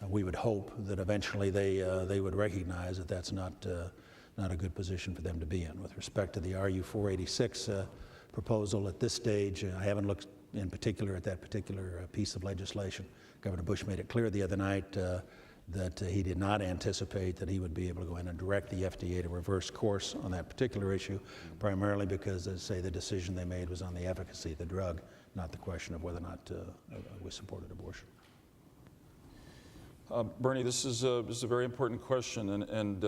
We would hope that eventually they would recognize that that's not a good position for them to be in. With respect to the RU 486 proposal at this stage, I haven't looked in particular at that particular piece of legislation. Governor Bush made it clear the other night that he did not anticipate that he would be able to go in and direct the FDA to reverse course on that particular issue, primarily because, as I say, the decision they made was on the efficacy of the drug, not the question of whether or not we supported abortion. Bernie, this is a very important question, and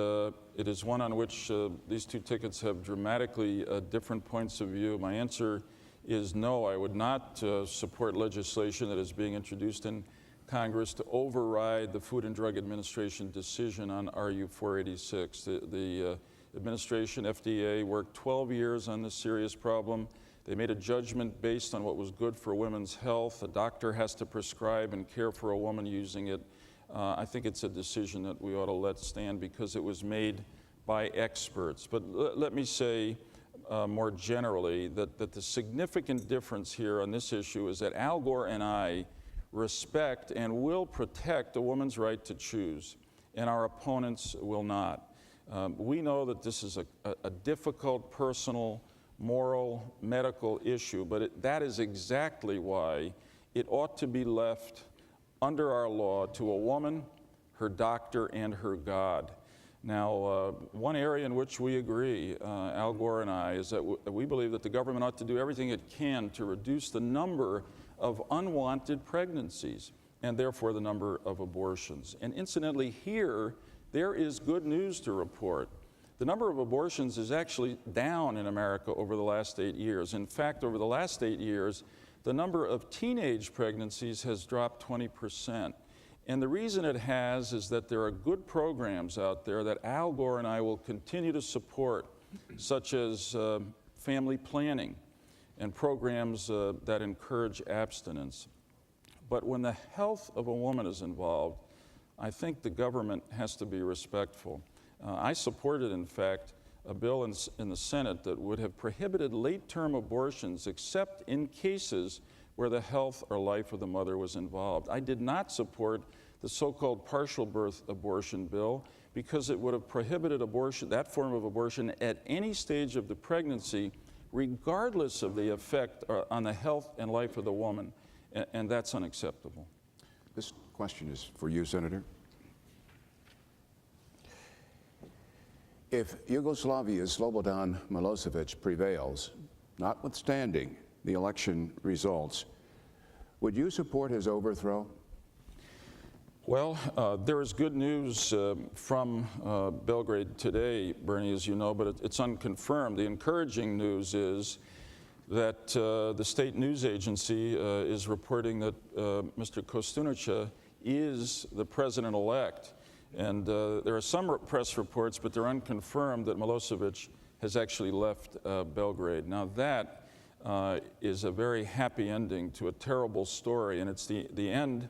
it is one on which these two tickets have dramatically different points of view. My answer is no. I would not support legislation that is being introduced in Congress to override the Food and Drug Administration decision on RU 486. The administration, FDA, worked 12 years on this serious problem. They made a judgment based on what was good for women's health. A doctor has to prescribe and care for a woman using it. I think it's a decision that we ought to let stand because it was made by experts. But let me say more generally that the significant difference here on this issue is that Al Gore and I respect and will protect a woman's right to choose, and our opponents will not. We know that this is a difficult, personal, moral, medical issue, but that is exactly why it ought to be left under our law to a woman, her doctor, and her God. Now, one area in which we agree, Al Gore and I, is that we believe that the government ought to do everything it can to reduce the number of unwanted pregnancies and therefore the number of abortions. And incidentally, here, there is good news to report. The number of abortions is actually down in America over the last 8 years. In fact, over the last 8 years, the number of teenage pregnancies has dropped 20%. And the reason it has is that there are good programs out there that Al Gore and I will continue to support, such as family planning and programs that encourage abstinence. But when the health of a woman is involved, I think the government has to be respectful. I supported, in fact, a bill in the Senate that would have prohibited late-term abortions except in cases where the health or life of the mother was involved. I did not support the so-called partial birth abortion bill because it would have prohibited abortion, that form of abortion, at any stage of the pregnancy, regardless of the effect on the health and life of the woman, and that's unacceptable. This question is for you, Senator. If Yugoslavia's Slobodan Milosevic prevails, notwithstanding the election results, would you support his overthrow? Well, there is good news from Belgrade today, Bernie, as you know, but it's unconfirmed. The encouraging news is that the state news agency is reporting that Mr. Kostunica is the president-elect. And there are some press reports, but they're unconfirmed, that Milosevic has actually left Belgrade. Now that is a very happy ending to a terrible story, and it's the end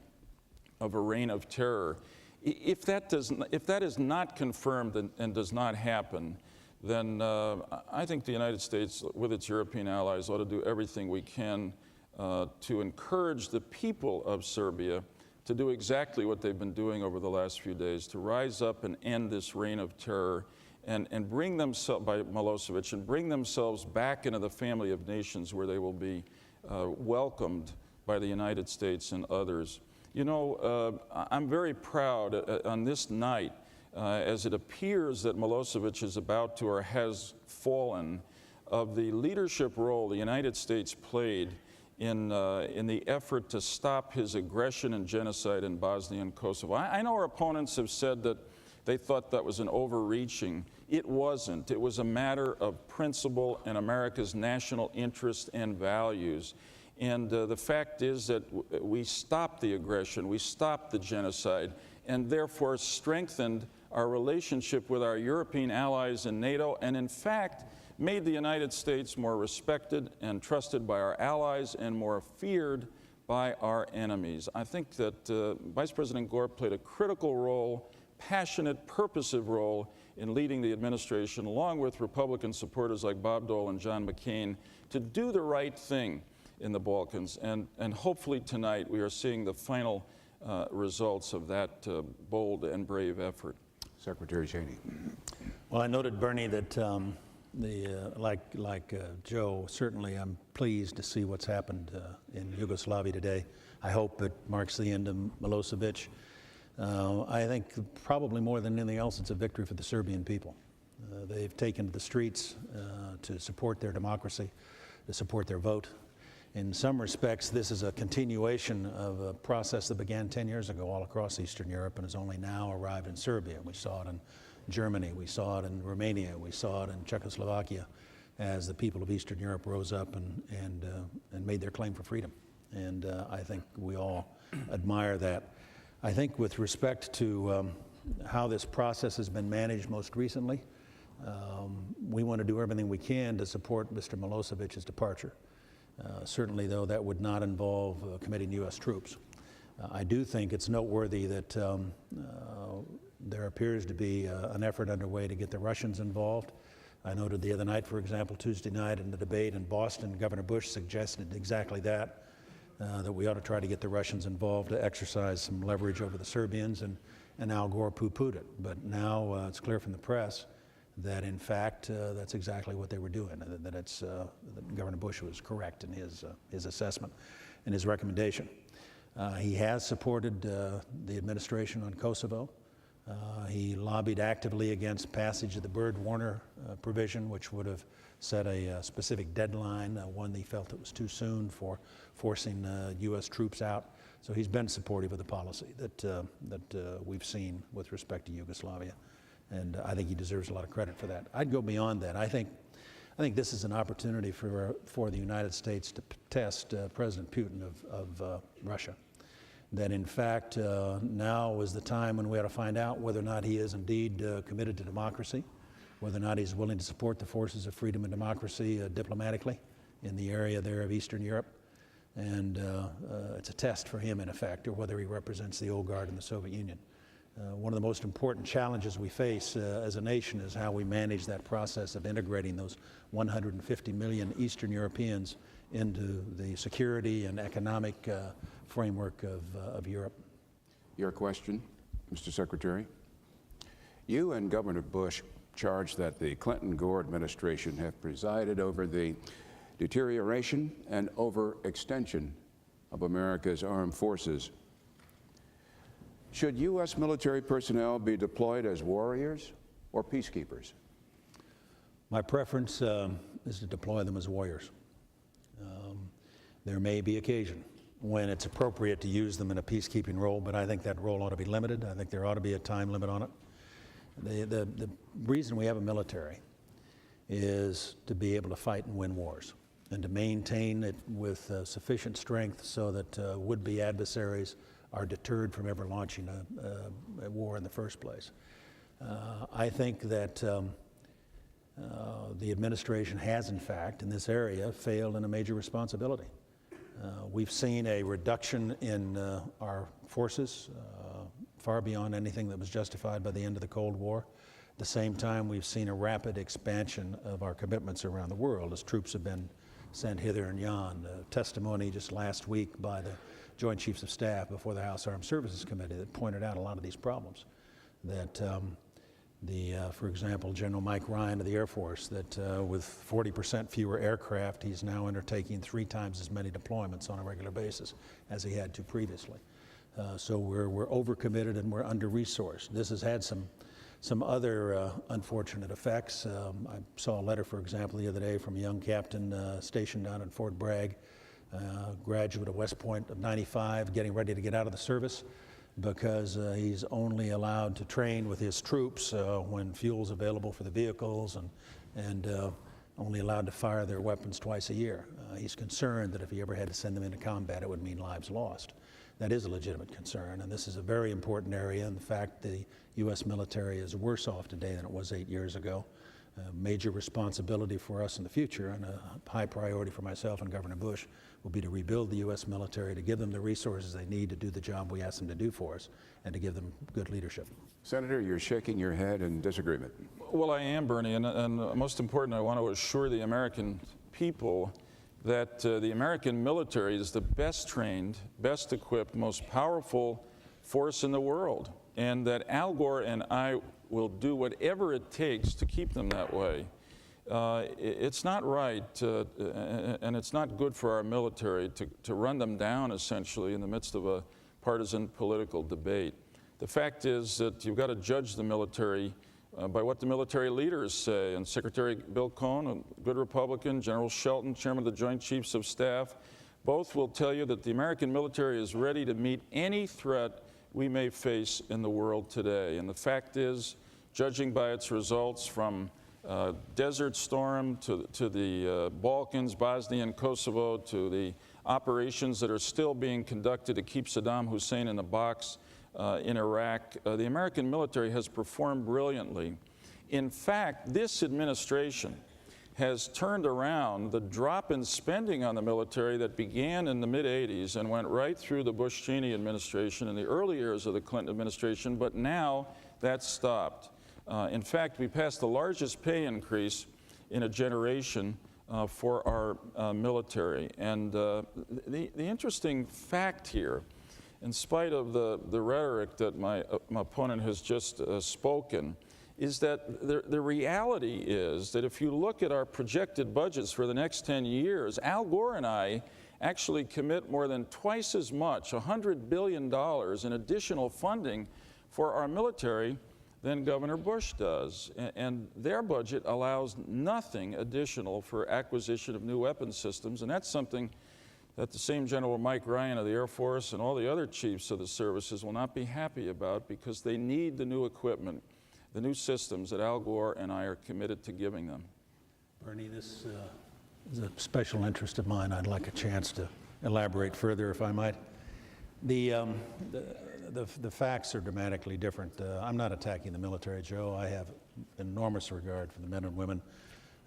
of a reign of terror. If that is not confirmed and does not happen, then I think the United States, with its European allies, ought to do everything we can to encourage the people of Serbia to do exactly what they've been doing over the last few days, to rise up and end this reign of terror and bring themselves, by Milosevic, and bring themselves back into the family of nations where they will be welcomed by the United States and others. You know, I'm very proud on this night, as it appears that Milosevic is about to or has fallen, of the leadership role the United States played in the effort to stop his aggression and genocide in Bosnia and Kosovo. I know our opponents have said that they thought that was an overreaching. It wasn't. It was a matter of principle and America's national interest and values. And the fact is that we stopped the aggression, we stopped the genocide, and therefore strengthened our relationship with our European allies in NATO, and in fact made the United States more respected and trusted by our allies and more feared by our enemies. I think that Vice President Gore played a critical role, passionate, purposive role in leading the administration, along with Republican supporters like Bob Dole and John McCain, to do the right thing in the Balkans. And hopefully tonight we are seeing the final results of that bold and brave effort. Secretary Cheney. Well, I noted, Bernie, that like Joe, certainly I'm pleased to see what's happened in Yugoslavia today. I hope it marks the end of Milosevic. I think probably more than anything else, it's a victory for the Serbian people. They've taken to the streets to support their democracy, to support their vote. In some respects, this is a continuation of a process that began 10 years ago all across Eastern Europe and has only now arrived in Serbia. We saw it in Germany, we saw it in Romania, we saw it in Czechoslovakia as the people of Eastern Europe rose up and made their claim for freedom. And I think we all admire that. I think with respect to how this process has been managed most recently, we want to do everything we can to support Mr. Milosevic's departure. Certainly, though, that would not involve committing U.S. troops. I do think it's noteworthy that there appears to be an effort underway to get the Russians involved. I noted the other night, for example, Tuesday night in the debate in Boston, Governor Bush suggested exactly that, that we ought to try to get the Russians involved to exercise some leverage over the Serbians, and Al Gore poo-pooed it. But now it's clear from the press that in fact that's exactly what they were doing, that Governor Bush was correct in his assessment and his recommendation. He has supported the administration on Kosovo. He lobbied actively against passage of the Byrd-Warner provision, which would have set a specific deadline, one he felt it was too soon for forcing U.S. troops out. So he's been supportive of the policy that we've seen with respect to Yugoslavia. And I think he deserves a lot of credit for that. I'd go beyond that. I think this is an opportunity for the United States to test President Putin of Russia. That in fact now is the time when we ought to find out whether or not he is indeed committed to democracy, whether or not he's willing to support the forces of freedom and democracy diplomatically in the area there of Eastern Europe. And it's a test for him, in effect, or whether he represents the old guard in the Soviet Union. One of the most important challenges we face as a nation is how we manage that process of integrating those 150 million Eastern Europeans into the security and economic framework of Europe. Your question, Mr. Secretary. You and Governor Bush charge that the Clinton-Gore administration have presided over the deterioration and overextension of America's armed forces. Should U.S. military personnel be deployed as warriors or peacekeepers? My preference is to deploy them as warriors. There may be occasion when it's appropriate to use them in a peacekeeping role, but I think that role ought to be limited. I think there ought to be a time limit on it. The reason we have a military is to be able to fight and win wars. and to maintain it with sufficient strength so that would-be adversaries are deterred from ever launching a war in the first place. I think that the administration has, in fact, in this area, failed in a major responsibility. We've seen a reduction in our forces far beyond anything that was justified by the end of the Cold War. At the same time, we've seen a rapid expansion of our commitments around the world as troops have been sent hither and yon. Testimony just last week by the Joint Chiefs of Staff before the House Armed Services Committee that pointed out a lot of these problems. That for example, General Mike Ryan of the Air Force, that with 40% fewer aircraft, he's now undertaking 3 times as many deployments on a regular basis as he had to previously. So we're overcommitted and we're under-resourced. This has had some other unfortunate effects. I saw a letter, for example, the other day from a young captain stationed down in Fort Bragg, graduate of West Point of '95, getting ready to get out of the service because he's only allowed to train with his troops when fuel's available for the vehicles and only allowed to fire their weapons twice a year. He's concerned that if he ever had to send them into combat, it would mean lives lost. That is a legitimate concern, and this is a very important area. In fact, the U.S. military is worse off today than it was 8 years ago. A major responsibility for us in the future, and a high priority for myself and Governor Bush, will be to rebuild the U.S. military, to give them the resources they need to do the job we ask them to do for us, and to give them good leadership. Senator, you're shaking your head in disagreement. Well, I am, Bernie, and most important, I want to assure the American people that the American military is the best trained, best equipped, most powerful force in the world, and that Al Gore and I will do whatever it takes to keep them that way. It's not right, and it's not good for our military to run them down, essentially, in the midst of a partisan political debate. The fact is that you've got to judge the military by what the military leaders say, and Secretary Bill Cohn, a good Republican, General Shelton, Chairman of the Joint Chiefs of Staff, both will tell you that the American military is ready to meet any threat we may face in the world today. And the fact is, judging by its results from Desert Storm to the Balkans, Bosnia and Kosovo, to the operations that are still being conducted to keep Saddam Hussein in the box in Iraq, the American military has performed brilliantly. In fact, this administration has turned around the drop in spending on the military that began in the mid-'80s and went right through the Bush-Cheney administration and the early years of the Clinton administration, but now that's stopped. In fact, we passed the largest pay increase in a generation for our military. And the interesting fact here, in spite of the rhetoric that my opponent has just spoken, is that the reality is that if you look at our projected budgets for the next 10 years, Al Gore and I actually commit more than twice as much, $100 billion in additional funding for our military than Governor Bush does. And their budget allows nothing additional for acquisition of new weapons systems, and that's something that the same General Mike Ryan of the Air Force and all the other chiefs of the services will not be happy about, because they need the new equipment, the new systems that Al Gore and I are committed to giving them. Bernie, this is a special interest of mine. I'd like a chance to elaborate further, if I might. The facts are dramatically different. I'm not attacking the military, Joe. I have enormous regard for the men and women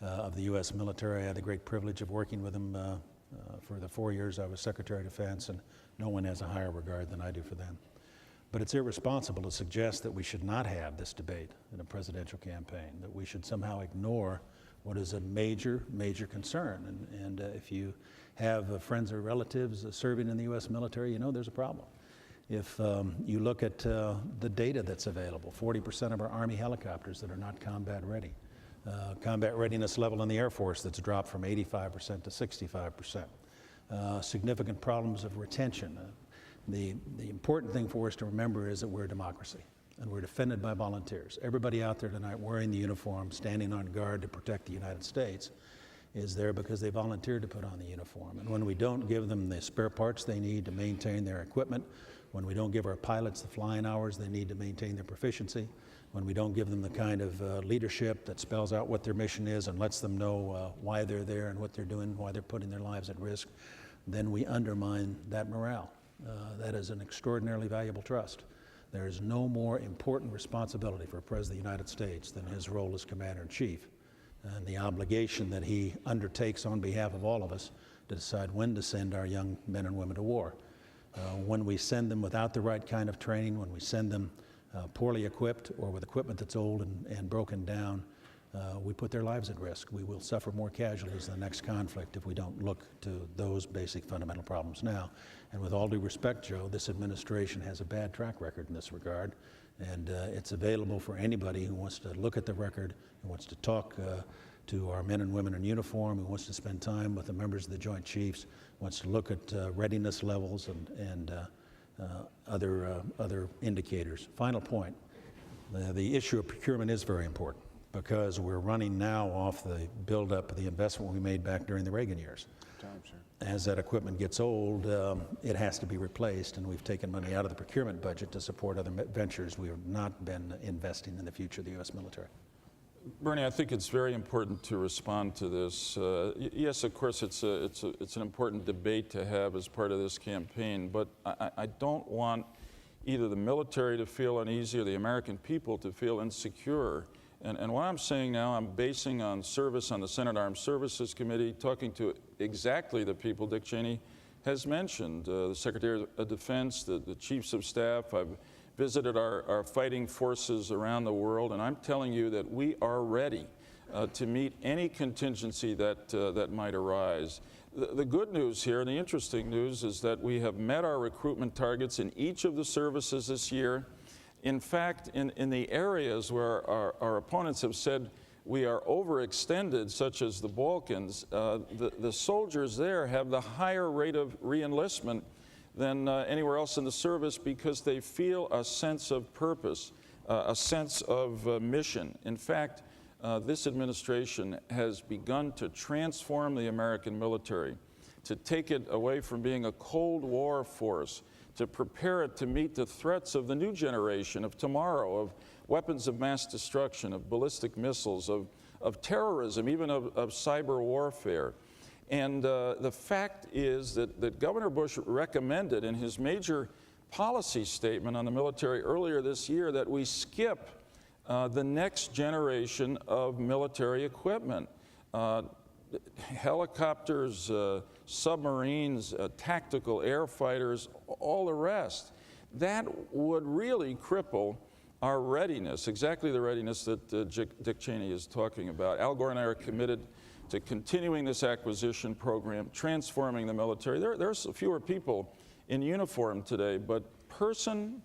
of the U.S. military. I had the great privilege of working with them for the 4 years I was Secretary of Defense, and no one has a higher regard than I do for them. But it's irresponsible to suggest that we should not have this debate in a presidential campaign, that we should somehow ignore what is a major, major concern. And if you have friends or relatives serving in the U.S. military, you know there's a problem. If you look at the data that's available, 40% of our Army helicopters that are not combat ready. Combat readiness level in the Air Force that's dropped from 85% to 65%. Significant problems of retention. The important thing for us to remember is that we're a democracy, and we're defended by volunteers. Everybody out there tonight wearing the uniform, standing on guard to protect the United States, is there because they volunteered to put on the uniform. And when we don't give them the spare parts they need to maintain their equipment, when we don't give our pilots the flying hours they need to maintain their proficiency, when we don't give them the kind of leadership that spells out what their mission is and lets them know why they're there and what they're doing, why they're putting their lives at risk, then we undermine that morale. That is an extraordinarily valuable trust. There is no more important responsibility for a President of the United States than his role as Commander-in-Chief and the obligation that he undertakes on behalf of all of us to decide when to send our young men and women to war. When we send them without the right kind of training, when we send them poorly equipped or with equipment that's old and broken down, we put their lives at risk. We will suffer more casualties in the next conflict if we don't look to those basic fundamental problems now. And with all due respect, Joe, this administration has a bad track record in this regard, and it's available for anybody who wants to look at the record, who wants to talk to our men and women in uniform, who wants to spend time with the members of the Joint Chiefs, wants to look at readiness levels and other indicators. Final point, the issue of procurement is very important because we're running now off the buildup of the investment we made back during the Reagan years. As that equipment gets old, it has to be replaced, and we've taken money out of the procurement budget to support other ventures. We have not been investing in the future of the U.S. military. Bernie, I think it's very important to respond to this. Yes, of course, it's an important debate to have as part of this campaign, but I don't want either the military to feel uneasy or the American people to feel insecure. And what I'm saying now, I'm basing on service on the Senate Armed Services Committee, talking to exactly the people Dick Cheney has mentioned, the Secretary of Defense, the Chiefs of Staff. I've visited our fighting forces around the world, and I'm telling you that we are ready to meet any contingency that might arise. The good news here, and the interesting news, is that we have met our recruitment targets in each of the services this year. In fact, in the areas where our opponents have said we are overextended, such as the Balkans, the soldiers there have the higher rate of re-enlistment than anywhere else in the service because they feel a sense of purpose, a sense of mission. In fact, this administration has begun to transform the American military, to take it away from being a Cold War force, to prepare it to meet the threats of the new generation of tomorrow, of weapons of mass destruction, of ballistic missiles, of terrorism, even of cyber warfare. And the fact is that Governor Bush recommended in his major policy statement on the military earlier this year that we skip the next generation of military equipment. Helicopters, submarines, tactical air fighters, all the rest. That would really cripple our readiness, exactly the readiness that Dick Cheney is talking about. Al Gore and I are committed to continuing this acquisition program, transforming the military. There's fewer people in uniform today, but person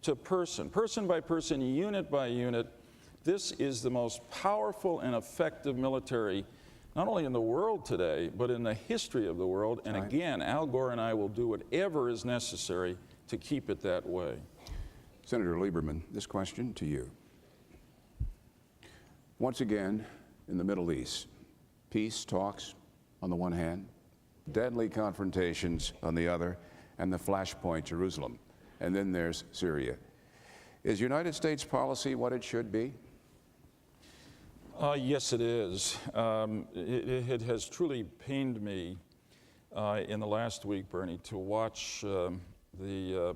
to person, person by person, unit by unit, this is the most powerful and effective military not only in the world today, but in the history of the world. And again, Al Gore and I will do whatever is necessary to keep it that way. Senator Lieberman, this question to you. Once again, in the Middle East, peace talks on the one hand, deadly confrontations on the other, and the flashpoint Jerusalem. And then there's Syria. Is United States policy what it should be? Yes, it is. It has truly pained me in the last week, Bernie, to watch the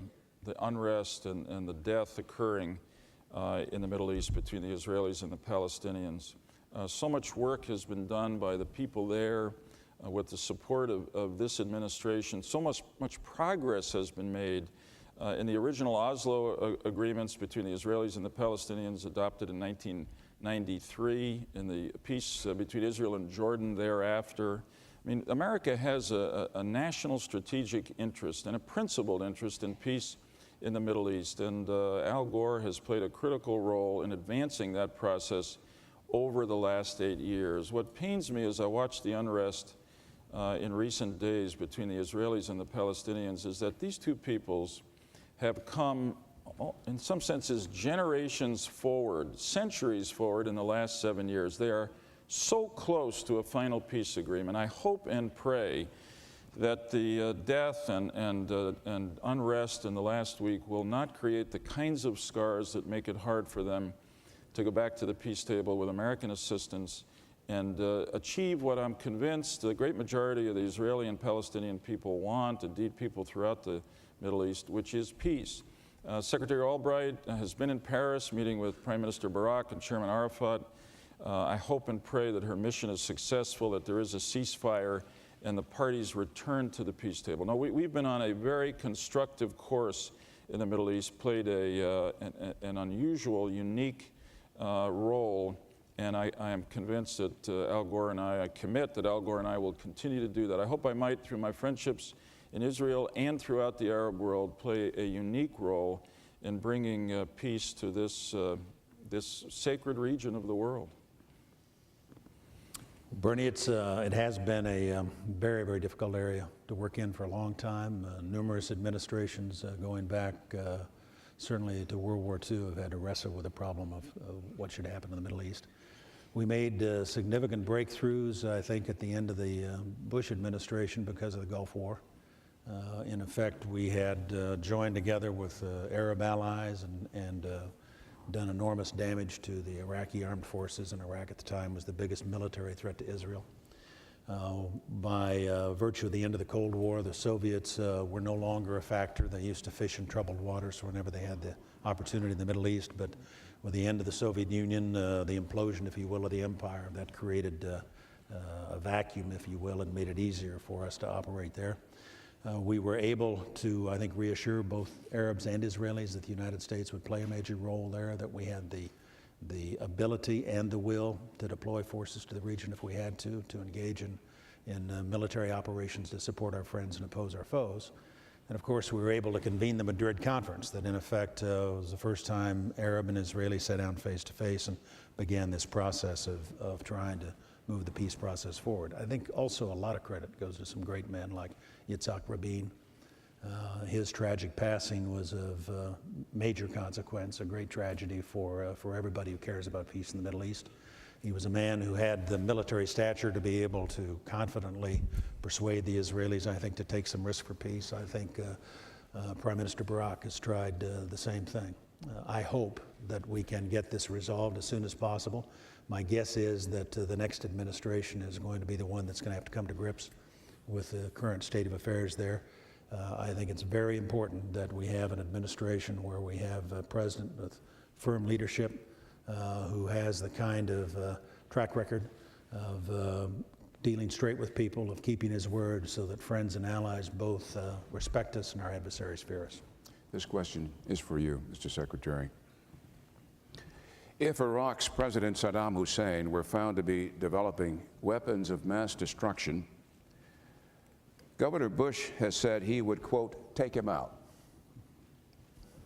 unrest and the death occurring in the Middle East between the Israelis and the Palestinians. So much work has been done by the people there with the support of this administration. So much progress has been made in the original Oslo agreements between the Israelis and the Palestinians adopted in 1993, in the peace between Israel and Jordan thereafter. I mean, America has a national strategic interest and a principled interest in peace in the Middle East, and Al Gore has played a critical role in advancing that process over the last 8 years. What pains me as I watch the unrest in recent days between the Israelis and the Palestinians is that these two peoples have come, in some senses, generations forward, centuries forward in the last 7 years. They are so close to a final peace agreement. I hope and pray that the death and unrest in the last week will not create the kinds of scars that make it hard for them to go back to the peace table with American assistance and achieve what I'm convinced the great majority of the Israeli and Palestinian people want, indeed people throughout the Middle East, which is peace. Secretary Albright has been in Paris meeting with Prime Minister Barak and Chairman Arafat. I hope and pray that her mission is successful, that there is a ceasefire and the parties return to the peace table. Now, we've been on a very constructive course in the Middle East, played an unusual, unique role, and I am convinced that Al Gore and I commit that Al Gore and I will continue to do that. I hope I might, through my friendships in Israel and throughout the Arab world, play a unique role in bringing peace to this sacred region of the world. Bernie, it has been a very, very difficult area to work in for a long time. Numerous administrations going back certainly to World War II have had to wrestle with the problem of what should happen in the Middle East. We made significant breakthroughs, I think, at the end of the Bush administration because of the Gulf War. In effect, we had joined together with Arab allies and done enormous damage to the Iraqi armed forces, and Iraq at the time was the biggest military threat to Israel. By virtue of the end of the Cold War, the Soviets were no longer a factor. They used to fish in troubled waters whenever they had the opportunity in the Middle East, but with the end of the Soviet Union, the implosion, if you will, of the empire, that created a vacuum, if you will, and made it easier for us to operate there. We were able to, I think, reassure both Arabs and Israelis that the United States would play a major role there, that we had the ability and the will to deploy forces to the region if we had to engage in military operations to support our friends and oppose our foes. And of course, we were able to convene the Madrid Conference that in effect was the first time Arab and Israeli sat down face to face and began this process of trying to move the peace process forward. I think also a lot of credit goes to some great men like Yitzhak Rabin. His tragic passing was of major consequence, a great tragedy for everybody who cares about peace in the Middle East. He was a man who had the military stature to be able to confidently persuade the Israelis, I think, to take some risk for peace. I think Prime Minister Barak has tried the same thing. I hope that we can get this resolved as soon as possible. My guess is that the next administration is going to be the one that's going to have to come to grips with the current state of affairs there. I think it's very important that we have an administration where we have a president with firm leadership who has the kind of track record of dealing straight with people, of keeping his word so that friends and allies both respect us and our adversaries fear us. This question is for you, Mr. Secretary. If Iraq's President Saddam Hussein were found to be developing weapons of mass destruction, Governor Bush has said he would, quote, take him out.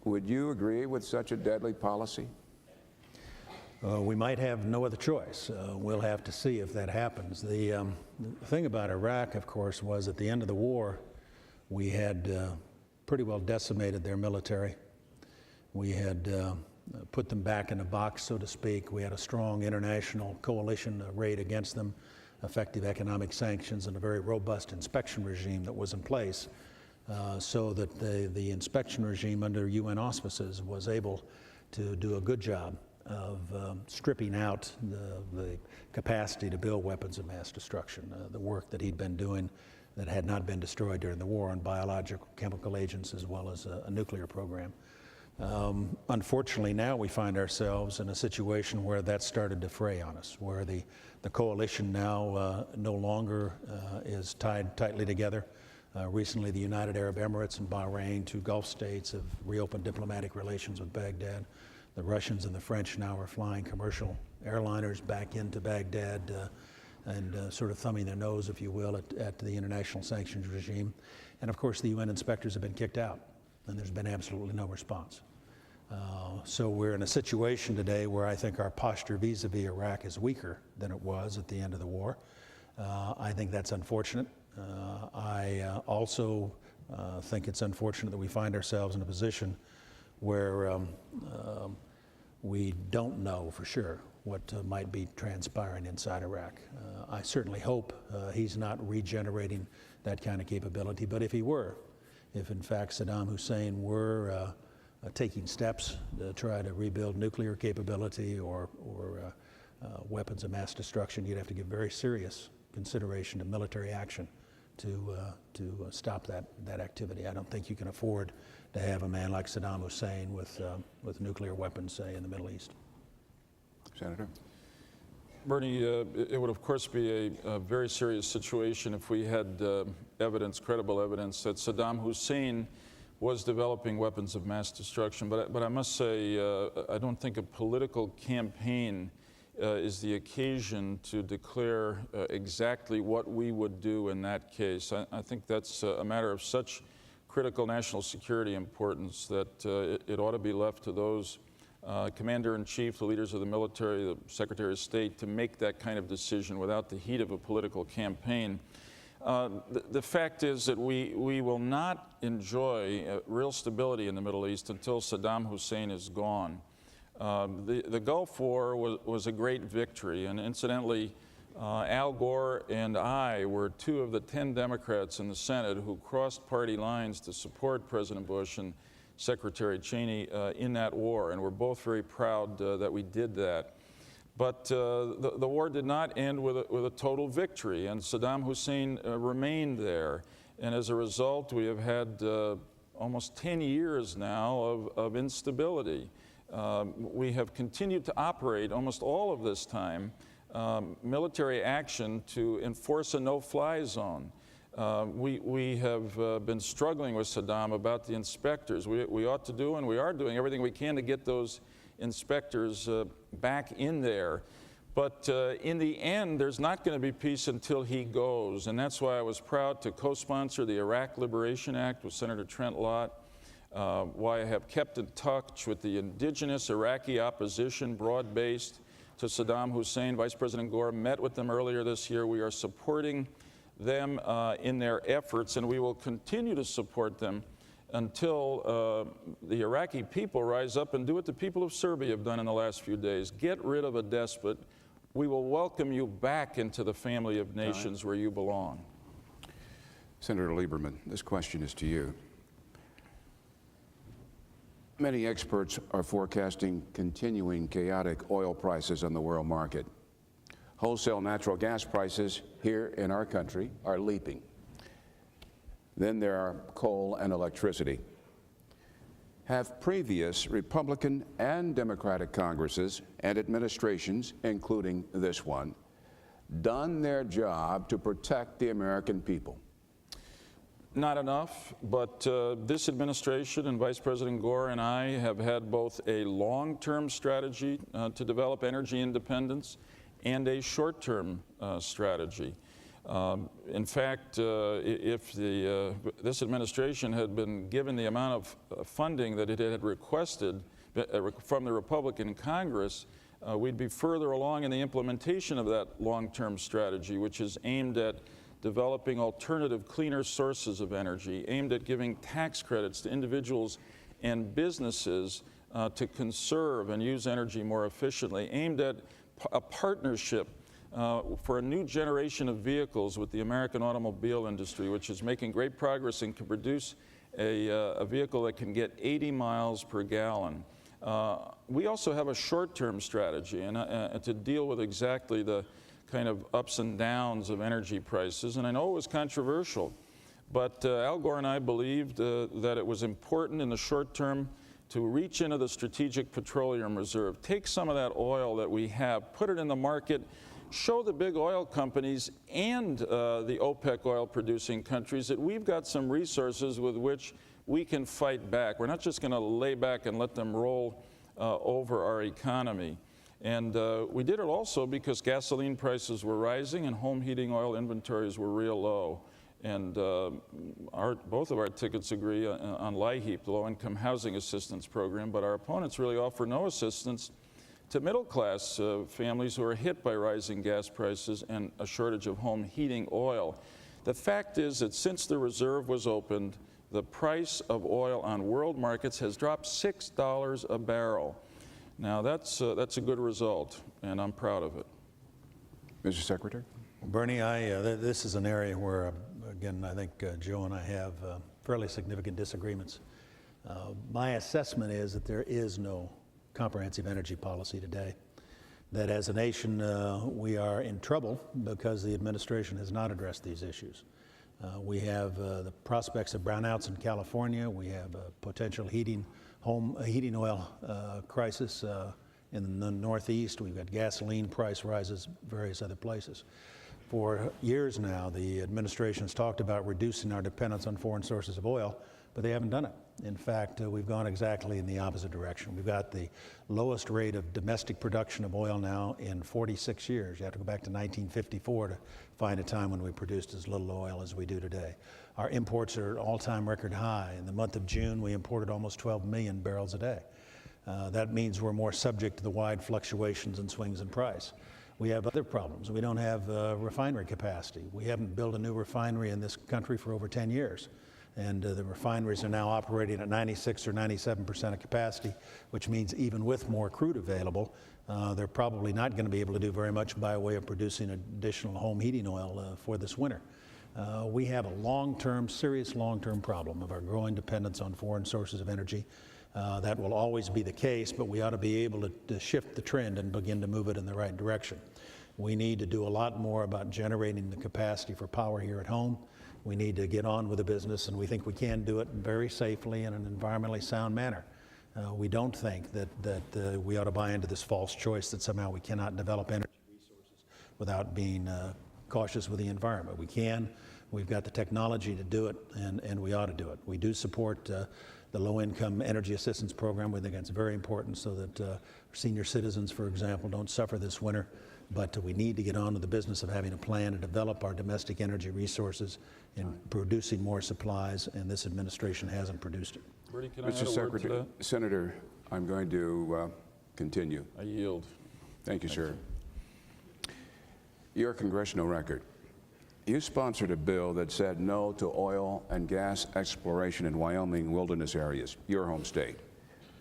Would you agree with such a deadly policy? We might have no other choice. We'll have to see if that happens. The thing about Iraq, of course, was at the end of the war, we had pretty well decimated their military. We had put them back in a box, so to speak. We had a strong international coalition arrayed against them, effective economic sanctions, and a very robust inspection regime that was in place so that the inspection regime under UN auspices was able to do a good job of stripping out the capacity to build weapons of mass destruction, the work that he'd been doing that had not been destroyed during the war on biological, chemical agents, as well as a nuclear program. Unfortunately, now we find ourselves in a situation where that started to fray on us, where the coalition now no longer is tied tightly together. Recently, the United Arab Emirates and Bahrain, two Gulf states, have reopened diplomatic relations with Baghdad. The Russians and the French now are flying commercial airliners back into Baghdad and sort of thumbing their nose, if you will, at the international sanctions regime. And of course, the UN inspectors have been kicked out, and there's been absolutely no response. So we're in a situation today where I think our posture vis-a-vis Iraq is weaker than it was at the end of the war. I think that's unfortunate. I also think it's unfortunate that we find ourselves in a position where we don't know for sure what might be transpiring inside Iraq. I certainly hope he's not regenerating that kind of capability, but if he were, if in fact Saddam Hussein were taking steps to try to rebuild nuclear capability or weapons of mass destruction, you'd have to give very serious consideration to military action to stop that activity. I don't think you can afford to have a man like Saddam Hussein with nuclear weapons, say, in the Middle East. Senator? Bernie, it would of course be a very serious situation if we had evidence, credible evidence, that Saddam Hussein was developing weapons of mass destruction. But I must say, I don't think a political campaign is the occasion to declare exactly what we would do in that case. I think that's a matter of such critical national security importance that it ought to be left to those Commander-in-Chief, the leaders of the military, the Secretary of State, to make that kind of decision without the heat of a political campaign. The fact is that we will not enjoy real stability in the Middle East until Saddam Hussein is gone. The Gulf War was a great victory, and incidentally, Al Gore and I were 2 of the 10 Democrats in the Senate who crossed party lines to support President Bush and Secretary Cheney in that war, and we're both very proud that we did that. But the war did not end with a total victory, and Saddam Hussein remained there. And as a result, we have had almost 10 years now of instability. We have continued to operate almost all of this time military action to enforce a no-fly zone. We have been struggling with Saddam about the inspectors. We ought to do, and we are doing everything we can to get those inspectors back in there. But in the end, there's not going to be peace until he goes. And that's why I was proud to co-sponsor the Iraq Liberation Act with Senator Trent Lott, why I have kept in touch with the indigenous Iraqi opposition, broad-based, to Saddam Hussein. Vice President Gore met with them earlier this year. We are supporting them in their efforts, and we will continue to support them until the Iraqi people rise up and do what the people of Serbia have done in the last few days. Get rid of a despot. We will welcome you back into the family of nations where you belong. Senator Lieberman, this question is to you. Many experts are forecasting continuing chaotic oil prices on the world market. Wholesale natural gas prices here in our country are leaping. Then there are coal and electricity. Have previous Republican and Democratic Congresses and administrations, including this one, done their job to protect the American people? Not enough, but this administration and Vice President Gore and I have had both a long-term strategy to develop energy independence and a short-term strategy. In fact, if this administration had been given the amount of funding that it had requested from the Republican Congress, we'd be further along in the implementation of that long-term strategy, which is aimed at developing alternative, cleaner sources of energy, aimed at giving tax credits to individuals and businesses to conserve and use energy more efficiently, aimed at a partnership for a new generation of vehicles with the American automobile industry, which is making great progress and can produce a vehicle that can get 80 miles per gallon. We also have a short-term strategy and to deal with exactly the kind of ups and downs of energy prices. And I know it was controversial, but Al Gore and I believed that it was important in the short term to reach into the Strategic Petroleum Reserve, take some of that oil that we have, put it in the market, show the big oil companies and the OPEC oil-producing countries that we've got some resources with which we can fight back. We're not just going to lay back and let them roll over our economy. And we did it also because gasoline prices were rising and home heating oil inventories were real low. And both of our tickets agree on LIHEAP, the Low-Income Housing Assistance Program, but our opponents really offer no assistance to middle-class families who are hit by rising gas prices and a shortage of home heating oil. The fact is that since the reserve was opened, the price of oil on world markets has dropped $6 a barrel. Now, that's a good result, and I'm proud of it. Mr. Secretary? Bernie, this is an area where, again, I think Joe and I have fairly significant disagreements. My assessment is that there is no comprehensive energy policy today, that as a nation we are in trouble because the administration has not addressed these issues. We have the prospects of brownouts in California. We have a potential heating oil crisis in the Northeast. We've got gasoline price rises, various other places. For years now, the administration has talked about reducing our dependence on foreign sources of oil, but they haven't done it. In fact, we've gone exactly in the opposite direction. We've got the lowest rate of domestic production of oil now in 46 years. You have to go back to 1954 to find a time when we produced as little oil as we do today. Our imports are all-time record high. In the month of June, we imported almost 12 million barrels a day. That means we're more subject to the wide fluctuations and swings in price. We have other problems. We don't have refinery capacity. We haven't built a new refinery in this country for over 10 years. And the refineries are now operating at 96 or 97% of capacity, which means even with more crude available, they're probably not going to be able to do very much by way of producing additional home heating oil for this winter. We have a serious long-term problem of our growing dependence on foreign sources of energy. That will always be the case, but we ought to be able to shift the trend and begin to move it in the right direction. We need to do a lot more about generating the capacity for power here at home. We need to get on with the business, and we think we can do it very safely in an environmentally sound manner. We don't think that we ought to buy into this false choice that somehow we cannot develop energy resources without being cautious with the environment. We can. We've got the technology to do it, and we ought to do it. We do support the low-income energy assistance program. We think that's very important so that senior citizens, for example, don't suffer this winter. But we need to get on to the business of having a plan to develop our domestic energy resources and producing more supplies, and this administration hasn't produced it. Bertie, can I add Mr. a word to Secretary, that? Senator, I'm going to continue. I yield. Thank you, sir. Your congressional record. You sponsored a bill that said no to oil and gas exploration in Wyoming wilderness areas, your home state.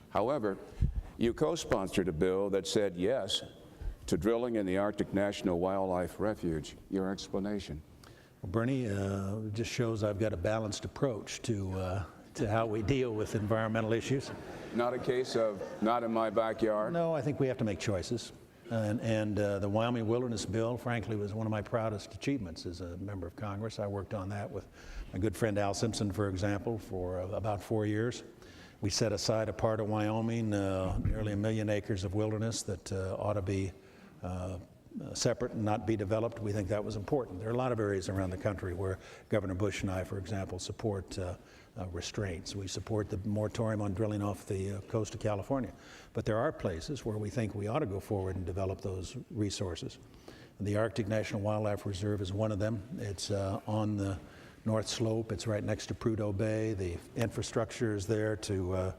However, you co-sponsored a bill that said yes to drilling in the Arctic National Wildlife Refuge. Your explanation? Well, Bernie, it just shows I've got a balanced approach to how we deal with environmental issues. Not a case of not in my backyard? No, I think we have to make choices. And the Wyoming Wilderness Bill, frankly, was one of my proudest achievements as a member of Congress. I worked on that with my good friend Al Simpson, for example, for about 4 years. We set aside a part of Wyoming, nearly 1 million acres of wilderness that ought to be separate and not be developed. We think that was important. There are a lot of areas around the country where Governor Bush and I, for example, support restraints. We support the moratorium on drilling off the coast of California. But there are places where we think we ought to go forward and develop those resources. The Arctic National Wildlife Reserve is one of them. It's on the North Slope. It's right next to Prudhoe Bay. The infrastructure is there to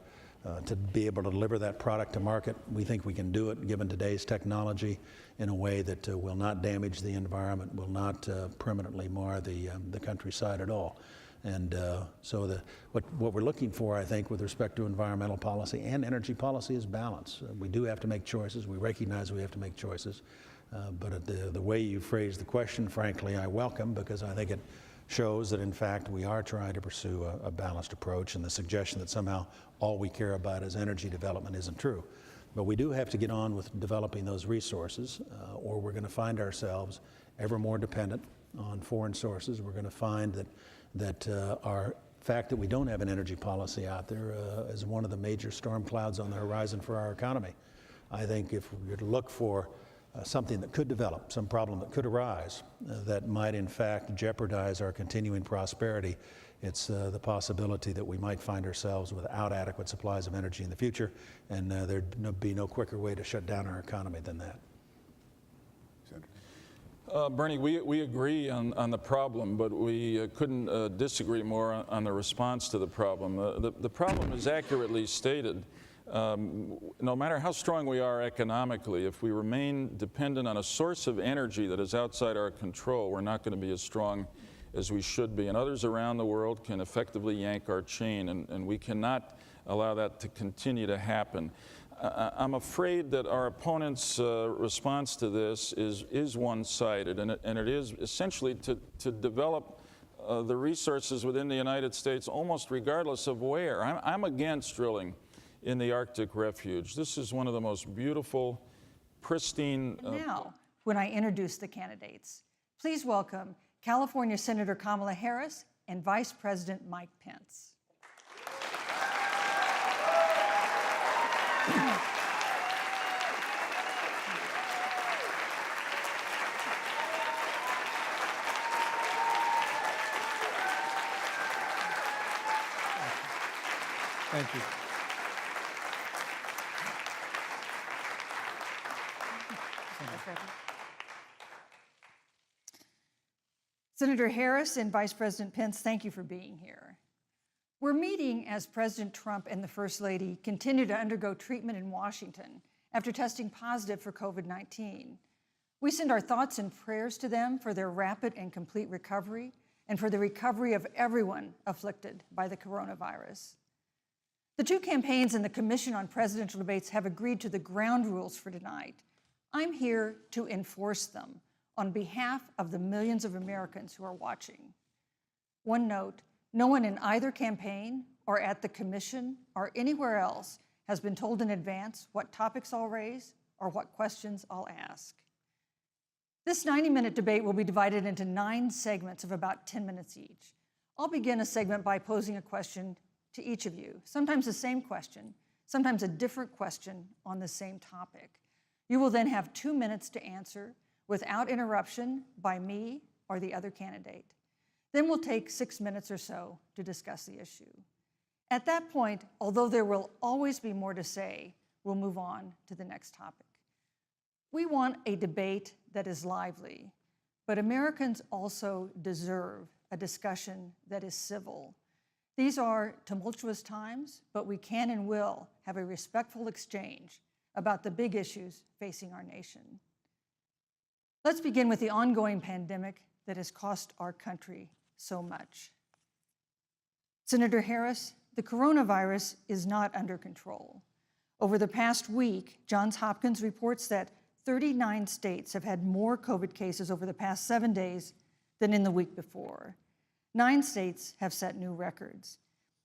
be able to deliver that product to market. We think we can do it, given today's technology, in a way that will not damage the environment, will not permanently mar the countryside at all. And so what we're looking for, I think, with respect to environmental policy and energy policy is balance. We do have to make choices. We recognize we have to make choices. But the way you phrased the question, frankly, I welcome, because I think it shows that, in fact, we are trying to pursue a balanced approach, and the suggestion that somehow all we care about is energy development isn't true. But we do have to get on with developing those resources, or we're going to find ourselves ever more dependent on foreign sources. We're going to find that our fact that we don't have an energy policy out there is one of the major storm clouds on the horizon for our economy. I think if we were to look for something that could develop, some problem that could arise that might in fact jeopardize our continuing prosperity, it's the possibility that we might find ourselves without adequate supplies of energy in the future, and there'd be no quicker way to shut down our economy than that. Bernie, we agree on the problem, but we couldn't disagree more on the response to the problem. The problem is accurately stated. No matter how strong we are economically, if we remain dependent on a source of energy that is outside our control, we're not going to be as strong as we should be. And others around the world can effectively yank our chain, and we cannot allow that to continue to happen. I'm afraid that our opponent's response to this is one-sided, and it is essentially to develop the resources within the United States almost regardless of where. I'm against drilling in the Arctic refuge. This is one of the most beautiful, pristine... Now, when I introduce the candidates, please welcome California Senator Kamala Harris and Vice President Mike Pence. Thank you. Senator Harris and Vice President Pence, thank you for being here. We're meeting as President Trump and the First Lady continue to undergo treatment in Washington after testing positive for COVID-19. We send our thoughts and prayers to them for their rapid and complete recovery and for the recovery of everyone afflicted by the coronavirus. The two campaigns and the Commission on Presidential Debates have agreed to the ground rules for tonight. I'm here to enforce them on behalf of the millions of Americans who are watching. One note, no one in either campaign or at the Commission or anywhere else has been told in advance what topics I'll raise or what questions I'll ask. This 90-minute debate will be divided into 9 segments of about 10 minutes each. I'll begin a segment by posing a question to each of you, sometimes the same question, sometimes a different question on the same topic. You will then have 2 minutes to answer without interruption by me or the other candidate. Then we'll take 6 minutes or so to discuss the issue. At that point, although there will always be more to say, we'll move on to the next topic. We want a debate that is lively, but Americans also deserve a discussion that is civil. These are tumultuous times, but we can and will have a respectful exchange about the big issues facing our nation. Let's begin with the ongoing pandemic that has cost our country so much. Senator Harris, the coronavirus is not under control. Over the past week, Johns Hopkins reports that 39 states have had more COVID cases over the past 7 days than in the week before. 9 states have set new records.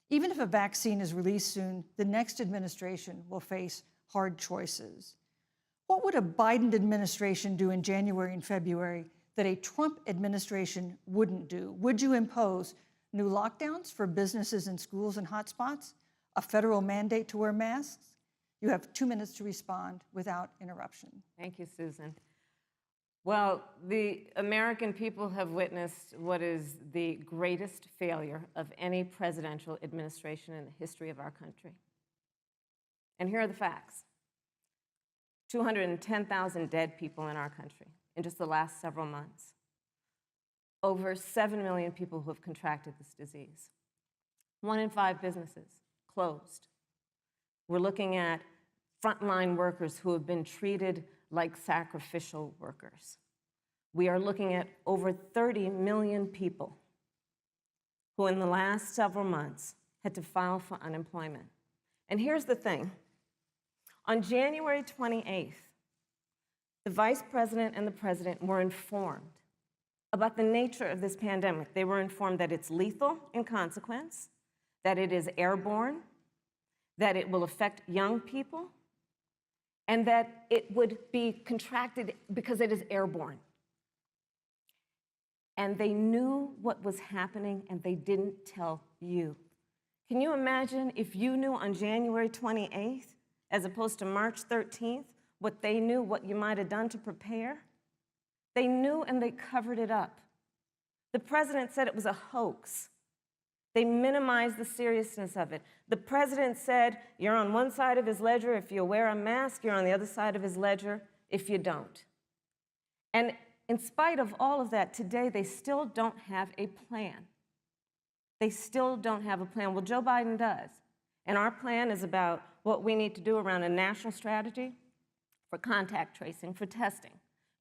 Even if a vaccine is released soon, the next administration will face hard choices. What would a Biden administration do in January and February that a Trump administration wouldn't do? Would you impose new lockdowns for businesses and schools and hotspots? A federal mandate to wear masks? You have 2 minutes to respond without interruption. Thank you, Susan. Well, the American people have witnessed what is the greatest failure of any presidential administration in the history of our country. And here are the facts. 210,000 dead people in our country in just the last several months. Over 7 million people who have contracted this disease. 1 in 5 businesses closed. We're looking at frontline workers who have been treated like sacrificial workers. We are looking at over 30 million people who in the last several months had to file for unemployment. And here's the thing. On January 28th, the Vice President and the President were informed about the nature of this pandemic. They were informed that it's lethal in consequence, that it is airborne, that it will affect young people, and that it would be contracted because it is airborne. And they knew what was happening, and they didn't tell you. Can you imagine if you knew on January 28th, as opposed to March 13th, what they knew, what you might have done to prepare? They knew and they covered it up. The president said it was a hoax. They minimized the seriousness of it. The president said, you're on one side of his ledger if you wear a mask, you're on the other side of his ledger if you don't. And in spite of all of that, today they still don't have a plan. They still don't have a plan. Well, Joe Biden does. And our plan is about what we need to do around a national strategy for contact tracing, for testing,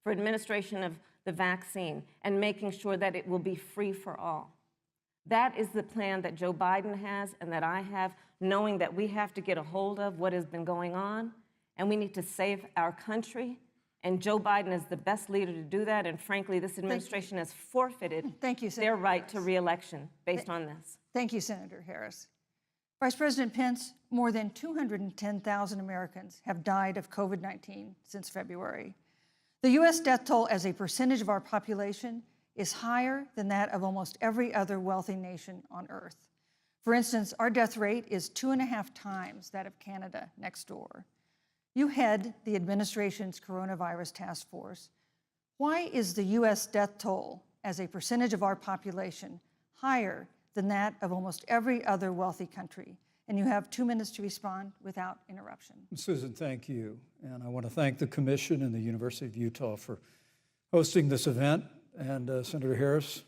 for administration of the vaccine, and making sure that it will be free for all. That is the plan that Joe Biden has and that I have, knowing that we have to get a hold of what has been going on and we need to save our country. And Joe Biden is the best leader to do that. And frankly, this administration has forfeited their right to re-election based on this. Thank you, Senator Harris. Vice President Pence, more than 210,000 Americans have died of COVID-19 since February. The U.S. death toll as a percentage of our population is higher than that of almost every other wealthy nation on earth. For instance, our death rate is 2.5 times that of Canada next door. You head the administration's coronavirus task force. Why is the U.S. death toll as a percentage of our population higher than that of almost every other wealthy country? And you have 2 minutes to respond without interruption. Susan, thank you. And I want to thank the Commission and the University of Utah for hosting this event. And Senator Harris,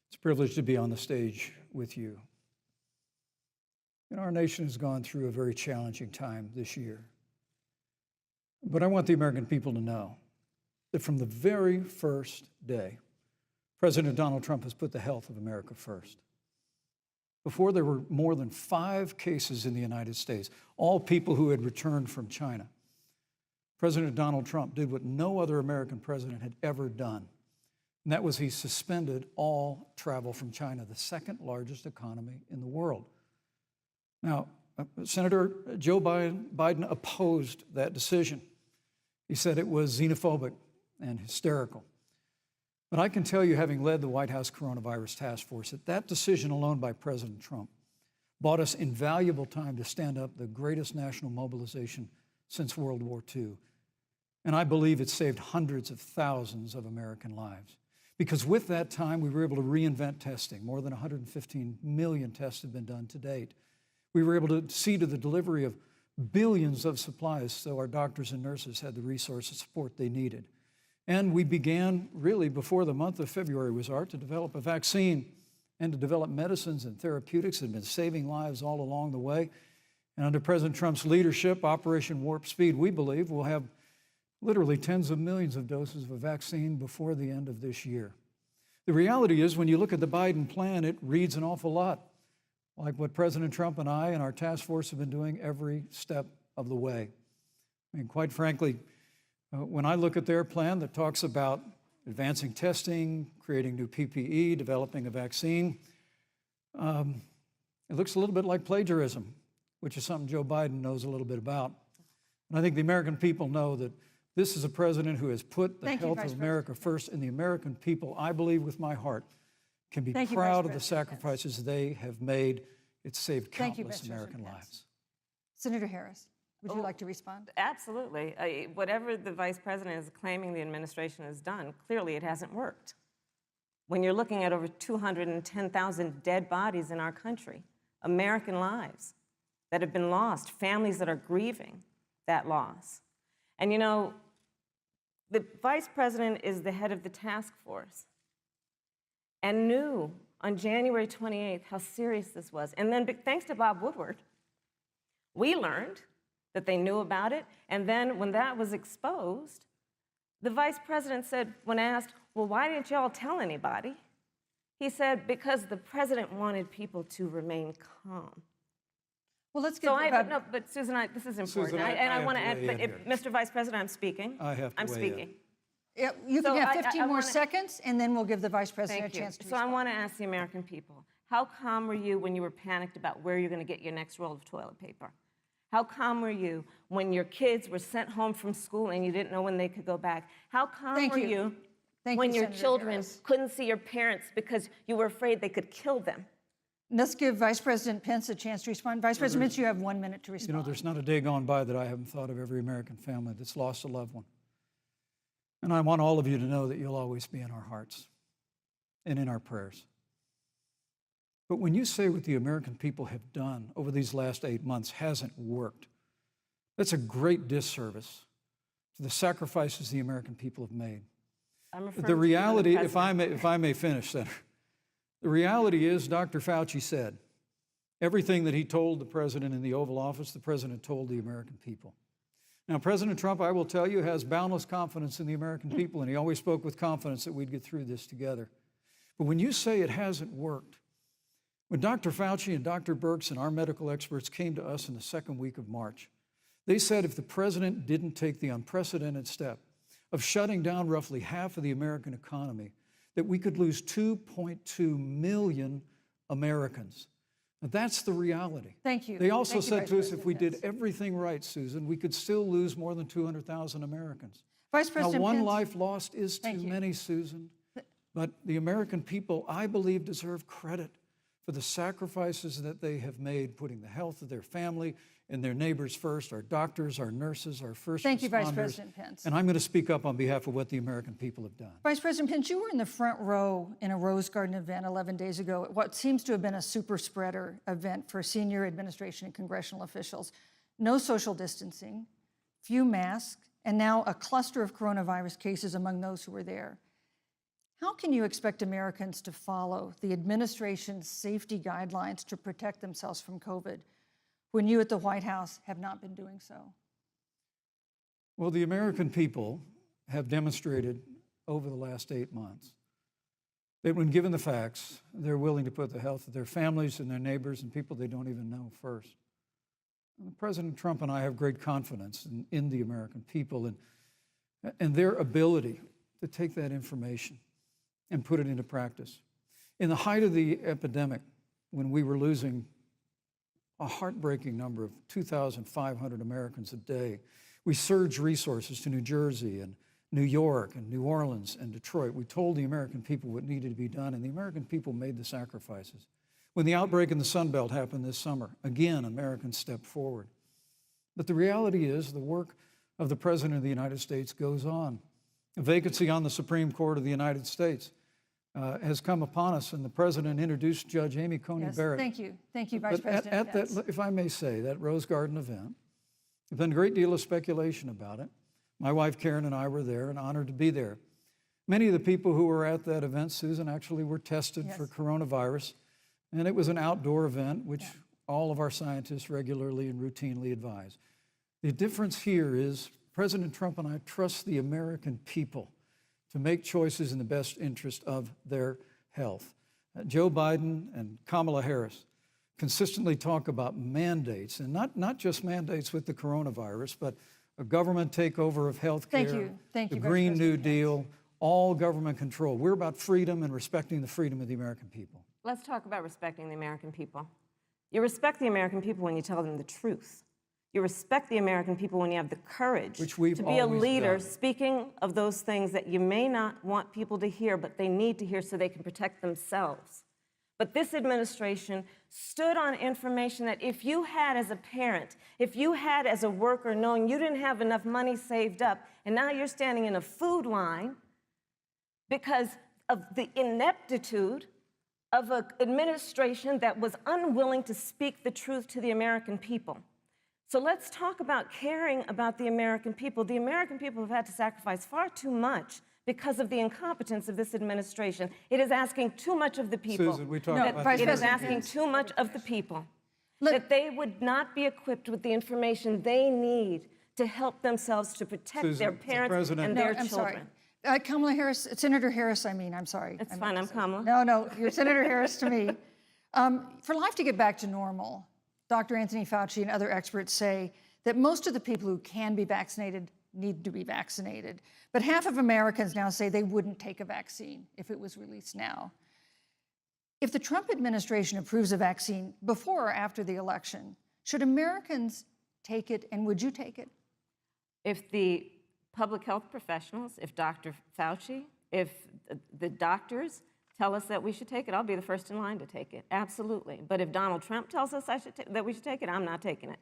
it's a privilege to be on the stage with you. And our nation has gone through a very challenging time this year. But I want the American people to know that from the very first day, President Donald Trump has put the health of America first. Before there were more than 5 cases in the United States, all people who had returned from China, President Donald Trump did what no other American president had ever done. And that was he suspended all travel from China, the second largest economy in the world. Now, Senator Joe Biden opposed that decision. He said it was xenophobic and hysterical. But I can tell you, having led the White House Coronavirus Task Force, that decision alone by President Trump bought us invaluable time to stand up the greatest national mobilization since World War II. And I believe it saved hundreds of thousands of American lives. Because with that time, we were able to reinvent testing. More than 115 million tests have been done to date. We were able to see to the delivery of billions of supplies so our doctors and nurses had the resource and support they needed. And we began, really, before the month of February was out, to develop a vaccine and to develop medicines and therapeutics that have been saving lives all along the way. And under President Trump's leadership, Operation Warp Speed, we believe, will have literally tens of millions of doses of a vaccine before the end of this year. The reality is, when you look at the Biden plan, it reads an awful lot like what President Trump and I and our task force have been doing every step of the way. I mean, quite frankly, when I look at their plan that talks about advancing testing, creating new PPE, developing a vaccine, it looks a little bit like plagiarism, which is something Joe Biden knows a little bit about. And I think the American people know that this is a president who has put the health of America first, and the American people, I believe with my heart, can be proud of the sacrifices they have made. It's saved countless American lives. Senator Harris, would you like to respond? Absolutely. Whatever the vice president is claiming the administration has done, clearly it hasn't worked. When you're looking at over 210,000 dead bodies in our country, American lives that have been lost, families that are grieving that loss. And you know, the vice president is the head of the task force and knew on January 28th how serious this was. And then thanks to Bob Woodward, we learned that they knew about it. And then when that was exposed, the vice president said, when asked, well, why didn't y'all tell anybody? He said, because the president wanted people to remain calm. Well, let's get no, but Susan, this is important. Susan, I want to add, but Mr. Vice President, I'm speaking. I'm speaking. Yeah, you can have 15 more seconds, and then we'll give the vice president a chance to respond. So I want to ask the American people, how calm were you when you were panicked about where you're going to get your next roll of toilet paper? How calm were you when your kids were sent home from school and you didn't know when they could go back? How calm were you when your children couldn't see your parents because you were afraid they could kill them? Let's give Vice President Pence a chance to respond. Vice President Pence, you have 1 minute to respond. You know, there's not a day gone by that I haven't thought of every American family that's lost a loved one. And I want all of you to know that you'll always be in our hearts and in our prayers. But when you say what the American people have done over these last 8 months hasn't worked, that's a great disservice to the sacrifices the American people have made. The reality, if I may finish, Senator, the reality is Dr. Fauci said everything that he told the president in the Oval Office, the president told the American people. Now, President Trump, I will tell you, has boundless confidence in the American people, and he always spoke with confidence that we'd get through this together. But when you say it hasn't worked, when Dr. Fauci and Dr. Birx and our medical experts came to us in the second week of March, They said if the president didn't take the unprecedented step of shutting down roughly half of the American economy, that we could lose 2.2 million Americans. Now, that's the reality. Thank you. They also Thank you, said Vice to us, if President we Pence. did everything right, Susan, we could still lose more than 200,000 Americans. Vice President Now, one Pence. life lost is too Thank you. many, Susan. But the American people, I believe, deserve credit for the sacrifices that they have made, putting the health of their family and their neighbors first, our doctors, our nurses, our first Thank you, Vice responders. President Pence. And I'm going to speak up on behalf of what the American people have done. Vice President Pence, you were in the front row in a Rose Garden event 11 days ago at what seems to have been a super spreader event for senior administration and congressional officials. No social distancing, few masks, and now a cluster of coronavirus cases among those who were there. How can you expect Americans to follow the administration's safety guidelines to protect themselves from COVID when you at the White House have not been doing so? Well, the American people have demonstrated over the last 8 months that when given the facts, they're willing to put the health of their families and their neighbors and people they don't even know first. President Trump and I have great confidence in the American people and their ability to take that information and put it into practice. In the height of the epidemic, when we were losing a heartbreaking number of 2,500 Americans a day, we surged resources to New Jersey and New York and New Orleans and Detroit. We told the American people what needed to be done, and the American people made the sacrifices. When the outbreak in the Sun Belt happened this summer, again, Americans stepped forward. But the reality is the work of the President of the United States goes on. A vacancy on the Supreme Court of the United States has come upon us, and the President introduced Judge Amy Coney Barrett. Thank you. Thank you, Vice But President at Pence. that, if I may say, that Rose Garden event, there's been a great deal of speculation about it. My wife Karen and I were there and honored to be there. Many of the people who were at that event, Susan, actually were tested for coronavirus, and it was an outdoor event, which all of our scientists regularly and routinely advise. The difference here is President Trump and I trust the American people to make choices in the best interest of their health. Joe Biden and Kamala Harris consistently talk about mandates, and not just mandates with the coronavirus, but a government takeover of health care, Thank the you, Vice Green New President Deal, all government control. We're about freedom and respecting the freedom of the American people. Let's talk about respecting the American people. You respect the American people when you tell them the truth. You respect the American people when you have the courage Which we've to be a always leader, done. speaking of those things that you may not want people to hear, but they need to hear so they can protect themselves. But this administration stood on information that if you had as a parent, if you had as a worker, knowing you didn't have enough money saved up, and now you're standing in a food line because of the ineptitude of an administration that was unwilling to speak the truth to the American people. So let's talk about caring about the American people. The American people have had to sacrifice far too much because of the incompetence of this administration. It is asking too much of the people. Susan, we talked No, about Vice It this. is President asking Pence. too much of the people. Look- That they would not be equipped with the information they need to help themselves to protect Susan, their the parents President- and No, their I'm children. sorry. Kamala Harris, Senator Harris, I'm sorry. It's fine, I'm Kamala. No, you're Senator Harris to me. For life to get back to normal, Dr. Anthony Fauci and other experts say that most of the people who can be vaccinated need to be vaccinated. But half of Americans now say they wouldn't take a vaccine if it was released now. If the Trump administration approves a vaccine before or after the election, should Americans take it, and would you take it? If the public health professionals, if Dr. Fauci, if the doctors tell us that we should take it, I'll be the first in line to take it, absolutely. But if Donald Trump tells us that we should take it, I'm not taking it.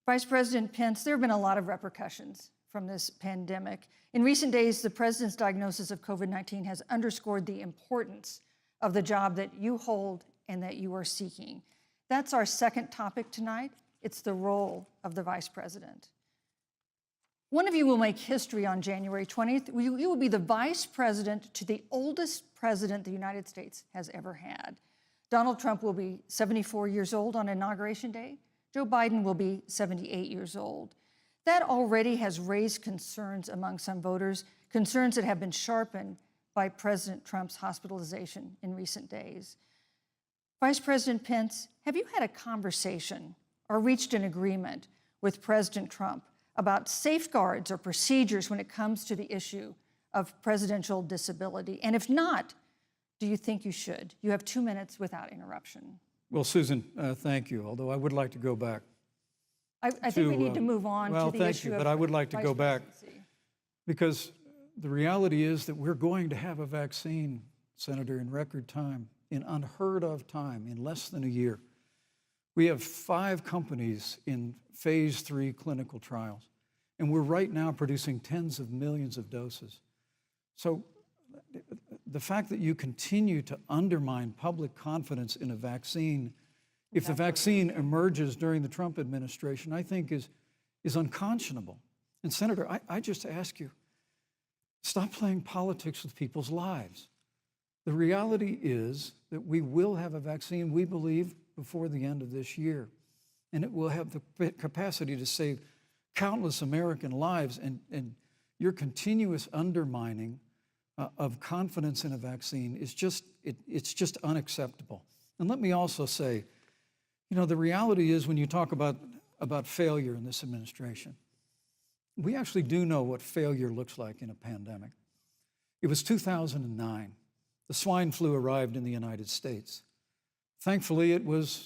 Vice President Pence, there have been a lot of repercussions from this pandemic. In recent days, the president's diagnosis of COVID-19 has underscored the importance of the job that you hold and that you are seeking. That's our second topic tonight. It's the role of the vice president. One of you will make history on January 20th. You will be the vice president to the oldest president the United States has ever had. Donald Trump will be 74 years old on Inauguration Day. Joe Biden will be 78 years old. That already has raised concerns among some voters, concerns that have been sharpened by President Trump's hospitalization in recent days. Vice President Pence, have you had a conversation or reached an agreement with President Trump about safeguards or procedures when it comes to the issue of presidential disability? And if not, do you think you should? You have 2 minutes without interruption. Well, Susan, thank you, although I would like to go back. I think we need to move on well, to the thank issue you, of but I would like to vice go back presidency. because the reality is that we're going to have a vaccine, Senator, in record time, in unheard of time, in less than a year. We have 5 companies in phase 3 clinical trials, and we're right now producing tens of millions of doses. So the fact that you continue to undermine public confidence in a vaccine, if the vaccine emerges during the Trump administration, I think is unconscionable. And Senator, I just ask you, stop playing politics with people's lives. The reality is that we will have a vaccine, we believe, before the end of this year. And it will have the capacity to save countless American lives. And your continuous undermining of confidence in a vaccine is it's just unacceptable. And let me also say, you know, the reality is when you talk about failure in this administration, we actually do know what failure looks like in a pandemic. It was 2009. The swine flu arrived in the United States. Thankfully, it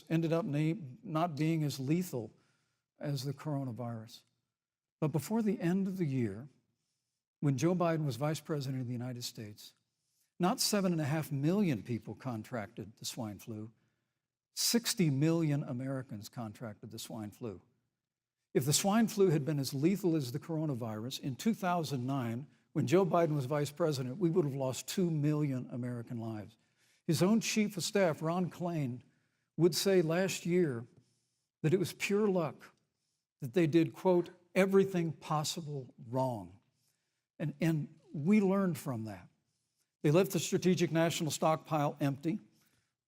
ended up not being as lethal as the coronavirus. But before the end of the year, when Joe Biden was vice president of the United States, not 7.5 million people contracted the swine flu, 60 million Americans contracted the swine flu. If the swine flu had been as lethal as the coronavirus, in 2009, when Joe Biden was vice president, we would have lost 2 million American lives. His own chief of staff, Ron Klain, would say last year that it was pure luck that they did, quote, everything possible wrong. And we learned from that. They left the strategic national stockpile empty.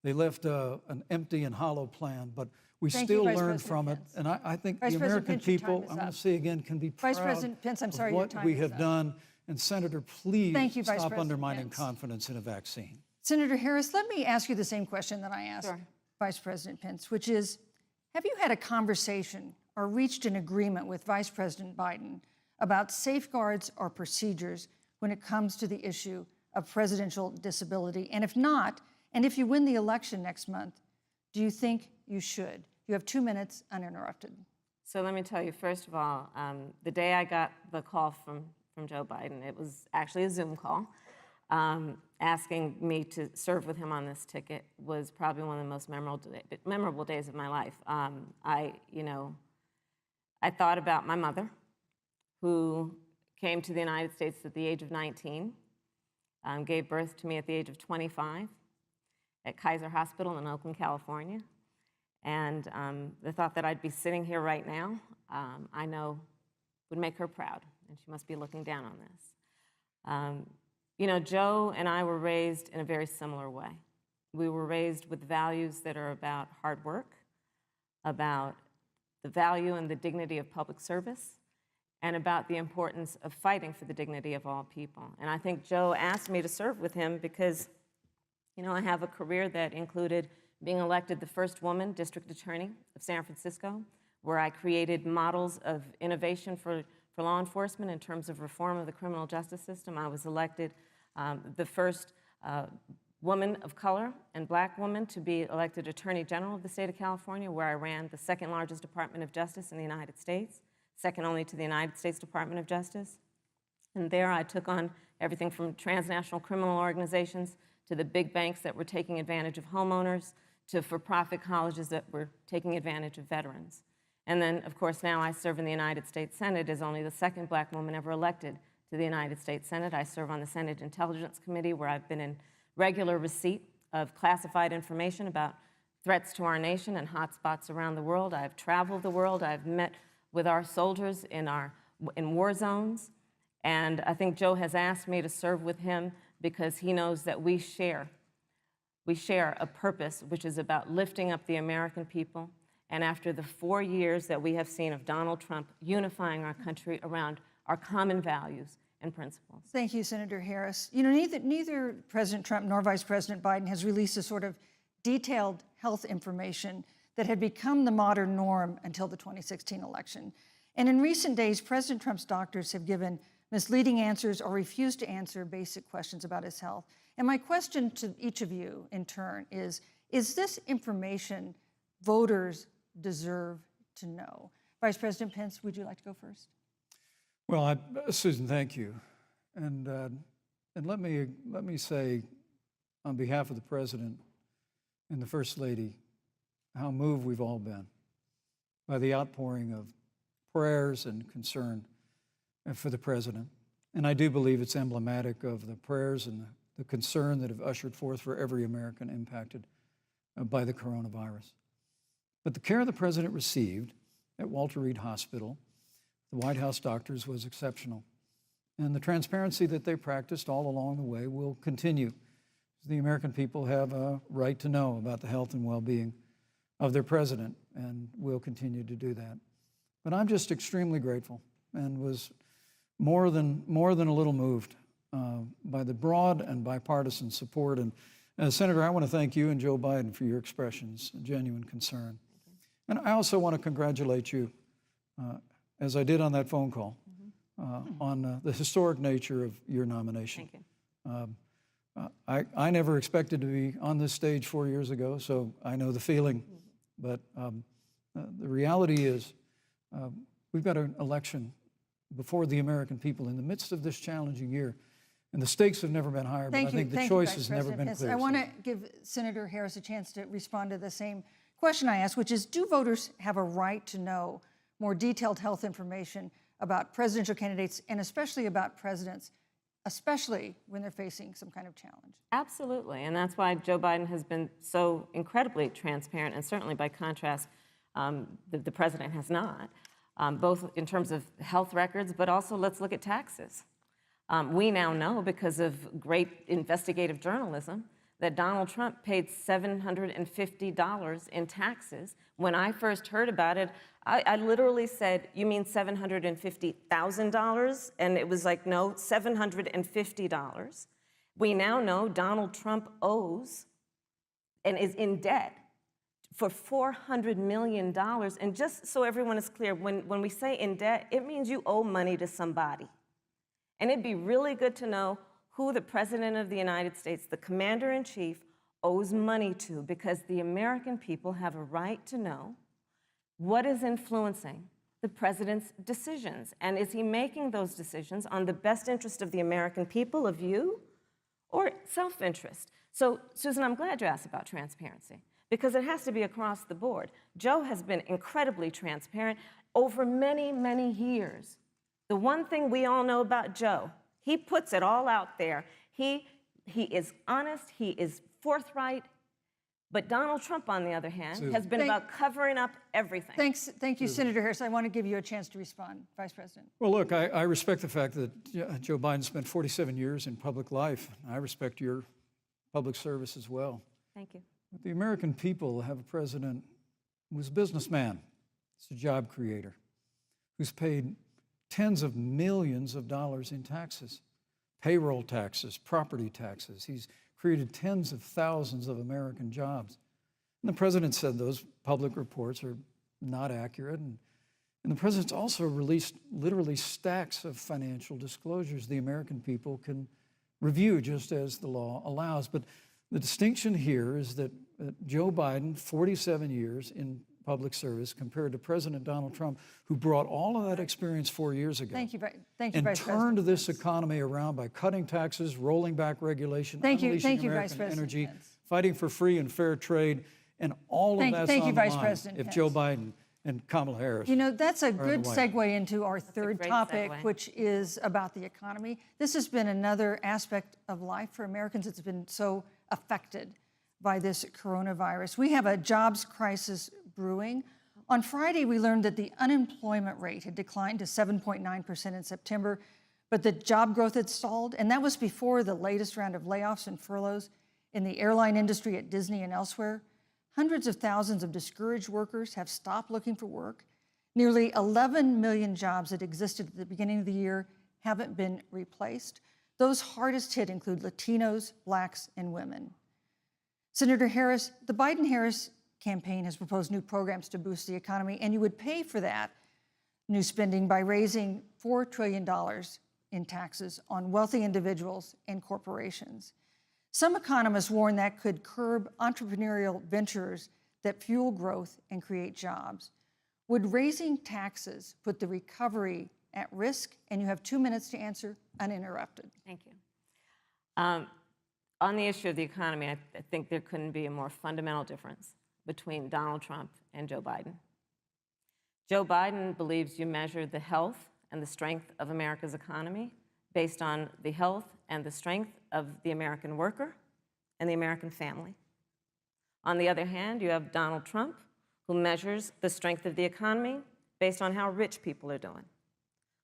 They left an empty and hollow plan, but we still learned from it. And I think the American people, I'm going to say again, can be proud of what we have done. And Senator, please stop undermining confidence in a vaccine. Senator Harris, let me ask you the same question that I asked Vice President Pence, which is, have you had a conversation or reached an agreement with Vice President Biden about safeguards or procedures when it comes to the issue of presidential disability? And if not, and if you win the election next month, do you think you should? You have 2 minutes uninterrupted. So let me tell you, first of all, the day I got the call from Joe Biden, it was actually a Zoom call, asking me to serve with him on this ticket was probably one of the most memorable days of my life. I thought about my mother, who came to the United States at the age of 19, gave birth to me at the age of 25 at Kaiser Hospital in Oakland, California. And the thought that I'd be sitting here right now, I know would make her proud, and she must be looking down on this. You know, Joe and I were raised in a very similar way. We were raised with values that are about hard work, about the value and the dignity of public service, and about the importance of fighting for the dignity of all people. And I think Joe asked me to serve with him because, you know, I have a career that included being elected the first woman district attorney of San Francisco, where I created models of innovation for law enforcement in terms of reform of the criminal justice system. I was elected the first woman of color and black woman to be elected Attorney General of the state of California, where I ran the second largest Department of Justice in the United States, second only to the United States Department of Justice. And there I took on everything from transnational criminal organizations to the big banks that were taking advantage of homeowners to for-profit colleges that were taking advantage of veterans. And then, of course, now I serve in the United States Senate as only the second black woman ever elected to the United States Senate. I serve on the Senate Intelligence Committee, where I've been in regular receipt of classified information about threats to our nation and hotspots around the world. I've traveled the world. I've met with our soldiers in war zones. And I think Joe has asked me to serve with him because he knows that we share a purpose which is about lifting up the American people. And after the 4 years that we have seen of Donald Trump unifying our country around our common values and principles. Thank you, Senator Harris. You know, neither President Trump nor Vice President Biden has released a sort of detailed health information that had become the modern norm until the 2016 election. And in recent days, President Trump's doctors have given misleading answers or refused to answer basic questions about his health. And my question to each of you in turn is this information voters deserve to know? Vice President Pence, would you like to go first? Well, Susan, thank you. And let me say, on behalf of the President and the First Lady, how moved we've all been by the outpouring of prayers and concern for the President. And I do believe it's emblematic of the prayers and the concern that have ushered forth for every American impacted by the coronavirus. But the care the President received at Walter Reed Hospital, the White House doctors, was exceptional. And the transparency that they practiced all along the way will continue. The American people have a right to know about the health and well-being of their president, and will continue to do that. But I'm just extremely grateful and was more than a little moved by the broad and bipartisan support. And Senator, I want to thank you and Joe Biden for your expressions of genuine concern. And I also want to congratulate you, as I did on that phone call, on the historic nature of your nomination. Thank you. I never expected to be on this stage 4 years ago, so I know the feeling. But the reality is we've got an election before the American people in the midst of this challenging year. And the stakes have never been higher, but I think the choice has never been clearer. I want to give Senator Harris a chance to respond to the same question I asked, which is, do voters have a right to know more detailed health information about presidential candidates and especially about presidents, especially when they're facing some kind of challenge? Absolutely, and that's why Joe Biden has been so incredibly transparent, and certainly by contrast, the president has not, both in terms of health records, but also let's look at taxes. We now know, because of great investigative journalism, that Donald Trump paid $750 in taxes. When I first heard about it, I literally said, "You mean $750,000? And it was like, no, $750. We now know Donald Trump owes and is in debt for $400 million. And just so everyone is clear, when we say in debt, it means you owe money to somebody. And it'd be really good to know who the President of the United States, the Commander-in-Chief, owes money to, because the American people have a right to know what is influencing the President's decisions. And is he making those decisions on the best interest of the American people, of you, or self-interest? So, Susan, I'm glad you asked about transparency, because it has to be across the board. Joe has been incredibly transparent over many, many years. The one thing we all know about Joe, he puts it all out there. He is honest, he is forthright. But Donald Trump, on the other hand, has been about covering up everything. Thank you, Senator Harris. I want to give you a chance to respond, Vice President. Well, look, I respect the fact that Joe Biden spent 47 years in public life. I respect your public service as well. Thank you. But the American people have a president who's a businessman, he's a job creator, who's paid tens of millions of dollars in taxes, payroll taxes, property taxes. He's created tens of thousands of American jobs. And the president said those public reports are not accurate. And the president's also released literally stacks of financial disclosures the American people can review just as the law allows. But the distinction here is that Joe Biden, 47 years in public service, compared to President Donald Trump, who brought all of that experience 4 years ago. Thank you, Vice and President. turned this economy around by cutting taxes, rolling back regulation, unleashing American energy, fighting for free and fair trade, and all of that's on the line if Joe Biden and Kamala Harris. You know, that's a good segue into our third topic, which is about the economy. This has been another aspect of life for Americans that's been so affected by this coronavirus. We have a jobs crisis brewing. On Friday, we learned that the unemployment rate had declined to 7.9% in September, but the job growth had stalled, and that was before the latest round of layoffs and furloughs in the airline industry at Disney and elsewhere. Hundreds of thousands of discouraged workers have stopped looking for work. Nearly 11 million jobs that existed at the beginning of the year haven't been replaced. Those hardest hit include Latinos, Blacks, and women. Senator Harris, the Biden-Harris campaign has proposed new programs to boost the economy, and you would pay for that new spending by raising $4 trillion in taxes on wealthy individuals and corporations. Some economists warn that could curb entrepreneurial ventures that fuel growth and create jobs. Would raising taxes put the recovery at risk? And you have 2 minutes to answer uninterrupted. Thank you. On the issue of the economy, I think there couldn't be a more fundamental difference between Donald Trump and Joe Biden. Joe Biden believes you measure the health and the strength of America's economy based on the health and the strength of the American worker and the American family. On the other hand, you have Donald Trump, who measures the strength of the economy based on how rich people are doing,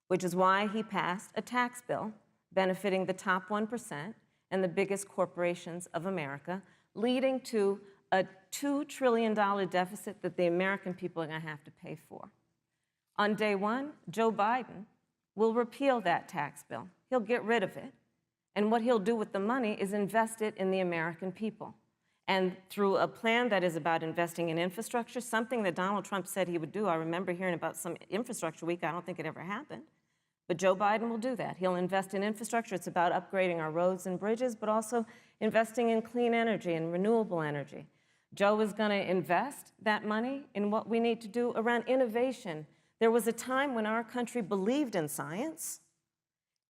which is why he passed a tax bill benefiting the top 1% and the biggest corporations of America, leading to a $2 trillion deficit that the American people are going to have to pay for. On day one, Joe Biden will repeal that tax bill. He'll get rid of it. And what he'll do with the money is invest it in the American people. And through a plan that is about investing in infrastructure, something that Donald Trump said he would do. I remember hearing about some infrastructure week. I don't think it ever happened. But Joe Biden will do that. He'll invest in infrastructure. It's about upgrading our roads and bridges, but also investing in clean energy and renewable energy. Joe is going to invest that money in what we need to do around innovation. There was a time when our country believed in science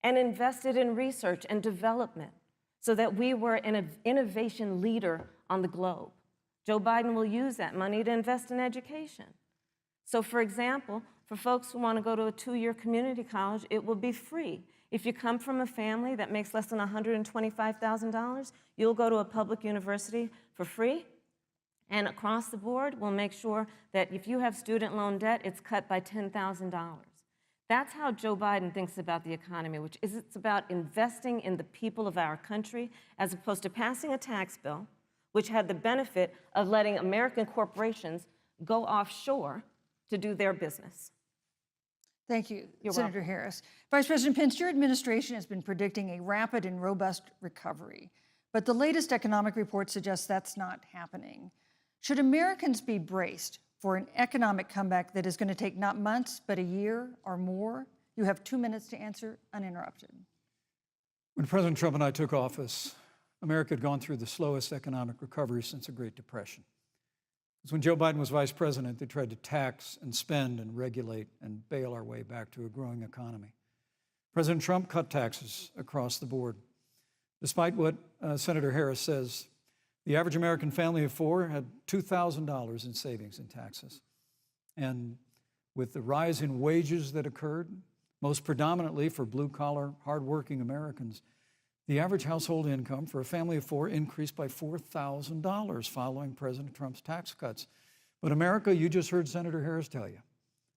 and invested in research and development so that we were an innovation leader on the globe. Joe Biden will use that money to invest in education. So, for example, for folks who want to go to a 2-year community college, it will be free. If you come from a family that makes less than $125,000, you'll go to a public university for free. And across the board, we'll make sure that if you have student loan debt, it's cut by $10,000. That's how Joe Biden thinks about the economy, which is it's about investing in the people of our country as opposed to passing a tax bill, which had the benefit of letting American corporations go offshore to do their business. Thank you, You're Senator welcome. Harris. Vice President Pence, your administration has been predicting a rapid and robust recovery, but the latest economic report suggests that's not happening. Should Americans be braced for an economic comeback that is going to take not months, but a year or more? You have 2 minutes to answer uninterrupted. When President Trump and I took office, America had gone through the slowest economic recovery since the Great Depression. Because when Joe Biden was vice president, they tried to tax and spend and regulate and bail our way back to a growing economy. President Trump cut taxes across the board. Despite what Senator Harris says, the average American family of 4 had $2,000 in savings in taxes. And with the rise in wages that occurred, most predominantly for blue-collar, hardworking Americans, the average household income for a family of 4 increased by $4,000 following President Trump's tax cuts. But America, you just heard Senator Harris tell you,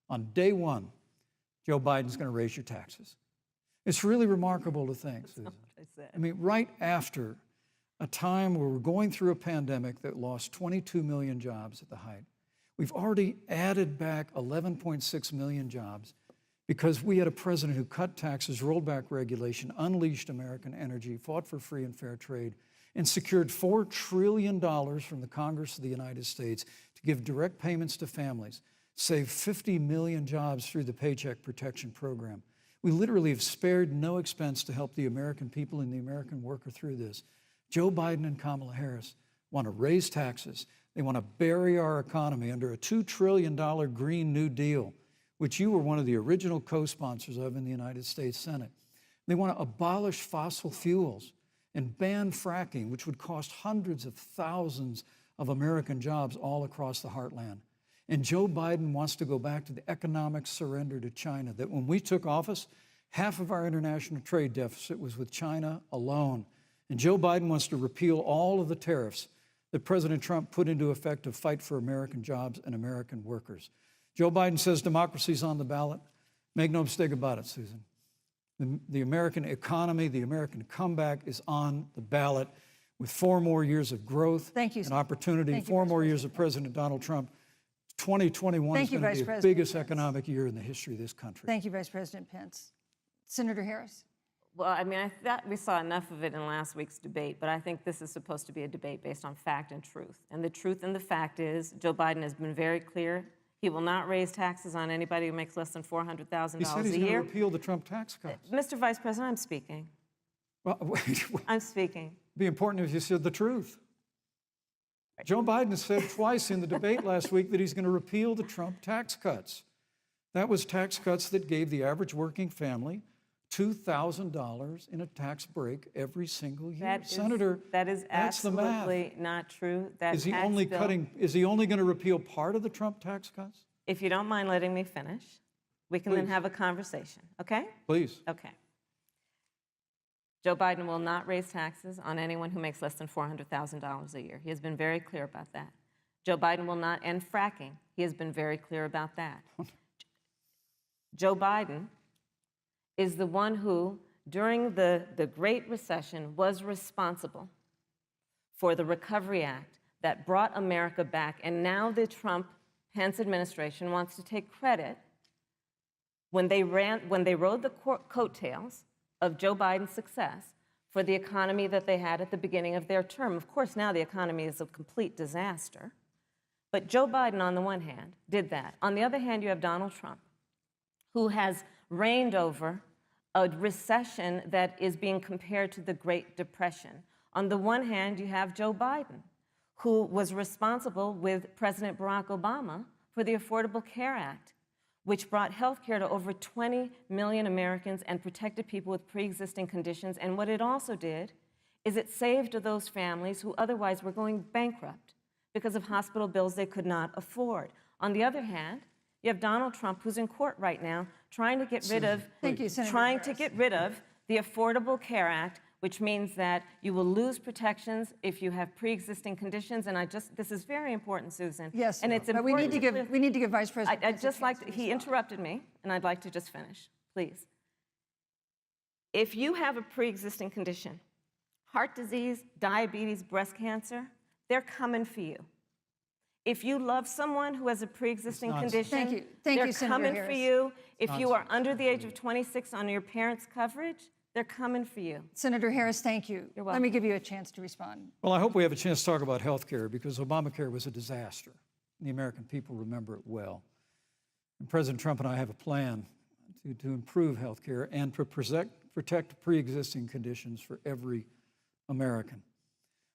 on day one, Joe Biden's going to raise your taxes. It's really remarkable to think, Susan. I mean, right after a time where we're going through a pandemic that lost 22 million jobs at the height, we've already added back 11.6 million jobs because we had a president who cut taxes, rolled back regulation, unleashed American energy, fought for free and fair trade, and secured $4 trillion from the Congress of the United States to give direct payments to families, saved 50 million jobs through the Paycheck Protection Program. We literally have spared no expense to help the American people and the American worker through this. Joe Biden and Kamala Harris want to raise taxes. They want to bury our economy under a $2 trillion Green New Deal, which you were one of the original co-sponsors of in the United States Senate. They want to abolish fossil fuels and ban fracking, which would cost hundreds of thousands of American jobs all across the heartland. And Joe Biden wants to go back to the economic surrender to China, that when we took office, half of our international trade deficit was with China alone. And Joe Biden wants to repeal all of the tariffs that President Trump put into effect to fight for American jobs and American workers. Joe Biden says democracy's on the ballot. Make no mistake about it, Susan. The American economy, the American comeback is on the ballot with 4 more years of growth and opportunity, 4 more years of President Donald Trump. 2021 is going to be the biggest economic year in the history of this country. Thank you, Vice President Pence. Senator Harris. Well, I mean, I thought we saw enough of it in last week's debate, but I think this is supposed to be a debate based on fact and truth. And the truth and the fact is, Joe Biden has been very clear. He will not raise taxes on anybody who makes less than $400,000 a year. He said he's going to repeal the Trump tax cuts. Mr. Vice President, I'm speaking. Well, wait. I'm speaking. It'd be important if you said the truth. Joe Biden said twice in the debate last week that he's going to repeal the Trump tax cuts. That was tax cuts that gave the average working family $2,000 in a tax break every single year. Senator, that is that's the math. absolutely not true. That Is he tax only bill- is he only going to repeal part of the Trump tax cuts? If you don't mind letting me finish, we can then Please. have a conversation, okay? Please. Okay. Joe Biden will not raise taxes on anyone who makes less than $400,000 a year. He has been very clear about that. Joe Biden will not end fracking. He has been very clear about that. Joe Biden is the one who, during the Great Recession, was responsible for the Recovery Act that brought America back. And now the Trump-Pence administration wants to take credit when they rode the coattails of Joe Biden's success for the economy that they had at the beginning of their term. Of course, now the economy is a complete disaster. But Joe Biden, on the one hand, did that. On the other hand, you have Donald Trump, who has reigned over a recession that is being compared to the Great Depression. On the one hand, you have Joe Biden, who was responsible with President Barack Obama for the Affordable Care Act, which brought health care to over 20 million Americans and protected people with pre-existing conditions. And what it also did is it saved those families who otherwise were going bankrupt because of hospital bills they could not afford. On the other hand, you have Donald Trump, who's in court right now, trying to get rid of the Affordable Care Act, which means that you will lose protections if you have pre-existing conditions. And this is very important, Susan. Yes, and it's but we need to give Vice President. I'd just like to, he interrupted me, and I'd like to just finish, please. If you have a pre-existing condition, heart disease, diabetes, breast cancer, they're coming for you. If you love someone who has a pre-existing condition, they're coming for you. If you are under the age of 26 on your parents' coverage, they're coming for you. Senator Harris, thank you. You're welcome. Let me give you a chance to respond. Well, I hope we have a chance to talk about health care because Obamacare was a disaster. The American people remember it well. And President Trump and I have a plan to improve health care and to protect pre-existing conditions for every American.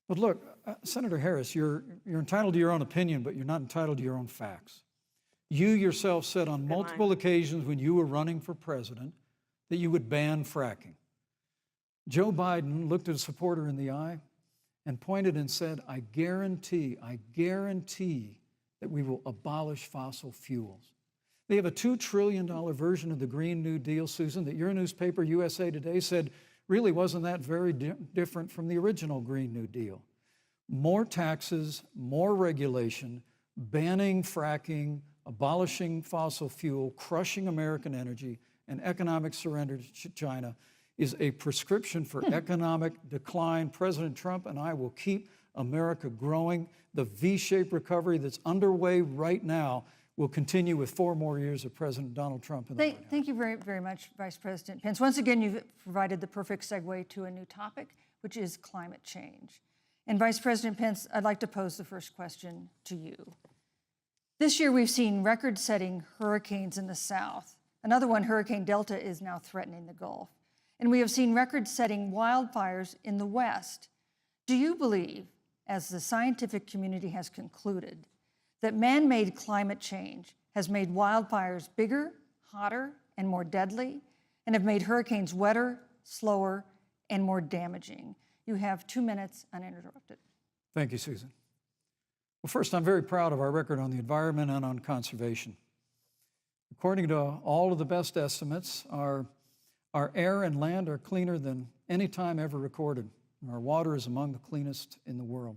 But look, Senator Harris, you're entitled to your own opinion, but you're not entitled to your own facts. You yourself said on multiple occasions when you were running for president that you would ban fracking. Joe Biden looked at a supporter in the eye and pointed and said, I guarantee that we will abolish fossil fuels. They have a $2 trillion version of the Green New Deal, Susan, that your newspaper, USA Today, said really wasn't that very different from the original Green New Deal. More taxes, more regulation, banning fracking, abolishing fossil fuel, crushing American energy, and economic surrender to China is a prescription for economic decline. President Trump and I will keep America growing. The V-shaped recovery that's underway right now will continue with 4 more years of President Donald Trump in the White House. Thank you very, very much, Vice President Pence. Once again, you've provided the perfect segue to a new topic, which is climate change. And Vice President Pence, I'd like to pose the first question to you. This year, we've seen record-setting hurricanes in the South. Another one, Hurricane Delta, is now threatening the Gulf. And we have seen record-setting wildfires in the West. Do you believe, as the scientific community has concluded, that man-made climate change has made wildfires bigger, hotter, and more deadly, and have made hurricanes wetter, slower, and more damaging? You have 2 minutes uninterrupted. Thank you, Susan. Well, first, I'm very proud of our record on the environment and on conservation. According to all of the best estimates, our air and land are cleaner than any time ever recorded. And our water is among the cleanest in the world.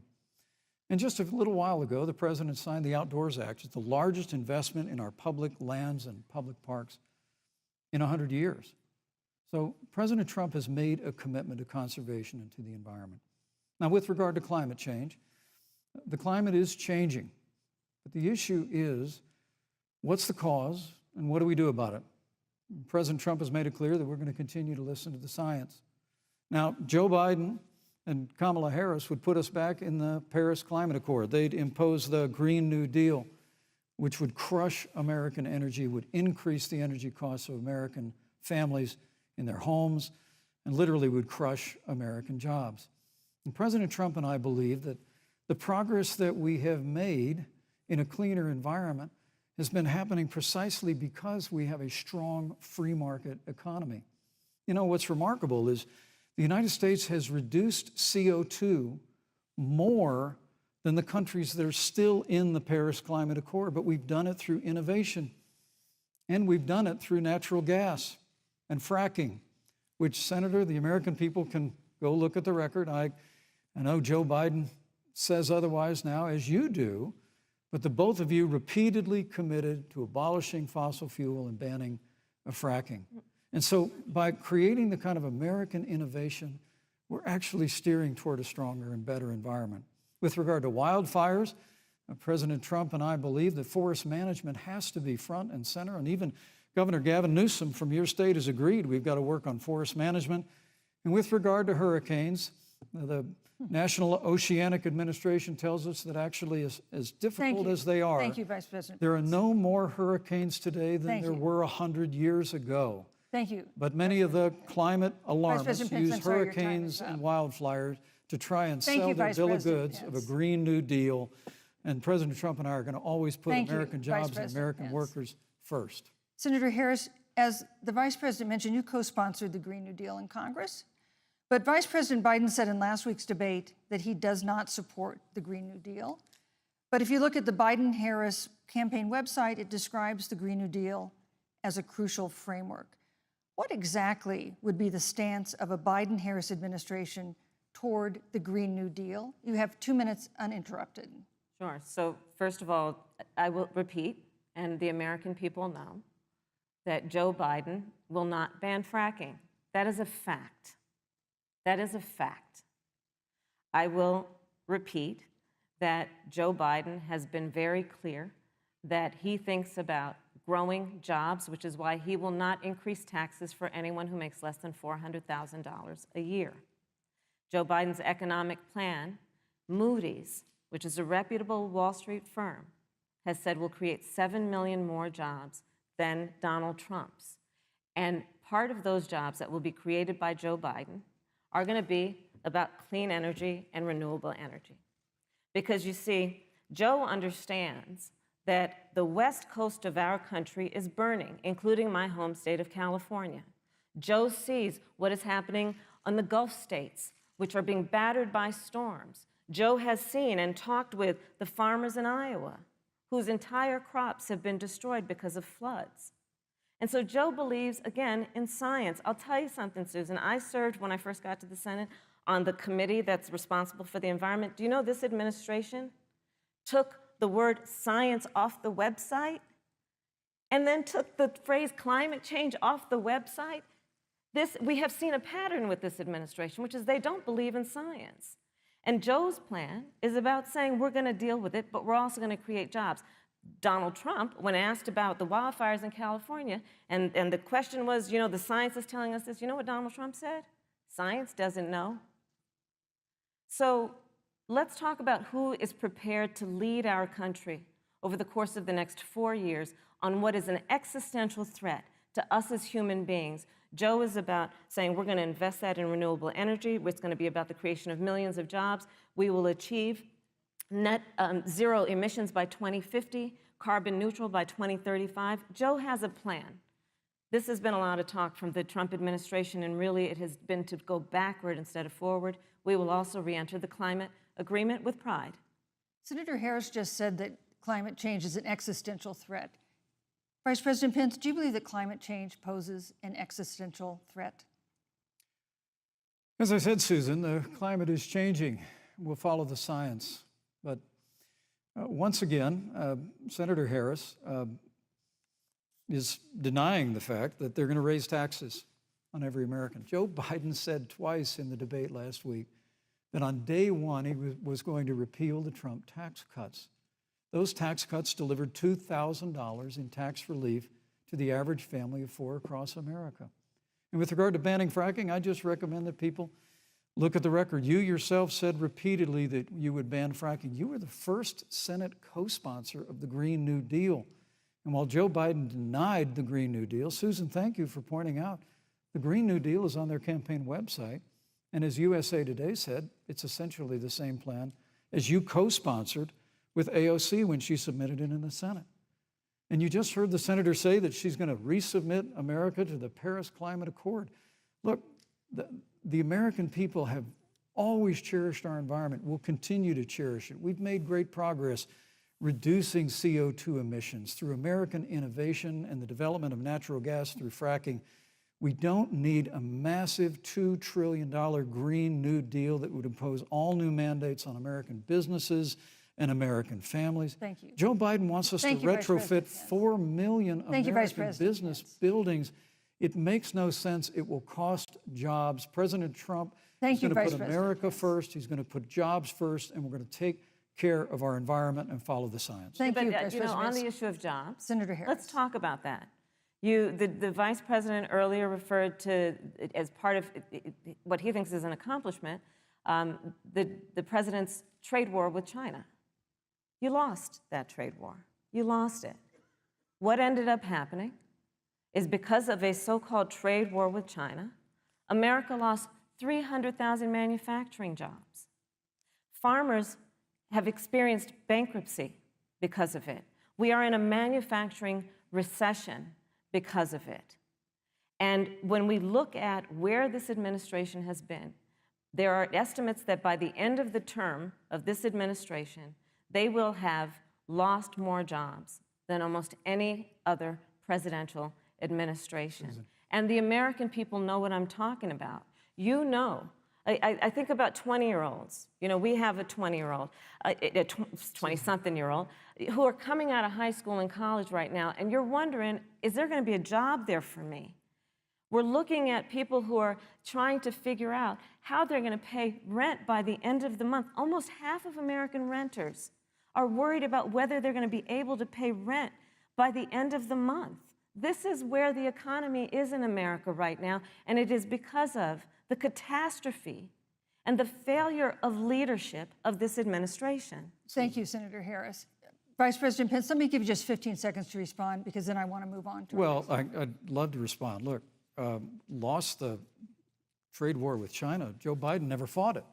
And just a little while ago, the President signed the Outdoors Act. It's the largest investment in our public lands and public parks in 100 years. So President Trump has made a commitment to conservation and to the environment. Now, with regard to climate change, the climate is changing. But the issue is, what's the cause and what do we do about it? President Trump has made it clear that we're going to continue to listen to the science. Now, Joe Biden and Kamala Harris would put us back in the Paris Climate Accord. They'd impose the Green New Deal, which would crush American energy, would increase the energy costs of American families in their homes, and literally would crush American jobs. And President Trump and I believe that the progress that we have made in a cleaner environment has been happening precisely because we have a strong free market economy. You know, what's remarkable is the United States has reduced CO2 more than the countries that are still in the Paris Climate Accord, but we've done it through innovation, and we've done it through natural gas and fracking, which, Senator, the American people can go look at the record. I know Joe Biden says otherwise now, as you do, but the both of you repeatedly committed to abolishing fossil fuel and banning fracking. And so by creating the kind of American innovation, we're actually steering toward a stronger and better environment. With regard to wildfires, President Trump and I believe that forest management has to be front and center, and even Governor Gavin Newsom from your state has agreed we've got to work on forest management. And with regard to hurricanes, the National Oceanic Administration tells us that actually as difficult as they are, Thank you, Vice President. There are no more hurricanes today than there were 100 years ago. Thank you. But many of the climate alarmists Pence, use I'm sorry, your time hurricanes is up. and wildfires to try and Thank sell you, their Vice bill of President goods of a Pence. Green New Deal. And President Trump and I are going to always put Thank you, American Vice jobs and President American Pence. workers first. Senator Harris, as the Vice President mentioned, you co-sponsored the Green New Deal in Congress. But Vice President Biden said in last week's debate that he does not support the Green New Deal. But if you look at the Biden-Harris campaign website, it describes the Green New Deal as a crucial framework. What exactly would be the stance of a Biden-Harris administration toward the Green New Deal? You have 2 minutes uninterrupted. Sure. So first of all, I will repeat, and the American people know, that Joe Biden will not ban fracking. That is a fact. That is a fact. I will repeat that Joe Biden has been very clear that he thinks about growing jobs, which is why he will not increase taxes for anyone who makes less than $400,000 a year. Joe Biden's economic plan, Moody's, which is a reputable Wall Street firm, has said will create 7 million more jobs than Donald Trump's. And part of those jobs that will be created by Joe Biden are going to be about clean energy and renewable energy. Because you see, Joe understands that the west coast of our country is burning, including my home state of California. Joe sees what is happening on the Gulf states, which are being battered by storms. Joe has seen and talked with the farmers in Iowa, whose entire crops have been destroyed because of floods. And so Joe believes, again, in science. I'll tell you something, Susan. I served, when I first got to the Senate, on the committee that's responsible for the environment. Do you know this administration took the word science off the website and then took the phrase climate change off the website? We have seen a pattern with this administration, which is they don't believe in science. And Joe's plan is about saying we're going to deal with it, but we're also going to create jobs. Donald Trump, when asked about the wildfires in California, and the question was, you know, the science is telling us this, you know what Donald Trump said? Science doesn't know. So let's talk about who is prepared to lead our country over the course of the next 4 years on what is an existential threat to us as human beings. Joe is about saying we're going to invest that in renewable energy. It's going to be about the creation of millions of jobs. We will achieve net zero emissions by 2050, carbon neutral by 2035. Joe has a plan. This has been a lot of talk from the Trump administration, and really it has been to go backward instead of forward. We will also re-enter the climate agreement with pride. Senator Harris just said that climate change is an existential threat. Vice President Pence, do you believe that climate change poses an existential threat? As I said, Susan, the climate is changing. We'll follow the science. But once again, Senator Harris is denying the fact that they're going to raise taxes on every American. Joe Biden said twice in the debate last week that on day one he was going to repeal the Trump tax cuts. Those tax cuts delivered $2,000 in tax relief to the average family of 4 across America. And with regard to banning fracking, I just recommend that people look at the record. You yourself said repeatedly that you would ban fracking. You were the first Senate co-sponsor of the Green New Deal. And while Joe Biden denied the Green New Deal, Susan, thank you for pointing out, the Green New Deal is on their campaign website. And as USA Today said, it's essentially the same plan as you co-sponsored with AOC when she submitted it in the Senate. And you just heard the senator say that she's going to resubmit America to the Paris Climate Accord. Look, the American people have always cherished our environment. We'll continue to cherish it. We've made great progress reducing CO2 emissions through American innovation and the development of natural gas through fracking. We don't need a massive $2 trillion Green New Deal that would impose all new mandates on American businesses and American families. Thank you. Joe Biden wants us to retrofit 4 million American business buildings. It makes no sense. It will cost jobs. President Trump is going to put America first. He's going to put jobs first, and we're going to take care of our environment and follow the science. Thank you, But, on the issue of jobs, Senator Harris. let's talk about that. The vice president earlier referred to, as part of what he thinks is an accomplishment, the president's trade war with China. You lost that trade war. You lost it. What ended up happening is because of a so-called trade war with China, America lost 300,000 manufacturing jobs. Farmers have experienced bankruptcy because of it. We are in a manufacturing recession because of it. And when we look at where this administration has been, there are estimates that by the end of the term of this administration, they will have lost more jobs than almost any other presidential administration. And the American people know what I'm talking about. You know, I think about 20-year-olds. You know, we have a 20-year-old, a 20-something-year-old, who are coming out of high school and college right now, and you're wondering, is there going to be a job there for me? We're looking at people who are trying to figure out how they're going to pay rent by the end of the month. Almost half of American renters are worried about whether they're going to be able to pay rent by the end of the month. This is where the economy is in America right now, and it is because of the catastrophe and the failure of leadership of this administration. Thank you, Senator Harris. Vice President Pence, let me give you just 15 seconds to respond, because then I want to move on to Well, I'd love to respond. Look, lost the trade war with China. Joe Biden never fought it.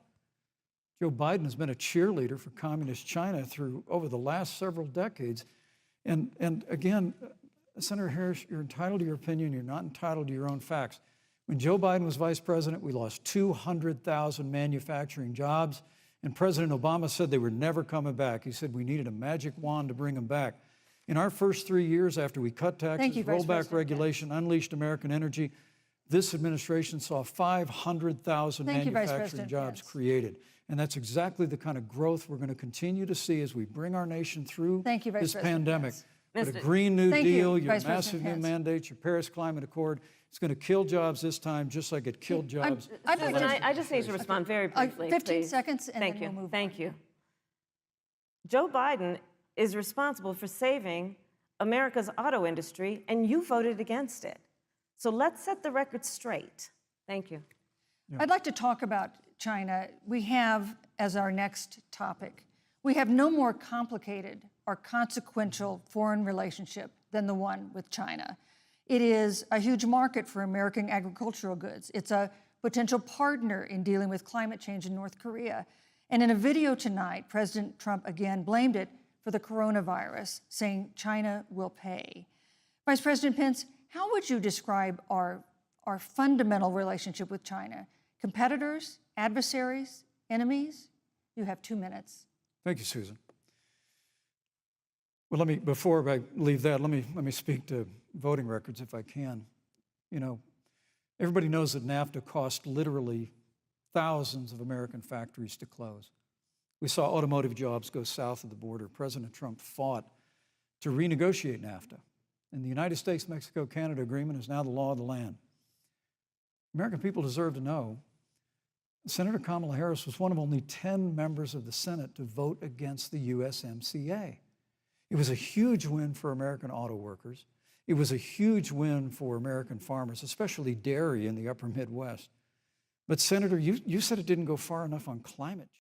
Joe Biden has been a cheerleader for communist China over the last several decades. And again, Senator Harris, you're entitled to your opinion. You're not entitled to your own facts. When Joe Biden was vice president, we lost 200,000 manufacturing jobs, and President Obama said they were never coming back. He said we needed a magic wand to bring them back. In our first 3 years after we cut taxes, rolled back regulation, unleashed American energy, this administration saw 500,000 manufacturing jobs created. And that's exactly the kind of growth we're going to continue to see as we bring our nation through this pandemic. But a Green New Deal, your massive new mandates, your Paris Climate Accord, it's going to kill jobs this time, just like it killed jobs. I just need to respond very briefly, 15 seconds, and then we'll move on. Thank you. Joe Biden is responsible for saving America's auto industry, and you voted against it. So let's set the record straight. Thank you. I'd like to talk about China. We have, as our next topic, we have no more complicated or consequential foreign relationship than the one with China. It is a huge market for American agricultural goods. It's a potential partner in dealing with climate change in North Korea. And in a video tonight, President Trump again blamed it for the coronavirus, saying China will pay. Vice President Pence, how would you describe our fundamental relationship with China? Competitors, adversaries, enemies? You have 2 minutes. Thank you, Susan. Well, before I leave that, let me speak to voting records if I can. You know, everybody knows that NAFTA cost literally thousands of American factories to close. We saw automotive jobs go south of the border. President Trump fought to renegotiate NAFTA. And the United States-Mexico-Canada agreement is now the law of the land. American people deserve to know Senator Kamala Harris was one of only 10 members of the Senate to vote against the USMCA. It was a huge win for American auto workers. It was a huge win for American farmers, especially dairy in the upper Midwest. But Senator, you said it didn't go far enough on climate change.